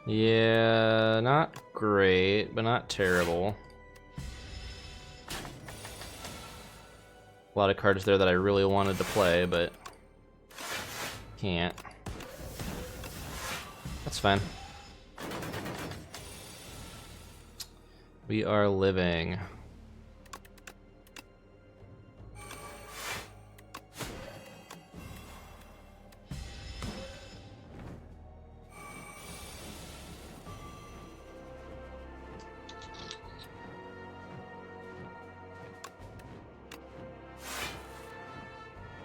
Yeah, not great, but not terrible. A lot of cards there that I really wanted to play, but can't. That's fine. We are living.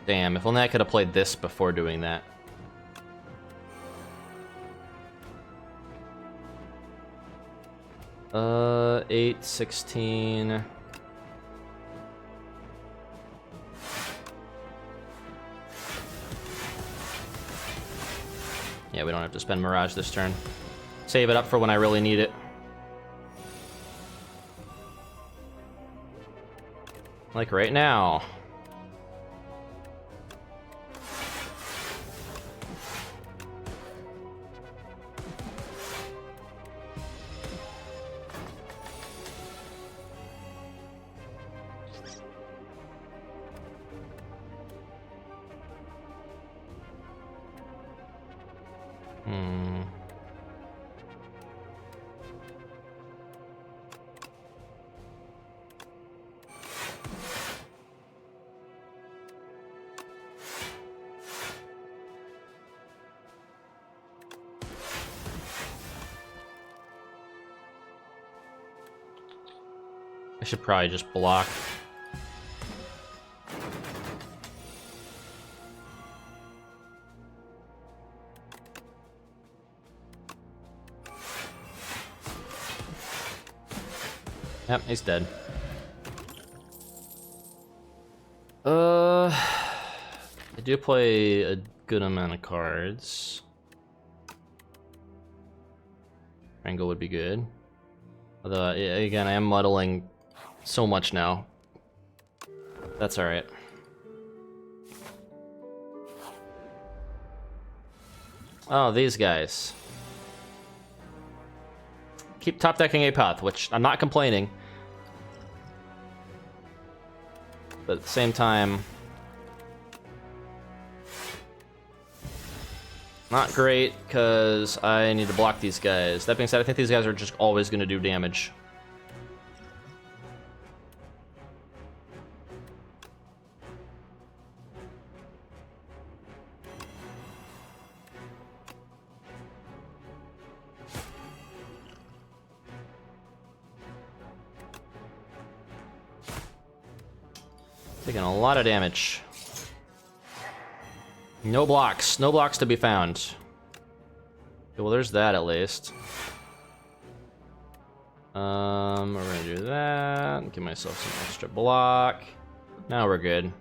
Damn, if only I could have played this before doing that. Uh, 8, 16. Yeah, we don't have to spend Mirage this turn. Save it up for when I really need it. Like right now. I should probably just block. Yep, he's dead. I do play a good amount of cards. Triangle would be good. Although, again, I am muddling so much now. That's alright. Oh, these guys. Keep top decking a path, which I'm not complaining. But at the same time, not great, because I need to block these guys. That being said, I think these guys are just always going to do damage. Taking a lot of damage. No blocks. No blocks to be found. Okay, well, there's that at least. We're gonna do that. Give myself some extra block. Now we're good.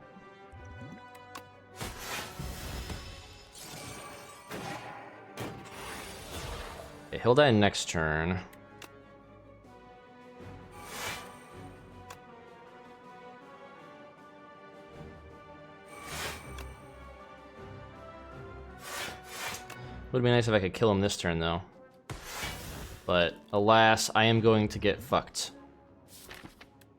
Okay, he'll die next turn. Would be nice if I could kill him this turn, though. But, alas, I am going to get fucked.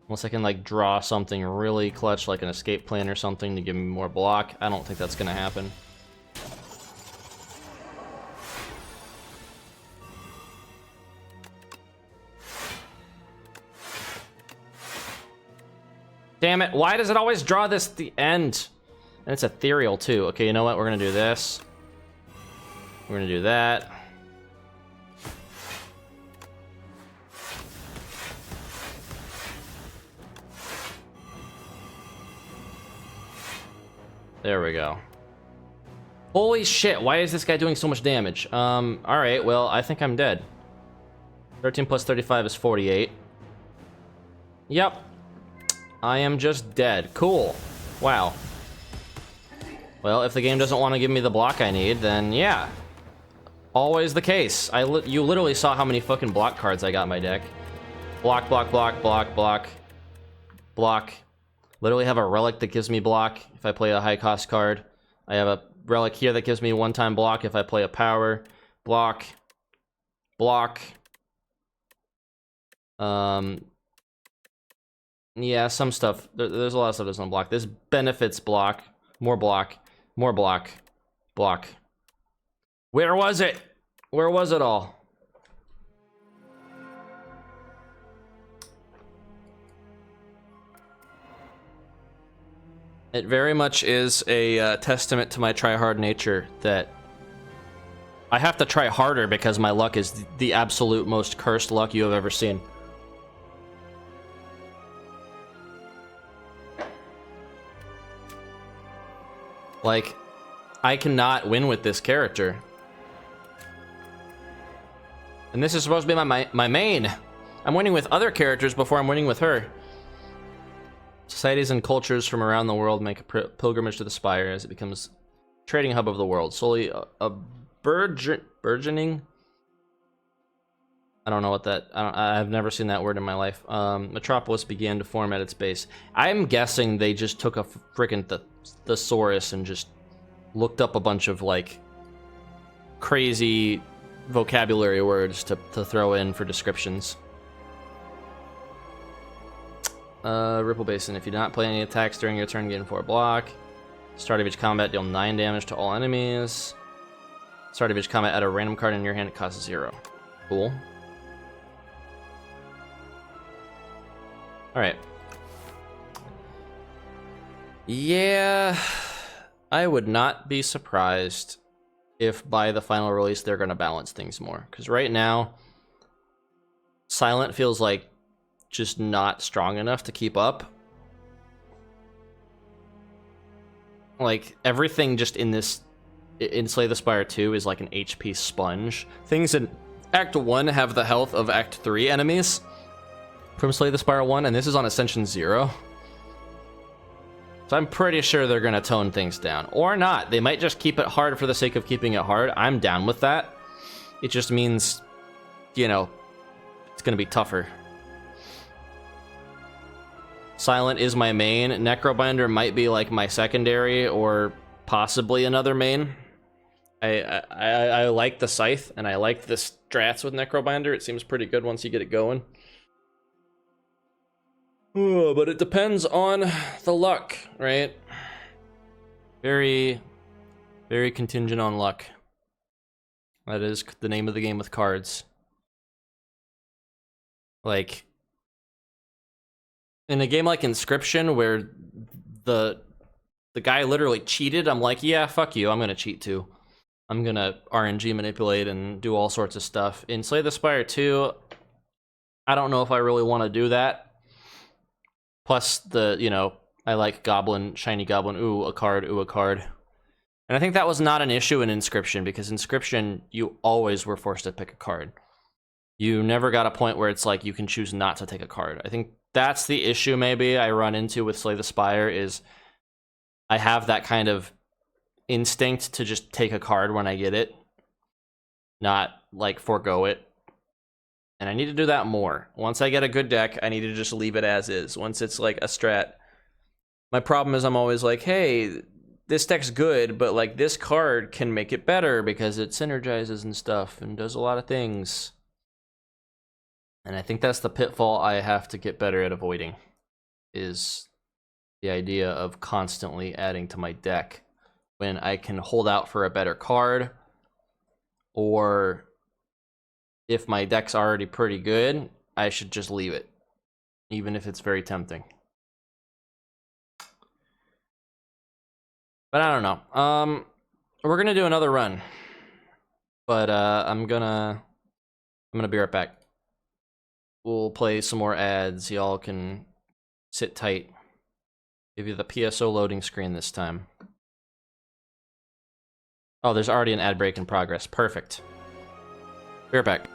Unless I can, like, draw something really clutch, like an escape plan or something to give me more block. I don't think that's gonna happen. Damn it, why does it always draw this at the end? And it's ethereal, too. Okay, you know what? We're gonna do this. We're gonna do that. There we go. Holy shit, why is this guy doing so much damage? Alright, well, I think I'm dead. 13 plus 35 is 48. Yep. I am just dead. Cool. Wow. Well, if the game doesn't want to give me the block I need, then yeah. Always the case. You literally saw how many fucking block cards I got in my deck. Block, block, block, block, block. Block. Literally have a relic that gives me block if I play a high cost card. I have a relic here that gives me one-time block if I play a power. Block. Block. Yeah, some stuff. There's a lot of stuff that doesn't block. This benefits block. More block. More block. Block. Where was it? Where was it all? It very much is a testament to my try-hard nature that I have to try harder because my luck is the absolute most cursed luck you have ever seen. Like, I cannot win with this character. And this is supposed to be my main. I'm winning with other characters before I'm winning with her. Societies and cultures from around the world make a pilgrimage to the Spire as it becomes a trading hub of the world. Solely a burgeoning... I don't know what that... I've never seen that word in my life. Metropolis began to form at its base. I'm guessing they just took a freaking thesaurus and just looked up a bunch of, like, crazy vocabulary words to throw in for descriptions. Ripple Basin. If you do not play any attacks during your turn, gain 4 block. Start of each combat, deal 9 damage to all enemies. Start of each combat, add a random card in your hand, it costs 0. Cool. Alright. Yeah, I would not be surprised if by the final release they're going to balance things more. Because right now, Silent feels like just not strong enough to keep up. Like, everything just in Slay the Spire 2 is like an HP sponge. Things in Act 1 have the health of Act 3 enemies from Slay the Spire 1, and this is on Ascension 0. So I'm pretty sure they're gonna tone things down. Or not. They might just keep it hard for the sake of keeping it hard. I'm down with that. It just means, you know, it's gonna be tougher. Silent is my main. Necrobinder might be like my secondary or possibly another main. I like the Scythe and I like the strats with Necrobinder. It seems pretty good once you get it going. But it depends on the luck, right? Very, very contingent on luck. That is the name of the game with cards. Like, in a game like Inscription, where the guy literally cheated, I'm like, yeah, fuck you, I'm gonna cheat too. I'm gonna RNG manipulate and do all sorts of stuff. In Slay the Spire 2, I don't know if I really want to do that. Plus, you know, I like Goblin, Shiny Goblin, ooh, a card, ooh, a card. And I think that was not an issue in Inscription, because Inscription, you always were forced to pick a card. you never got a point where it's like you can choose not to take a card. I think that's the issue maybe I run into with Slay the Spire is I have that kind of instinct to just take a card when I get it, not like forego it. And I need to do that more. Once I get a good deck, I need to just leave it as is. Once it's like a strat. My problem is I'm always like, hey, this deck's good, but like this card can make it better because it synergizes and stuff and does a lot of things. And I think that's the pitfall I have to get better at avoiding, is the idea of constantly adding to my deck when I can hold out for a better card, or if my deck's already pretty good, I should just leave it, even if it's very tempting. But I don't know. We're gonna do another run, but I'm gonna be right back. We'll play some more ads. Y'all can sit tight. Give you the PSO loading screen this time. Oh, there's already an ad break in progress. Perfect. Be right back.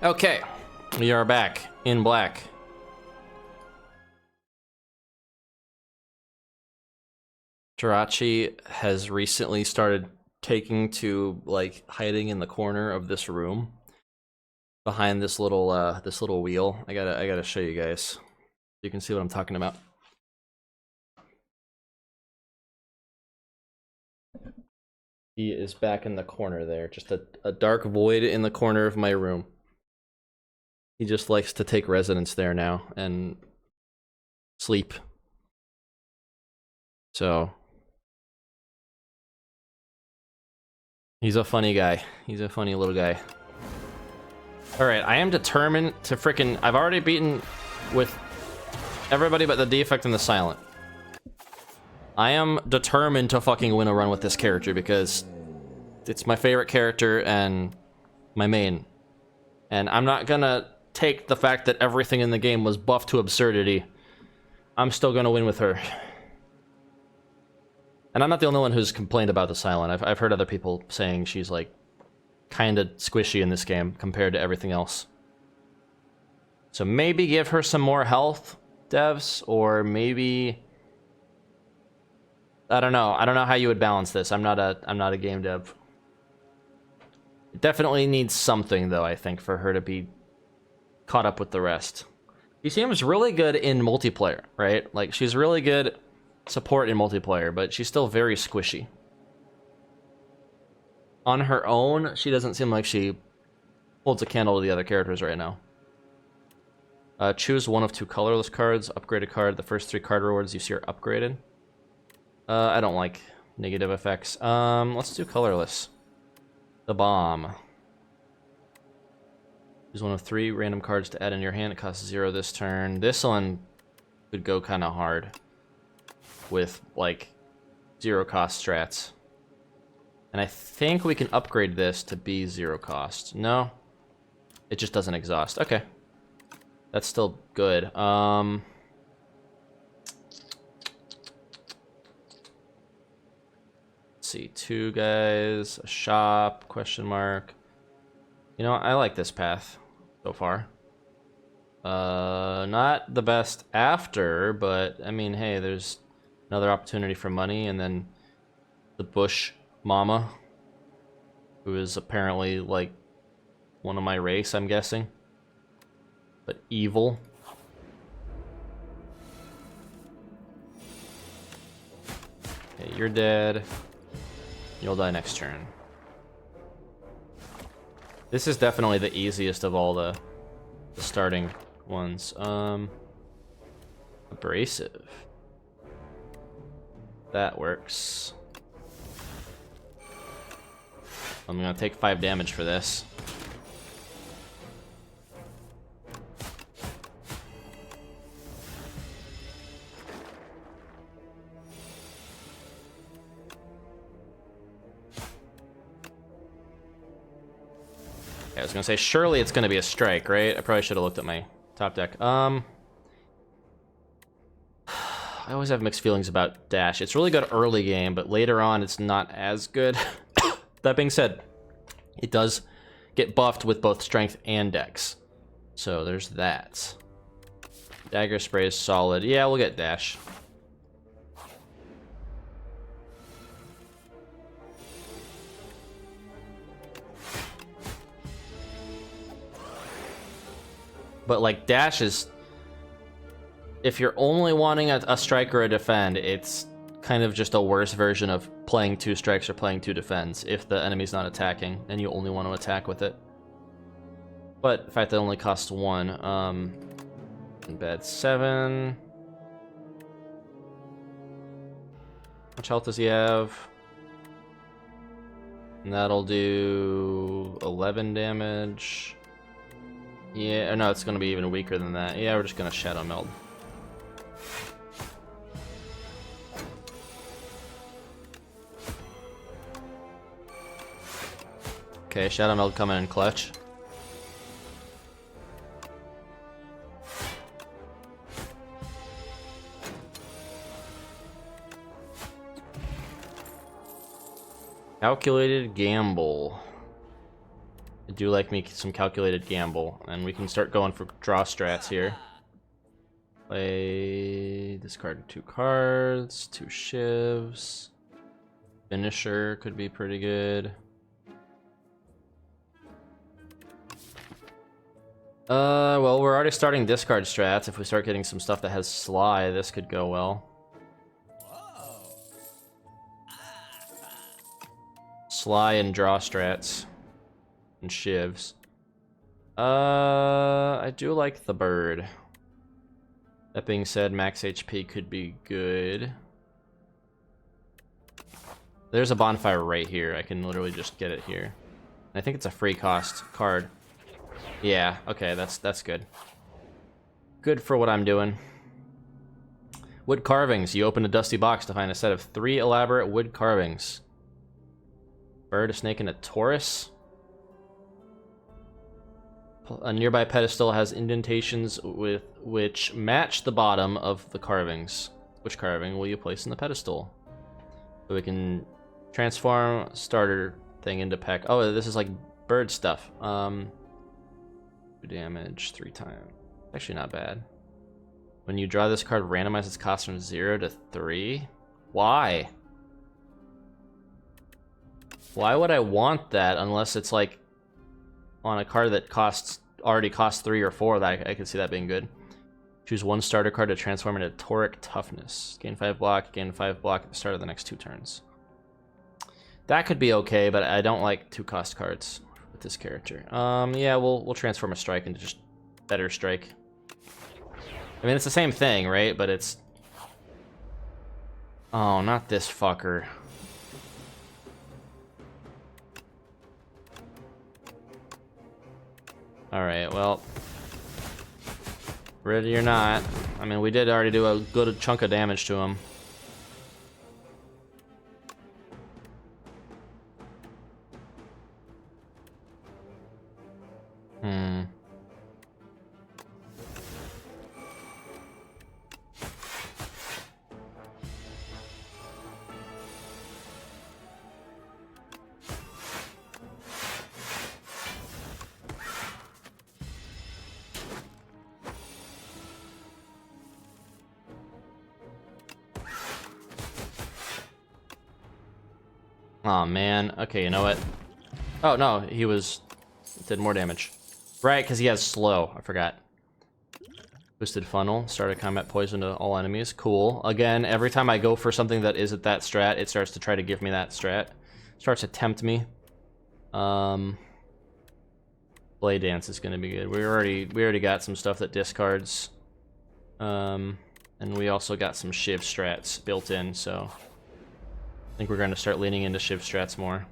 Okay, we are back in black. Jirachi has recently started taking to like hiding in the corner of this room behind this little wheel. I gotta show you guys so you can see what I'm talking about. He is back in the corner there, just a dark void in the corner of my room. He just likes to take residence there now and sleep. So he's a funny guy. He's a funny little guy. Alright, I am determined to frickin'... I've already beaten with everybody but the defect and the silent. I am determined to fucking win a run with this character because it's my favorite character and my main. And I'm not gonna take the fact that everything in the game was buffed to absurdity. I'm still gonna win with her. And I'm not the only one who's complained about the silent. I've heard other people saying she's like kinda squishy in this game compared to everything else. So maybe give her some more health, devs, or maybe I don't know. I don't know how you would balance this. I'm not a game dev. It definitely needs something though, I think, for her to be caught up with the rest. She seems really good in multiplayer, right? Like, she's really good support in multiplayer, but she's still very squishy. On her own, she doesn't seem like she holds a candle to the other characters right now. Choose one of 2 colorless cards. Upgrade a card. The first 3 card rewards you see are upgraded. I don't like negative effects. Let's do colorless. The bomb. Choose one of 3 random cards to add in your hand. It costs 0 this turn. This one could go kind of hard with, like, 0 cost strats. And I think we can upgrade this to be 0 cost. No? It just doesn't exhaust. Okay. That's still good. Let's see. 2 guys, a shop, question mark. You know, I like this path so far. Not the best after, but I mean, hey, there's another opportunity for money, and then the bush mama, who is apparently like one of my race, I'm guessing, but evil. Okay, you're dead. You'll die next turn. This is definitely the easiest of all the starting ones. Abrasive. That works. I'm gonna take 5 damage for this. I was gonna say, surely it's gonna be a strike, right? I probably should have looked at my top deck. I always have mixed feelings about dash. It's really good early game, but later on it's not as good. That being said, it does get buffed with both strength and dex. So there's that. Dagger spray is solid. Yeah, we'll get dash. But like, dash is, if you're only wanting a strike or a defend, it's kind of just a worse version of playing 2 strikes or playing 2 defends if the enemy's not attacking and you only want to attack with it. But the fact that it only costs 1, embed 7. How much health does he have? And that'll do 11 damage. Yeah, or no, it's gonna be even weaker than that. Yeah, we're just gonna Shadow Meld. Okay, Shadow Meld coming in clutch. Calculated gamble. I do like me some calculated gamble, and we can start going for draw strats here. Play, discard 2 cards, 2 shivs. Finisher could be pretty good. Well, we're already starting discard strats. If we start getting some stuff that has Sly, this could go well. Sly and draw strats. And shivs. I do like the bird. That being said, max HP could be good. There's a bonfire right here. I can literally just get it here. I think it's a free cost card. Yeah, okay, that's good. Good for what I'm doing. Wood carvings. You open a dusty box to find a set of 3 elaborate wood carvings. Bird, a snake, and a Taurus. A nearby pedestal has indentations with which match the bottom of the carvings. Which carving will you place in the pedestal? So we can transform starter thing into pack. Oh, this is like bird stuff. Damage 3 times. Actually not bad. When you draw this card, randomize its cost from 0 to 3. Why? Why would I want that unless it's like on a card that already costs 3 or 4? That I could see that being good. Choose one starter card to transform into Toric Toughness. Gain 5 block, gain 5 block at the start of the next 2 turns. That could be okay, but I don't like 2-cost cards with this character. Yeah, we'll transform a strike into just better strike. I mean, it's the same thing, right? But it's... Oh, not this fucker. Alright, well... Ready or not. I mean, we did already do a good chunk of damage to him. Oh man, okay, you know what? Oh no, he did more damage. Right, because he has slow, I forgot. Boosted funnel, started combat poison to all enemies, cool. Again, every time I go for something that isn't that strat, it starts to try to give me that strat. Starts to tempt me. Blade Dance is gonna be good. We already got some stuff that discards. And we also got some Shiv strats built in, so... I think we're going to start leaning into Shiv strats more.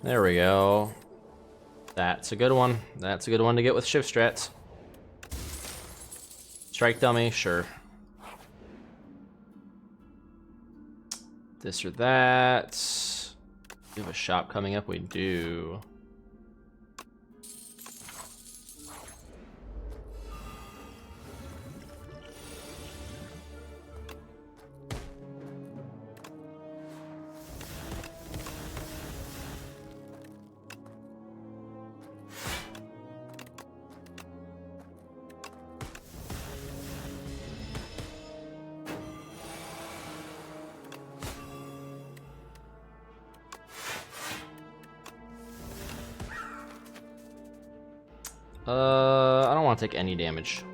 There we go. That's a good one. That's a good one to get with Shiv strats. Strike dummy, sure. This or that. We have a shop coming up, we do. I don't want to take any damage.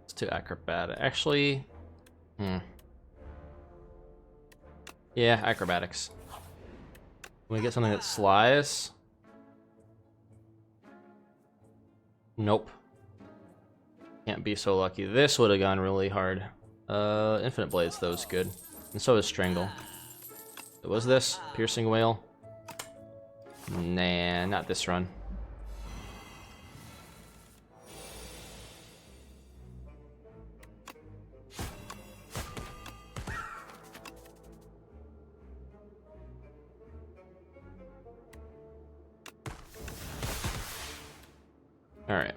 It's too acrobatic. Actually, yeah, acrobatics. Can we get something that slides? Nope. Can't be so lucky. This would have gone really hard. Infinite Blades, though, is good. And so is Strangle. What was this? Piercing Wail? Nah, not this run. Alright.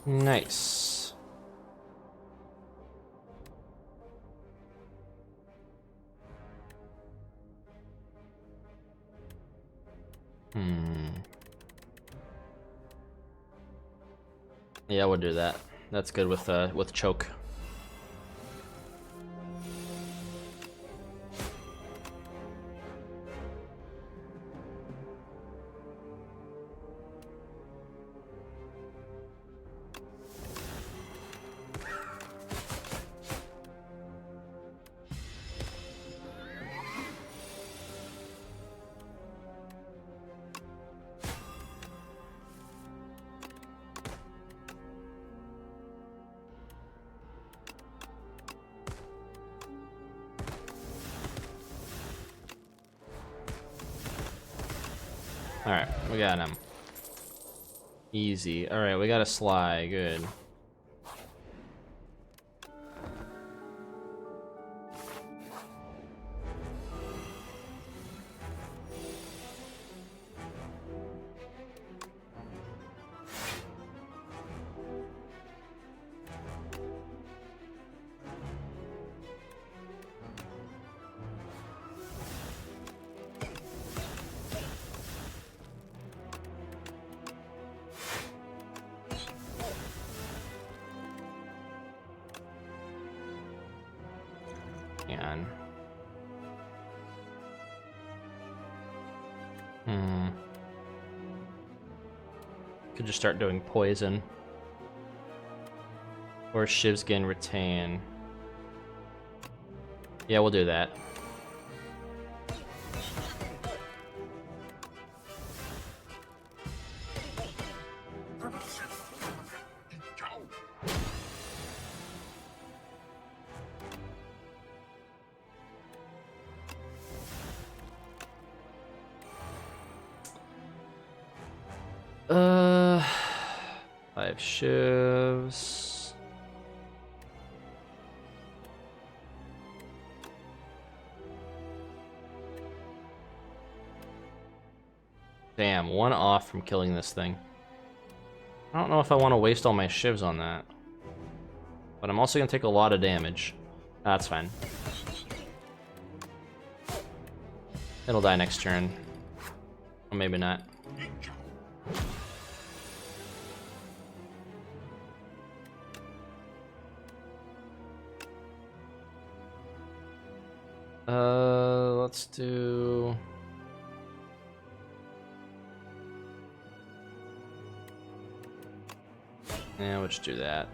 Nice. Yeah, we'll do that. That's good with choke. Alright, we got him. Easy. Alright, we got a Sly. Good. And could just start doing poison. Or Shiv's gain retain. Yeah, we'll do that. Uh, 5 shivs. Damn, 1 off from killing this thing. I don't know if I want to waste all my shivs on that. But I'm also going to take a lot of damage. That's fine. It'll die next turn. Or maybe not. Let's do... Yeah, we'll just do that.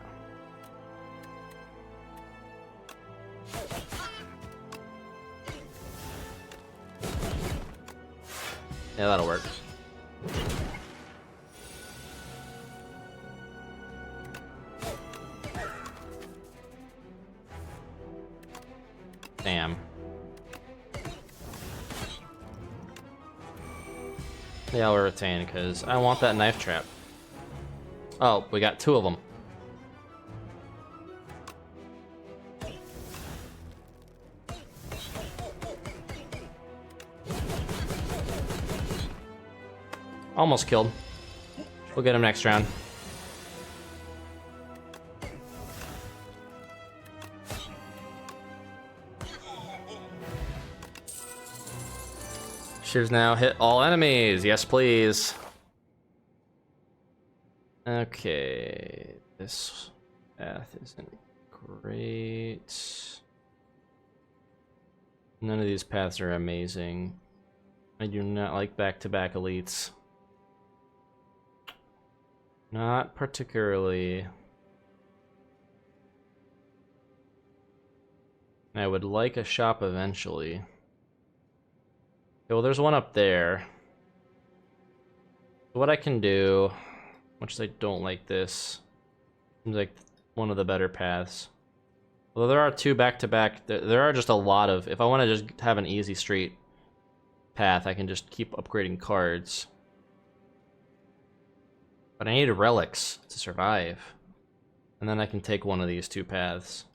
Yeah, that'll work. Damn. Yeah, we'll retain, because I want that knife trap. Oh, we got 2 of them. Almost killed. We'll get him next round. Shivs now hit all enemies. Yes, please. Okay. This path isn't great. None of these paths are amazing. I do not like back-to-back elites. Not particularly. I would like a shop eventually. Okay, well, there's one up there. What I can do, much as I don't like this, seems like one of the better paths. Although there are 2 back-to-back, there are just a lot of... If I want to just have an easy straight path, I can just keep upgrading cards. But I need relics to survive. And then I can take one of these 2 paths.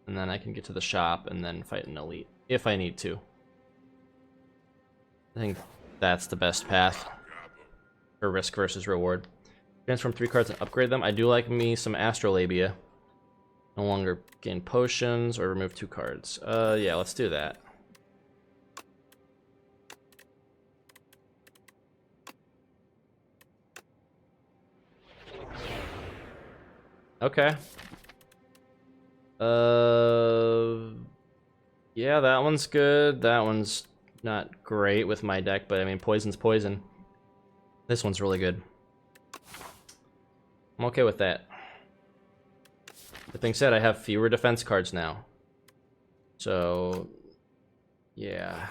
And then I can get to the shop and then fight an elite, if I need to. I think that's the best path for risk versus reward. Transform 3 cards and upgrade them. I do like me some Astrolabia. No longer gain potions or remove 2 cards. Yeah, let's do that. Okay. Yeah, that one's good. That one's not great with my deck, but I mean, poison's poison. This one's really good. I'm okay with that. That being said, I have fewer defense cards now. So, yeah.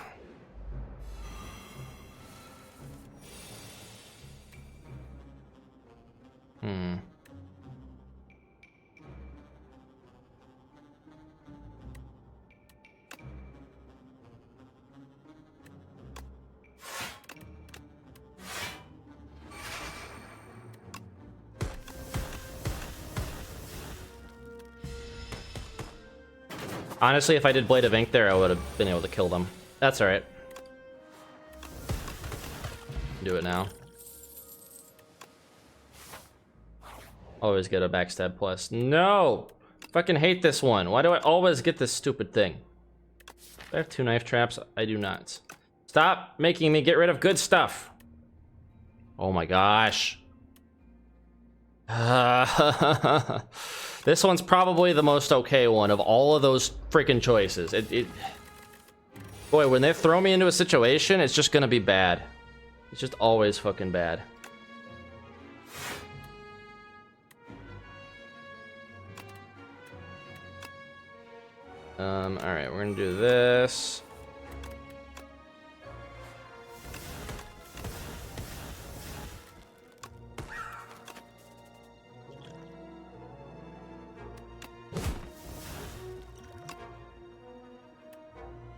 Honestly, if I did Blade of Ink there, I would have been able to kill them. That's alright. Do it now. Always get a backstab plus. No! Fucking hate this one. Why do I always get this stupid thing? Do I have 2 knife traps? I do not. Stop making me get rid of good stuff. Oh my gosh. This one's probably the most okay one of all of those freaking choices. Boy, when they throw me into a situation, it's just gonna be bad. It's just always fucking bad. Alright, we're gonna do this.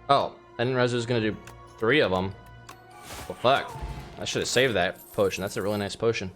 Oh, I didn't realize it was gonna do 3 of them. Well, fuck. I should have saved that potion. That's a really nice potion.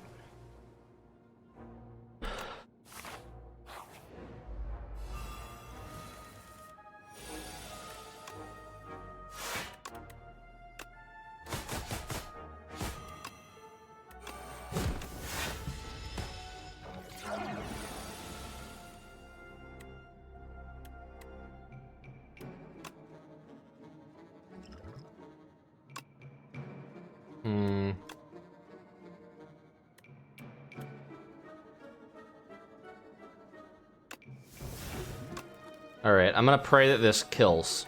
Alright, I'm gonna pray that this kills.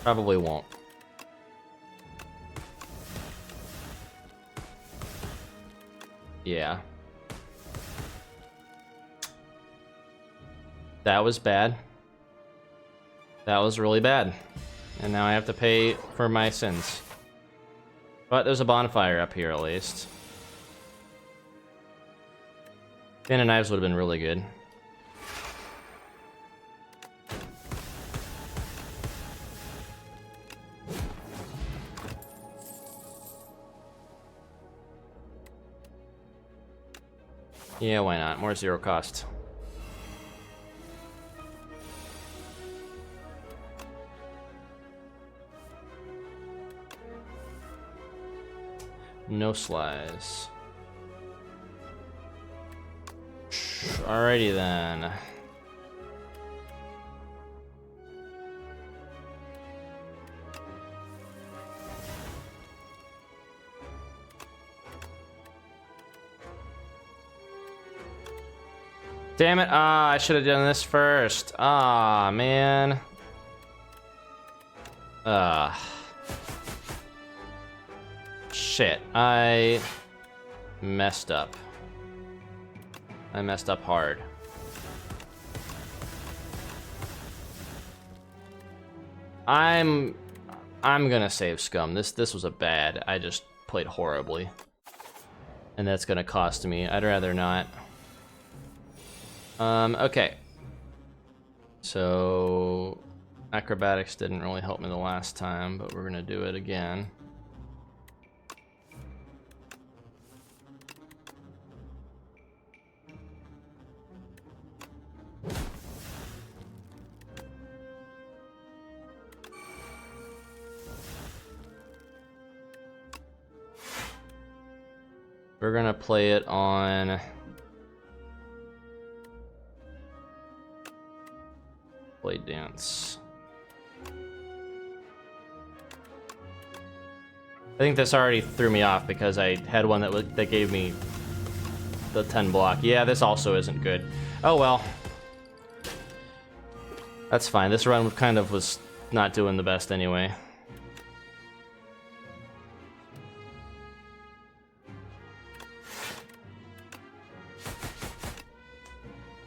Probably won't. Yeah. That was bad. That was really bad. And now I have to pay for my sins. But there's a bonfire up here at least. 10 of knives would have been really good. Yeah, why not? More 0 cost. No slice. Alrighty then. Damn it. Ah, I should have done this first. Ah, man. Shit. I messed up. I messed up hard. I'm gonna save scum. This was a bad. I just played horribly. And that's gonna cost me. I'd rather not. Okay. So acrobatics didn't really help me the last time, but we're gonna do it again. We're gonna play it on Blade Dance. I think this already threw me off because I had one that gave me the 10 block. Yeah, this also isn't good. Oh well. That's fine. This run kind of was not doing the best anyway.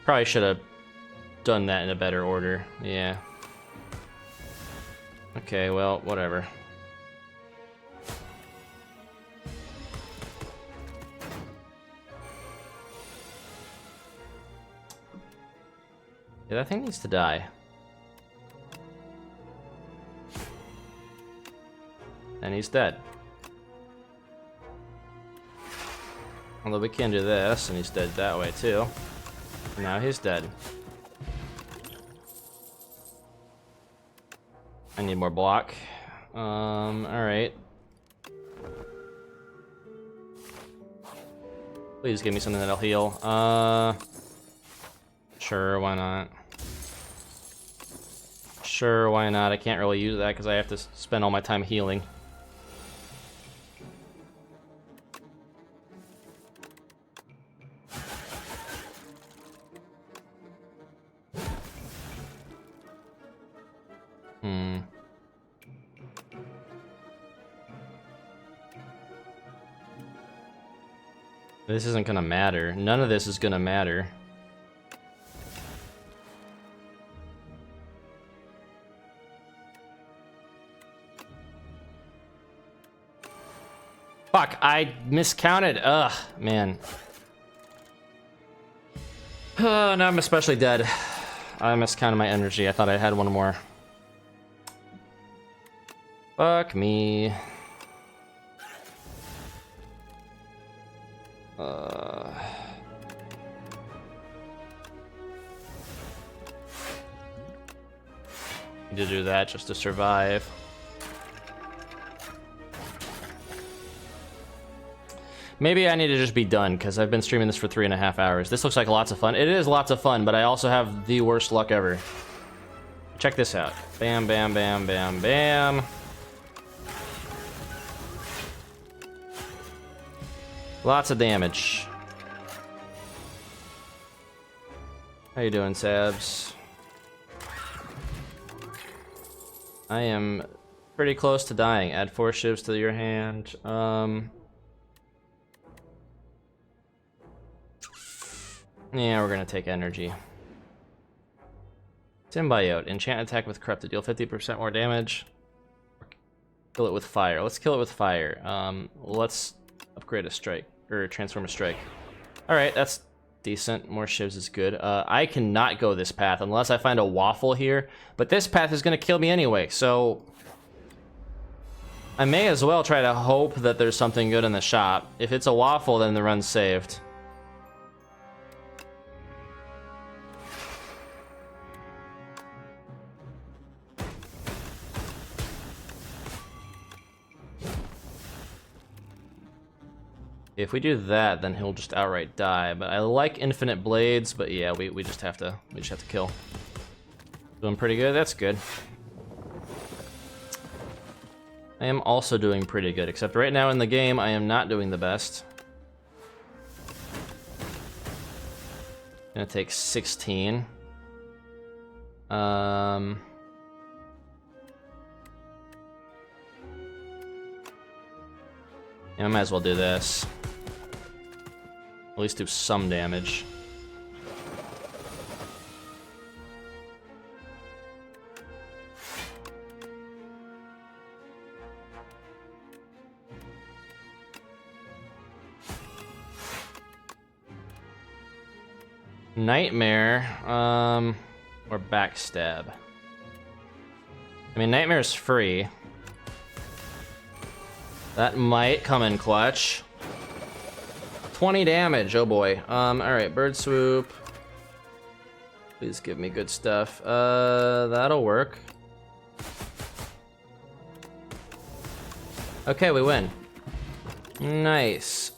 Probably should have done that in a better order. Yeah. Okay, well, whatever. Yeah, that thing needs to die. And he's dead. Although we can do this, and he's dead that way too. And now he's dead. I need more block. Alright. Please give me something that'll heal. Sure, why not? Sure, why not? I can't really use that because I have to spend all my time healing. This isn't gonna matter. None of this is gonna matter. Fuck, I miscounted. Ugh, man. Now I'm especially dead. I miscounted my energy. I thought I had one more. Fuck me. Need to do that just to survive. Maybe I need to just be done, because I've been streaming this for 3.5 hours. This looks like lots of fun. It is lots of fun, but I also have the worst luck ever. Check this out. Bam, bam, bam, bam, bam. Lots of damage. How you doing, Sabs? I am pretty close to dying. Add 4 shivs to your hand. Yeah, we're gonna take energy. Symbiote. Enchant attack with corrupted. Deal 50% more damage. Kill it with fire. Let's kill it with fire. Let's upgrade a strike. Or transform a strike. Alright, that's decent. More shivs is good. I cannot go this path unless I find a waffle here. But this path is gonna kill me anyway, so I may as well try to hope that there's something good in the shop. If it's a waffle, then the run's saved. If we do that, then he'll just outright die. But I like infinite blades, but yeah, we just have to kill. Doing pretty good. That's good. I am also doing pretty good, except right now in the game I am not doing the best. Gonna take 16. Yeah, I might as well do this. At least do some damage. Nightmare, or backstab. I mean, Nightmare's free. That might come in clutch. 20 damage, oh boy. Alright, bird swoop. Please give me good stuff. That'll work. Okay, we win. Nice.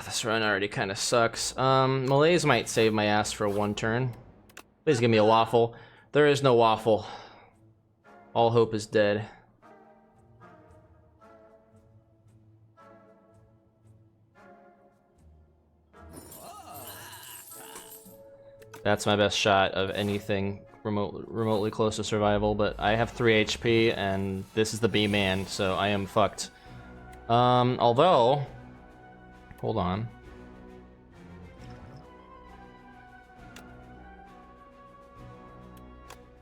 This run already kind of sucks. Malaise might save my ass for 1 turn. Please give me a waffle. There is no waffle. All hope is dead. That's my best shot of anything remotely close to survival, but I have 3 HP and this is the B-man, so I am fucked. Although, hold on.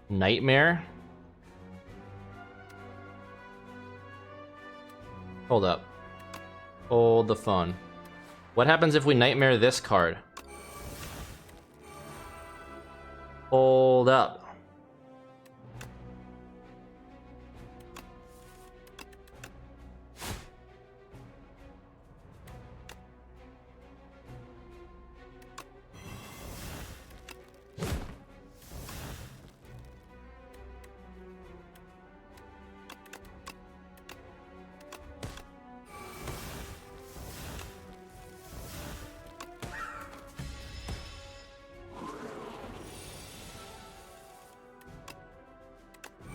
Nightmare? Hold up. Hold the phone. What happens if we Nightmare this card? Hold up.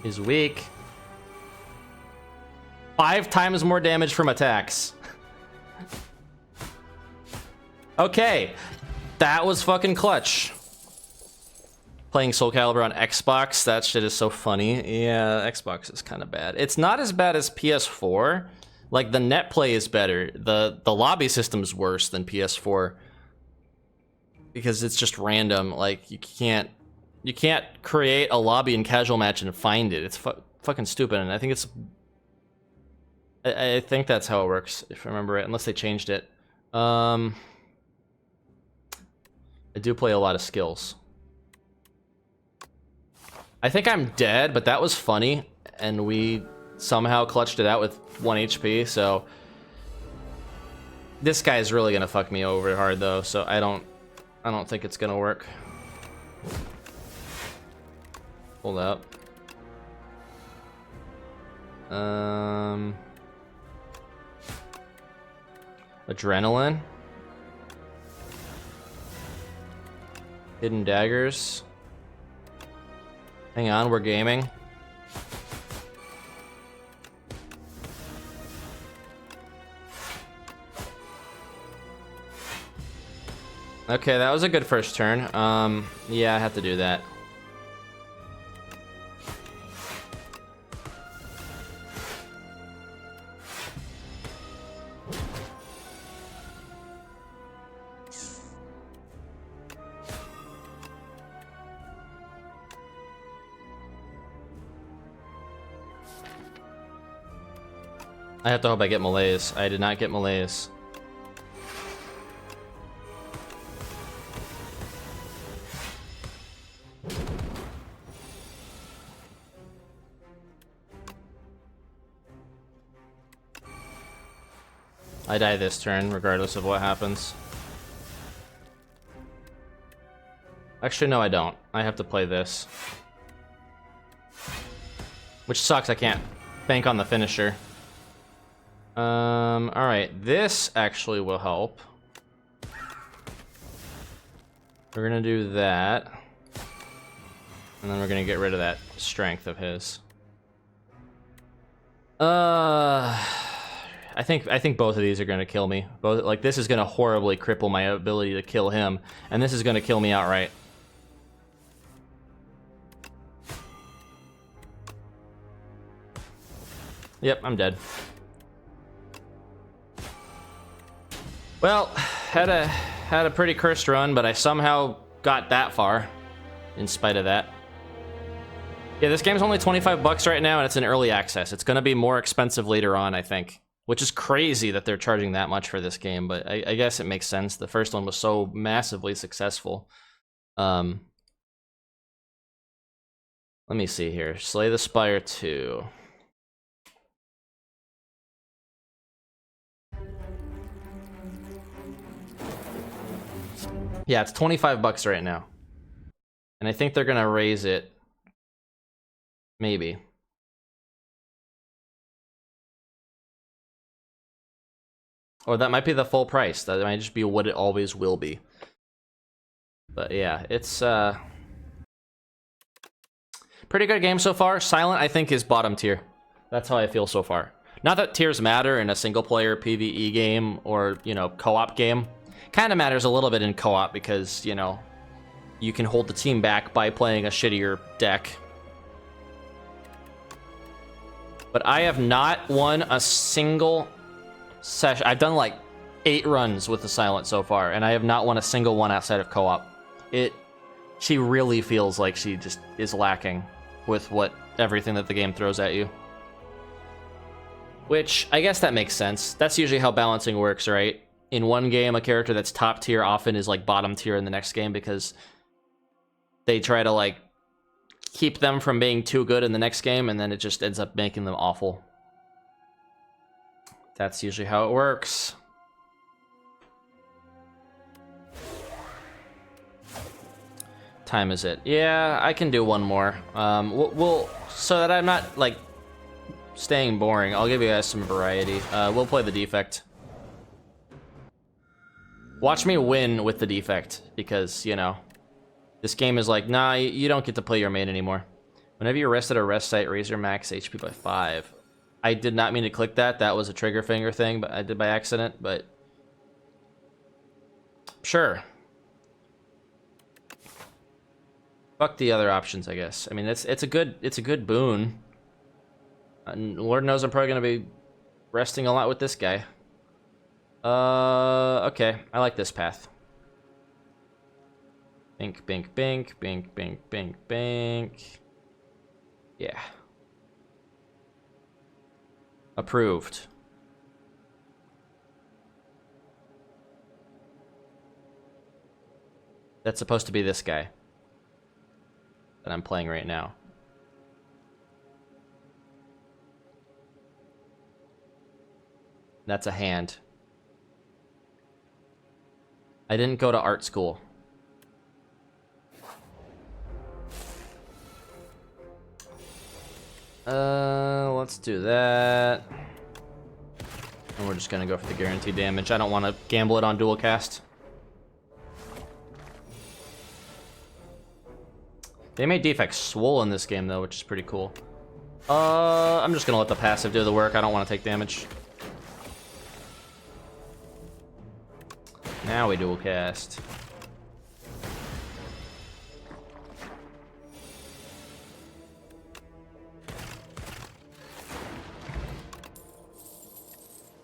He's weak. 5 times more damage from attacks. Okay, that was fucking clutch. Playing Soul Calibur on Xbox, that shit is so funny. Yeah, Xbox is kind of bad. It's not as bad as PS4. Like, the net play is better. The lobby system's worse than PS4. Because it's just random. Like, you can't create a lobby in casual match and find it. It's fucking stupid, and I think it's... I think that's how it works, if I remember it, unless they changed it. I do play a lot of skills. I think I'm dead, but that was funny, and we somehow clutched it out with 1 HP, so... This guy's really gonna fuck me over hard, though, so I don't think it's gonna work. Hold up. Adrenaline. Hidden daggers. Hang on, we're gaming. Okay, that was a good first turn. Yeah, I have to do that. I have to hope I get Malaise. I did not get Malaise. I die this turn, regardless of what happens. Actually, no, I don't. I have to play this. Which sucks, I can't bank on the finisher. Alright, this actually will help. We're gonna do that. And then we're gonna get rid of that strength of his. I think both of these are gonna kill me. Both, like, this is gonna horribly cripple my ability to kill him, and this is gonna kill me outright. Yep, I'm dead. Well, had a pretty cursed run, but I somehow got that far, in spite of that. Yeah, this game's only 25 bucks right now, and it's in early access. It's gonna be more expensive later on, I think. Which is crazy that they're charging that much for this game, but I guess it makes sense. The first one was so massively successful. Let me see here. Slay the Spire 2. Yeah, it's 25 bucks right now. And I think they're gonna raise it. Maybe. Or that might be the full price. That might just be what it always will be. But yeah, it's pretty good game so far. Silent, I think, is bottom tier. That's how I feel so far. Not that tiers matter in a single-player PvE game or, you know, co-op game. Kind of matters a little bit in co-op because, you know, you can hold the team back by playing a shittier deck. But I have not won a single session. I've done like 8 runs with the Silent so far, and I have not won a single one outside of co-op. She really feels like she just is lacking with everything that the game throws at you. Which, I guess that makes sense. That's usually how balancing works, right? In one game, a character that's top tier often is like bottom tier in the next game because they try to like keep them from being too good in the next game, and then it just ends up making them awful. That's usually how it works. Time is it? Yeah, I can do one more. We'll so that I'm not like staying boring, I'll give you guys some variety. We'll play the defect. Watch me win with the defect because, you know, this game is like, nah, you don't get to play your main anymore. Whenever you rest at a rest site, raise your max HP by 5. I did not mean to click that. That was a trigger finger thing, but I did by accident, but... Sure. Fuck the other options, I guess. I mean, it's a good boon. And Lord knows I'm probably gonna be resting a lot with this guy. Okay. I like this path. Bink, bink, bink, bink, bink, bink, bink. Yeah. Approved. That's supposed to be this guy that I'm playing right now. That's a hand. I didn't go to art school. Let's do that. And we're just gonna go for the guaranteed damage. I don't want to gamble it on dual cast. They made defects swole in this game though, which is pretty cool. I'm just gonna let the passive do the work. I don't want to take damage. Now we dual cast.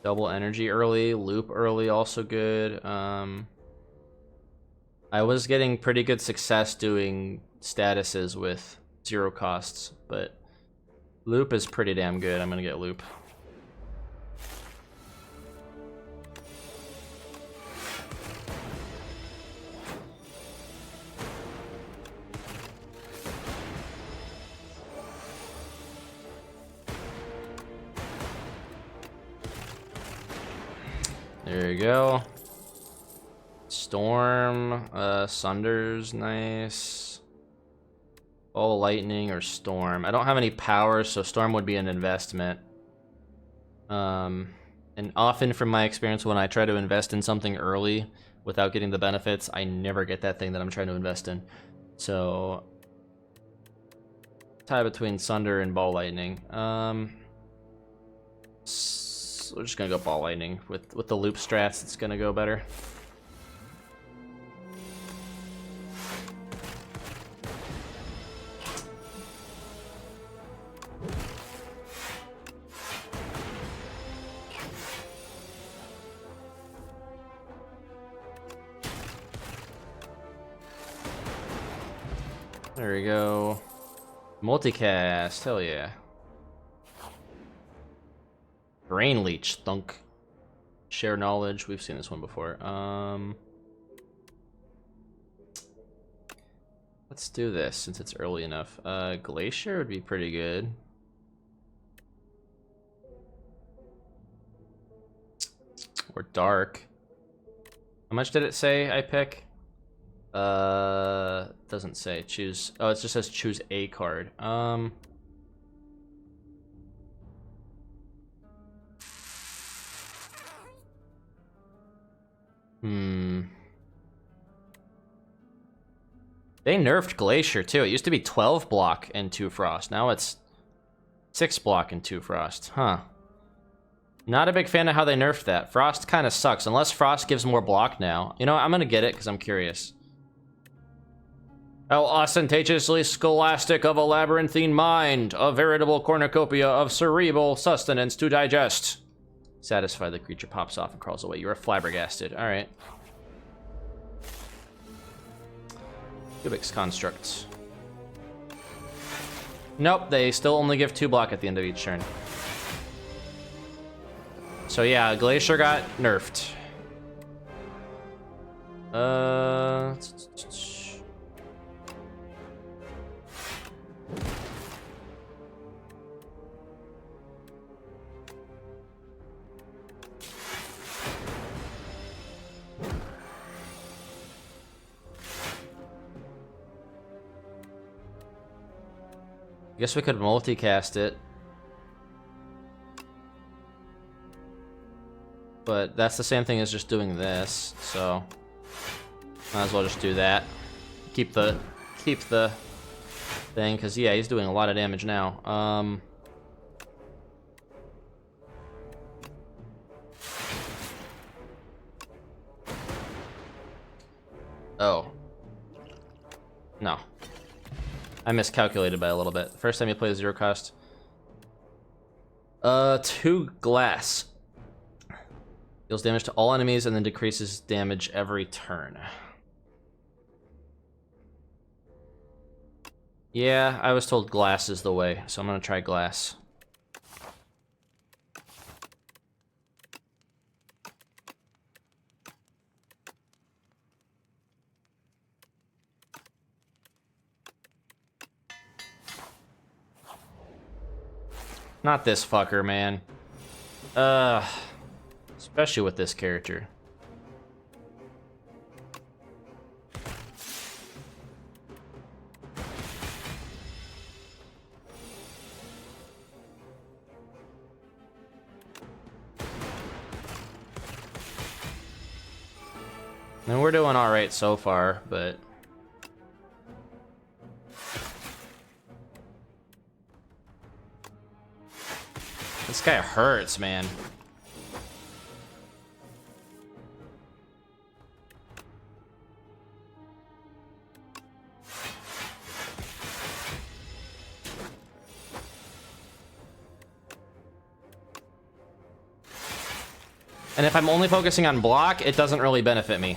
Double energy early, loop early, also good. I was getting pretty good success doing statuses with 0 costs, but loop is pretty damn good. I'm gonna get loop. There you go. Storm, Sunder's nice. Oh, lightning or storm. I don't have any power, so storm would be an investment. And often from my experience, when I try to invest in something early without getting the benefits, I never get that thing that I'm trying to invest in. So tie between Sunder and ball lightning. We're just gonna go ball lightning with the loop strats. It's gonna go better. There we go. Multicast, hell yeah. Brain leech, thunk. Share knowledge, we've seen this one before. Let's do this since it's early enough. Glacier would be pretty good. Or dark. How much did it say I pick? Doesn't say. Choose. Oh, it just says choose a card. They nerfed Glacier too. It used to be 12 block and 2 frost. Now it's 6 block and 2 frost. Huh. Not a big fan of how they nerfed that. Frost kind of sucks, unless Frost gives more block now. You know, I'm gonna get it because I'm curious. How ostentatiously scholastic of a labyrinthine mind, a veritable cornucopia of cerebral sustenance to digest. Satisfied, the creature pops off and crawls away. You are flabbergasted. Alright. Cubics constructs. Nope, they still only give 2 block at the end of each turn. So yeah, Glacier got nerfed. I guess we could multicast it. But that's the same thing as just doing this, so might as well just do that. Keep the thing, because yeah, he's doing a lot of damage now. Oh. No. I miscalculated by a little bit. First time you play 0 cost. 2 glass. Deals damage to all enemies and then decreases damage every turn. Yeah, I was told glass is the way, so I'm gonna try glass. Not this fucker, man. Especially with this character. I mean, we're doing alright so far, but... This guy hurts, man. And if I'm only focusing on block, it doesn't really benefit me.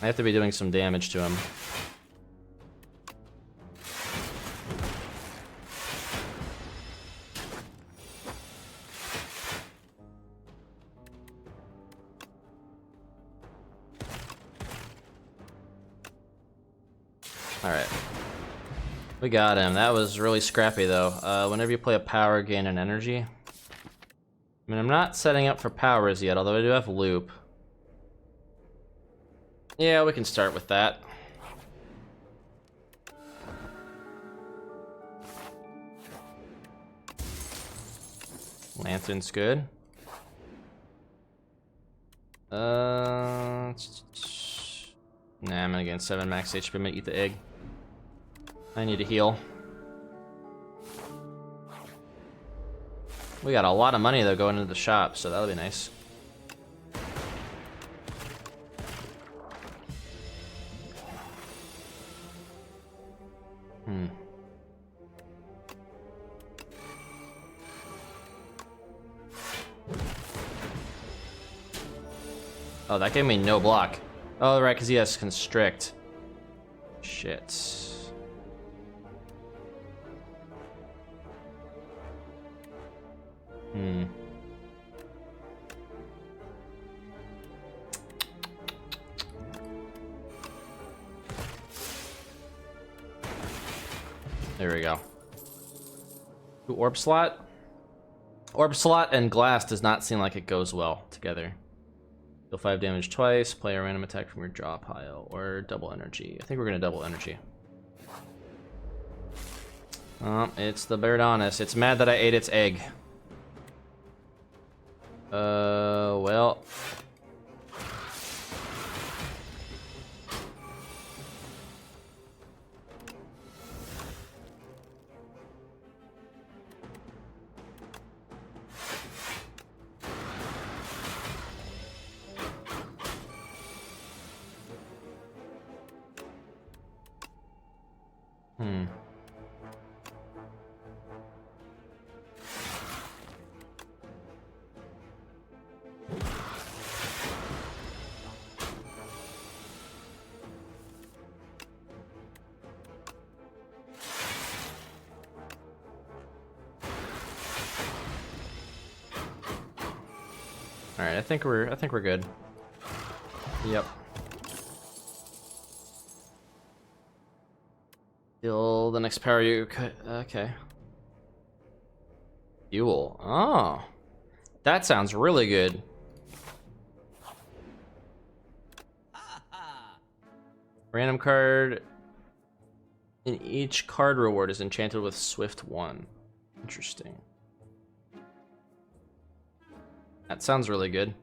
I have to be doing some damage to him. Alright. We got him. That was really scrappy, though. Whenever you play a power, gain an energy. I mean, I'm not setting up for powers yet, although I do have loop. Yeah, we can start with that. Lantern's good. Nah, I'm gonna get 7 max HP. I'm gonna eat the egg. I need to heal. We got a lot of money, though, going into the shop, so that'll be nice. Oh, that gave me no block. Oh, right, because he has constrict. Shit. There we go. Ooh, orb slot? Orb slot and glass does not seem like it goes well together. Deal 5 damage twice, play a random attack from your draw pile, or double energy. I think we're gonna double energy. Oh, it's the Berdonis. It's mad that I ate its egg. Well. All right, I think we're good. Yep. Kill the next power you okay. Fuel. Oh. That sounds really good. Random card in each card reward is enchanted with Swift 1. Interesting. That sounds really good.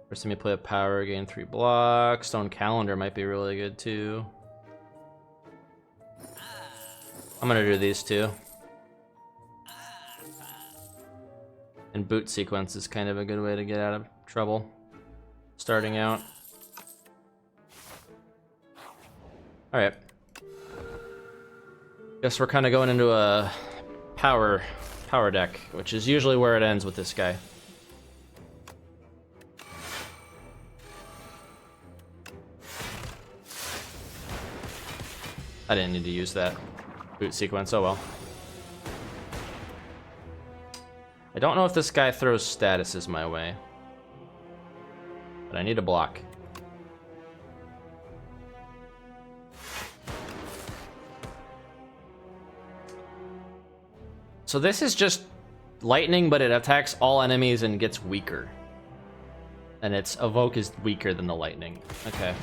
First time you play a power, gain 3 blocks. Stone Calendar might be really good too. I'm gonna do these two. And boot sequence is kind of a good way to get out of trouble. Starting out. Alright. Guess we're kind of going into a power deck, which is usually where it ends with this guy. I didn't need to use that boot sequence, oh well. I don't know if this guy throws statuses my way, but I need a block. So this is just lightning, but it attacks all enemies and gets weaker. And its evoke is weaker than the lightning. Okay.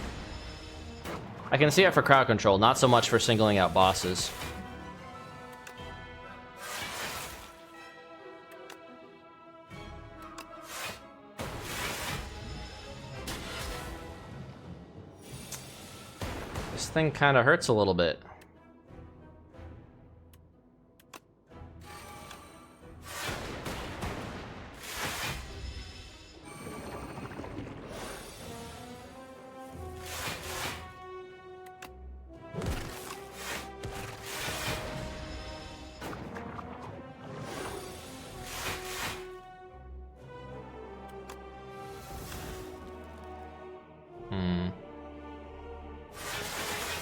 I can see it for crowd control, not so much for singling out bosses. This thing kind of hurts a little bit.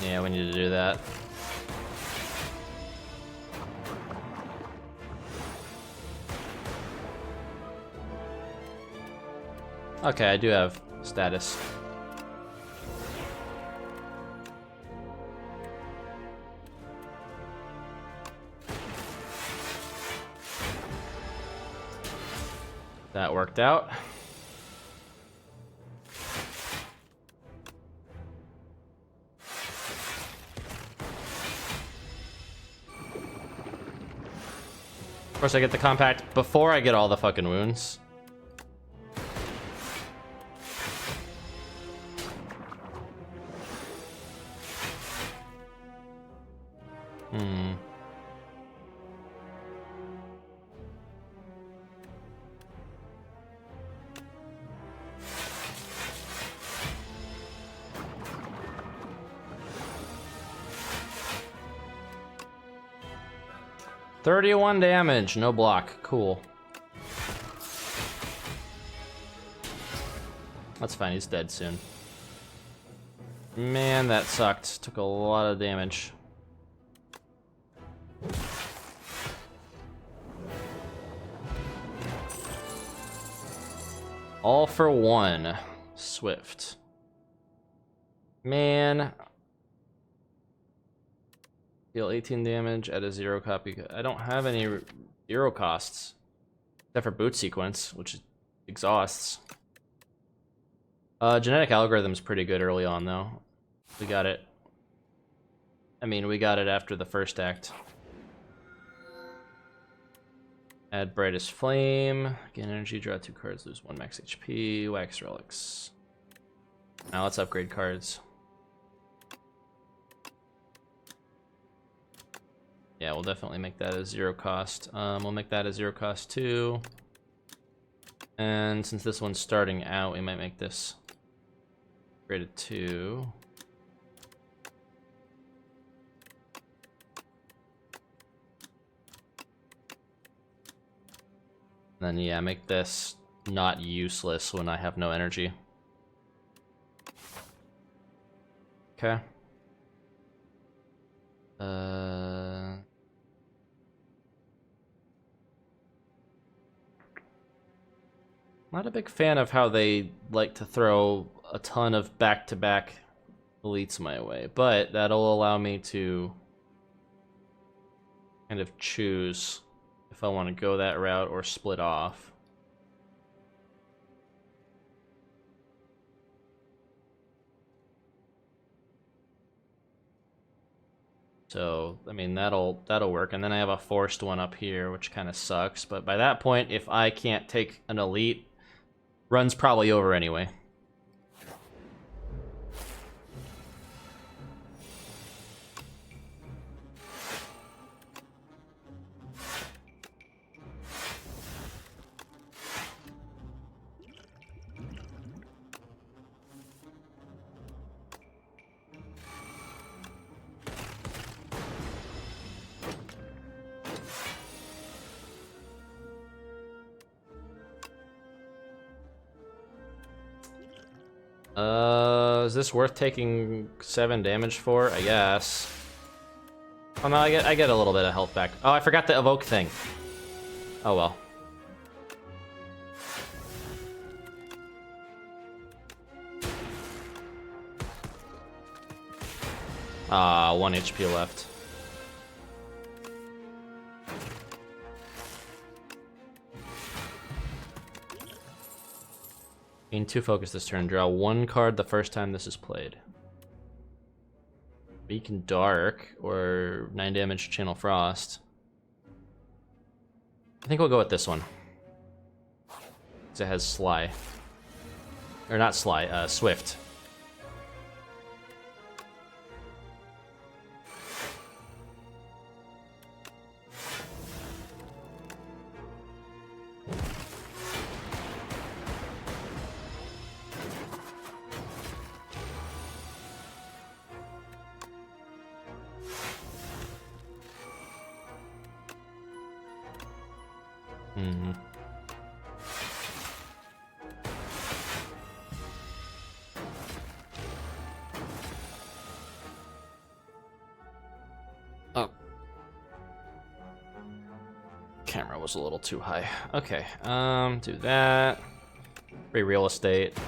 Yeah, we need to do that. Okay, I do have status. That worked out. Of course, I get the compact before I get all the fucking wounds. Hmm. $31 damage, no block. Cool. That's fine, he's dead soon. Man, that sucked. Took a lot of damage. All for one. Swift. Man. Deal 18 damage at a 0 copy. I don't have any 0 costs. Except for boot sequence, which exhausts. Genetic algorithm's pretty good early on, though. We got it. I mean, we got it after the first act. Add brightest flame. Gain energy, draw 2 cards, lose 1 max HP. Wax relics. Now let's upgrade cards. Yeah, we'll definitely make that a 0 cost. We'll make that a 0 cost too. And since this one's starting out, we might make this graded 2. Then yeah, make this not useless when I have no energy. Okay. Not a big fan of how they like to throw a ton of back-to-back elites my way, but that'll allow me to kind of choose if I want to go that route or split off. So, I mean, that'll work. And then I have a forced one up here, which kind of sucks. But by that point, if I can't take an elite Run's probably over anyway. Is this worth taking 7 damage for? I guess. Oh no, I get a little bit of health back. Oh, I forgot the evoke thing. Oh well. Ah, 1 HP left. Gain 2 focus this turn. Draw 1 card the first time this is played. Beacon Dark or 9 damage Channel Frost. I think we'll go with this one. Because it has Sly. Or not Sly, Swift. Oh. Camera was a little too high. Okay, do that. Free real estate.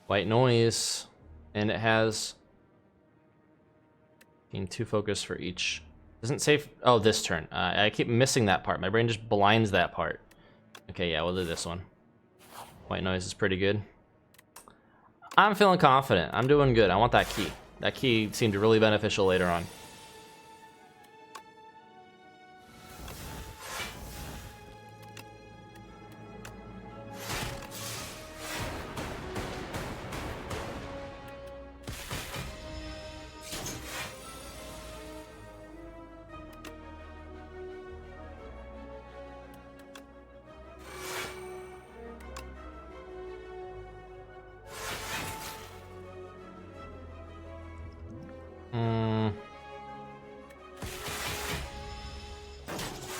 White noise, and it has gain 2 focus for each. Doesn't say. Oh, this turn. I keep missing that part. My brain just blinds that part. Okay, yeah, we'll do this one. White noise is pretty good. I'm feeling confident. I'm doing good. I want that key. That key seemed really beneficial later on.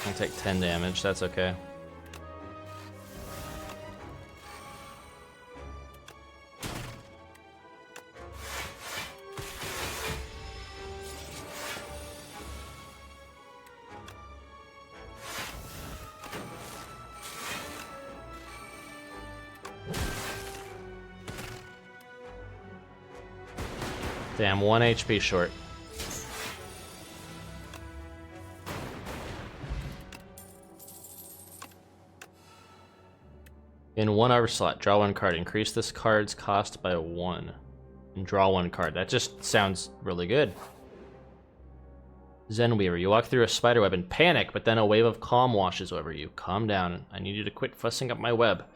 I'll take 10 damage, that's okay. Damn, 1 HP short. In 1 hour slot, draw 1 card. Increase this card's cost by 1. And draw 1 card. That just sounds really good. Zenweaver, you walk through a spider web and panic, but then a wave of calm washes over you. Calm down. I need you to quit fussing up my web.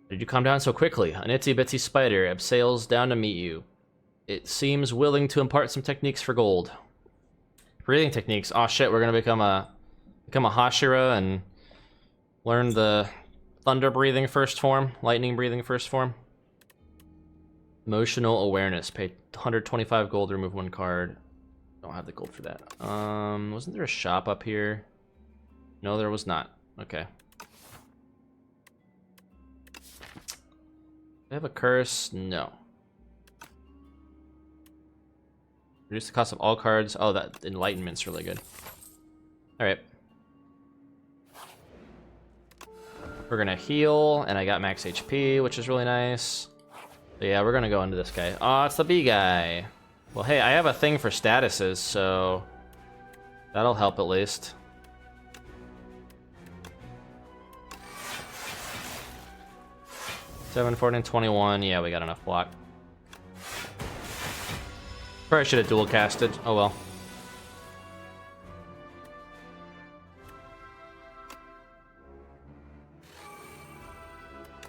Did you calm down so quickly? An itsy-bitsy spider abseils down to meet you. It seems willing to impart some techniques for gold. Breathing techniques. Oh shit, we're gonna become a Hashira and learn the thunder breathing first form, lightning breathing first form. Emotional awareness. Pay 125 gold to remove 1 card. Don't have the gold for that. Wasn't there a shop up here? No, there was not. Okay. Do I have a curse? No. Reduce the cost of all cards. Oh, that enlightenment's really good. Alright. We're gonna heal, and I got max HP, which is really nice. But yeah, we're gonna go into this guy. Oh, it's the bee guy. Well, hey, I have a thing for statuses, so that'll help at least. 7, 14, 21. Yeah, we got enough block. Probably should have dual casted. Oh well.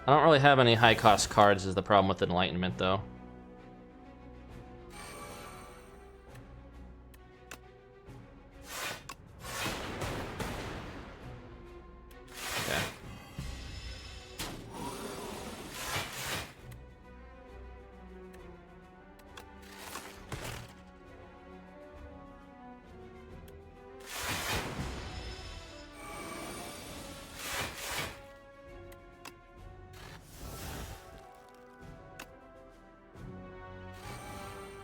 I don't really have any high cost cards is the problem with Enlightenment though. Okay.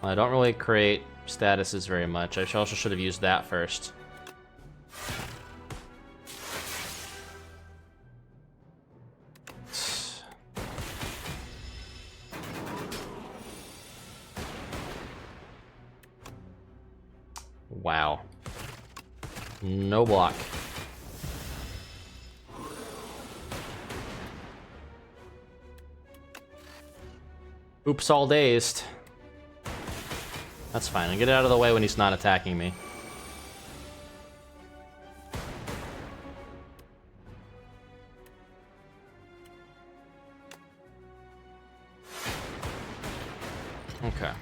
I don't really create statuses very much. I also should have used that first. Wow. No block. Oops, all dazed. That's fine. I get it out of the way when he's not attacking me. Okay.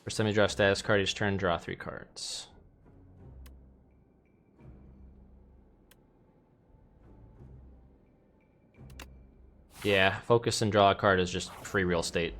First time you draw a status card each turn, draw 3 cards. Yeah, focus and draw a card is just free real estate.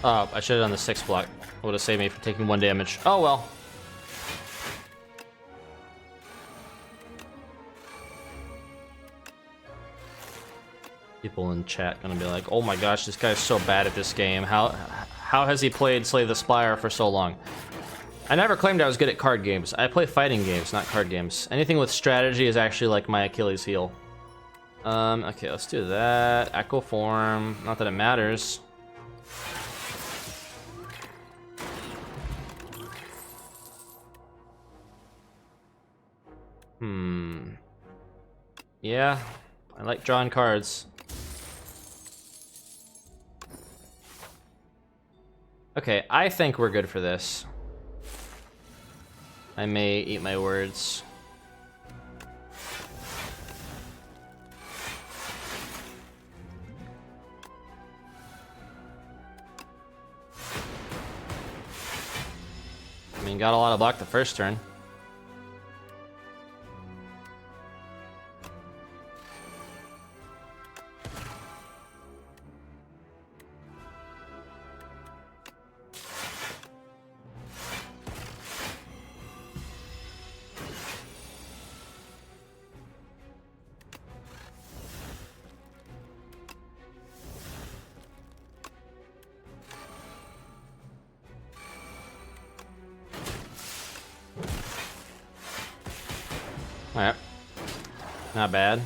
Oh, I should have done the 6 block. It would have saved me from taking 1 damage. Oh well. People in chat gonna be like, "Oh my gosh, this guy's so bad at this game. How has he played Slay the Spire for so long?" I never claimed I was good at card games. I play fighting games, not card games. Anything with strategy is actually like my Achilles heel. Okay, let's do that. Echo form. Not that it matters. Yeah, I like drawing cards. Okay, I think we're good for this. I may eat my words. I mean, got a lot of block the first turn. Alright. Not bad.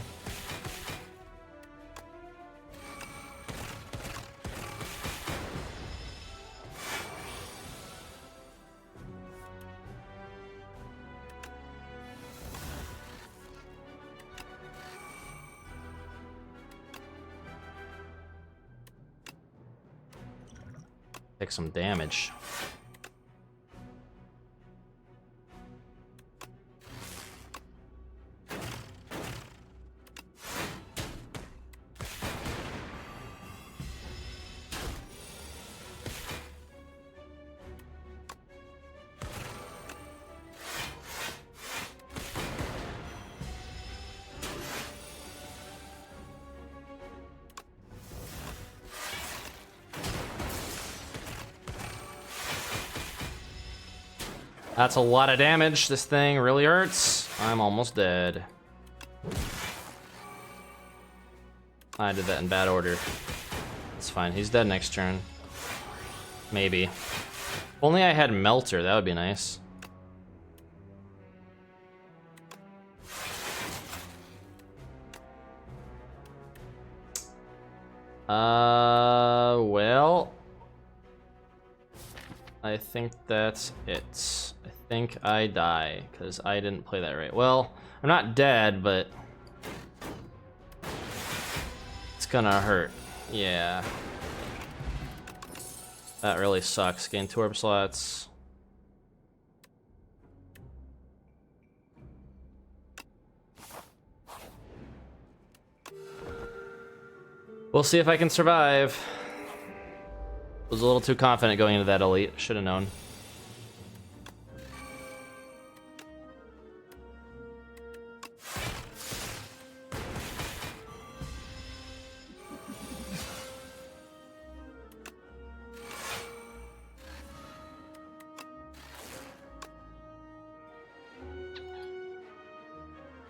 Take some damage. That's a lot of damage. This thing really hurts. I'm almost dead. I did that in bad order. It's fine. He's dead next turn. Maybe. If only I had Melter. That would be nice. Well, I think that's it. I think I die because I didn't play that right. Well, I'm not dead, but it's gonna hurt. Yeah. That really sucks. Gain 2 orb slots. We'll see if I can survive. Was a little too confident going into that elite. Should have known.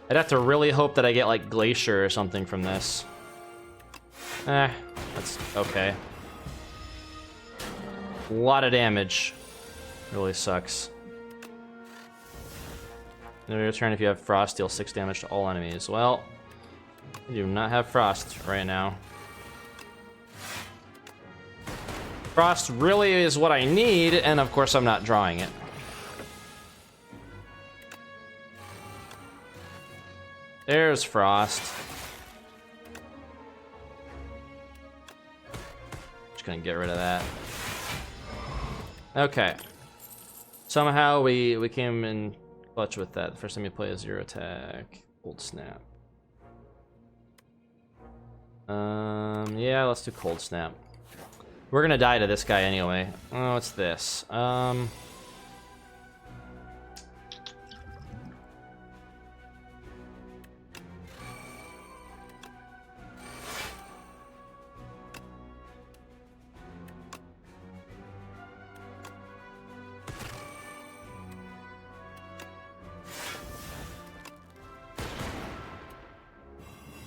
I'd have to really hope that I get like Glacier or something from this. That's okay. A lot of damage. Really sucks. In your turn, if you have Frost, deal 6 damage to all enemies. Well, I do not have Frost right now. Frost really is what I need, and of course I'm not drawing it. There's Frost. Just gonna get rid of that. Okay. Somehow we came in clutch with that. The first time you play a 0 attack. Cold Snap. Yeah, let's do Cold Snap. We're gonna die to this guy anyway. Oh, what's this?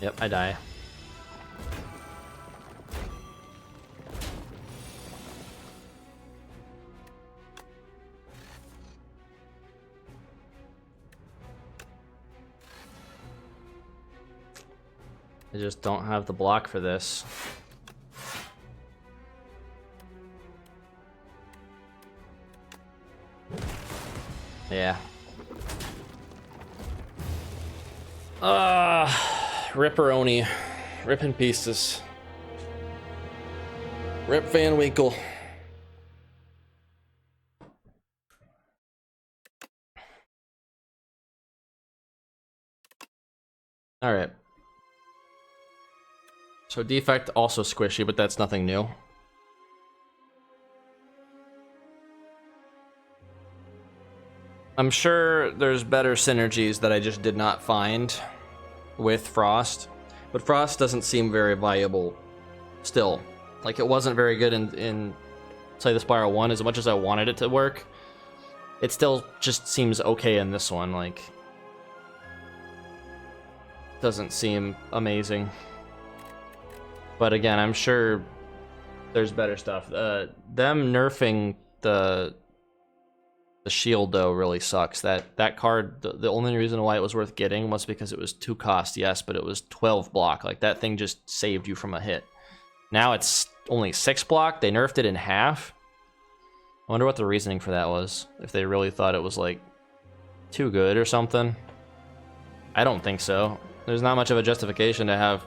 Yep, I die. I just don't have the block for this. Yeah. Ripperoni. Rip in pieces. Rip Van Winkle. Alright. So Defect also squishy, but that's nothing new. I'm sure there's better synergies that I just did not find with Frost, but Frost doesn't seem very viable still. Like, it wasn't very good in Slay the Spire 1 as much as I wanted it to work. It still just seems okay in this one, like, doesn't seem amazing. But again, I'm sure there's better stuff. Them nerfing the shield though really sucks. That card, the only reason why it was worth getting was because it was 2 cost, yes, but it was 12 block. Like, that thing just saved you from a hit. Now it's only 6 block. They nerfed it in half. I wonder what the reasoning for that was. If they really thought it was like too good or something. I don't think so. There's not much of a justification to have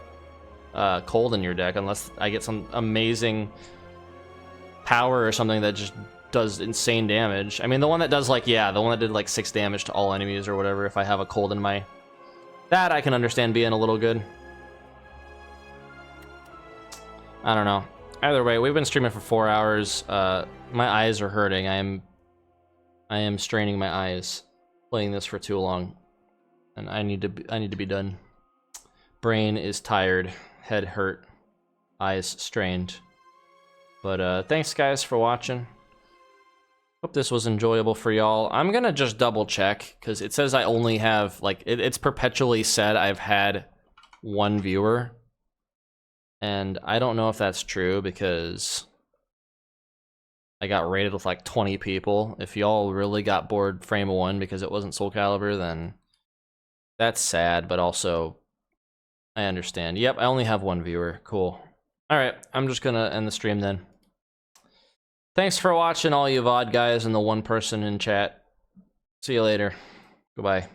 cold in your deck unless I get some amazing power or something that just does insane damage. I mean, the one that does like, yeah, the one that did like 6 damage to all enemies or whatever, if I have a cold in my... That I can understand being a little good. I don't know. Either way, we've been streaming for 4 hours. My eyes are hurting. I am straining my eyes playing this for too long. And I need to be done. Brain is tired, head hurt, eyes strained. But thanks guys for watching. Hope this was enjoyable for y'all. I'm gonna just double check, because it says I only have, like, it's perpetually said I've had 1 viewer. And I don't know if that's true, because I got rated with like 20 people. If y'all really got bored frame of 1 because it wasn't Soul Calibur, then that's sad, but also I understand. Yep, I only have 1 viewer. Cool. Alright, I'm just gonna end the stream then. Thanks for watching, all you VOD guys and the 1 person in chat. See you later. Goodbye.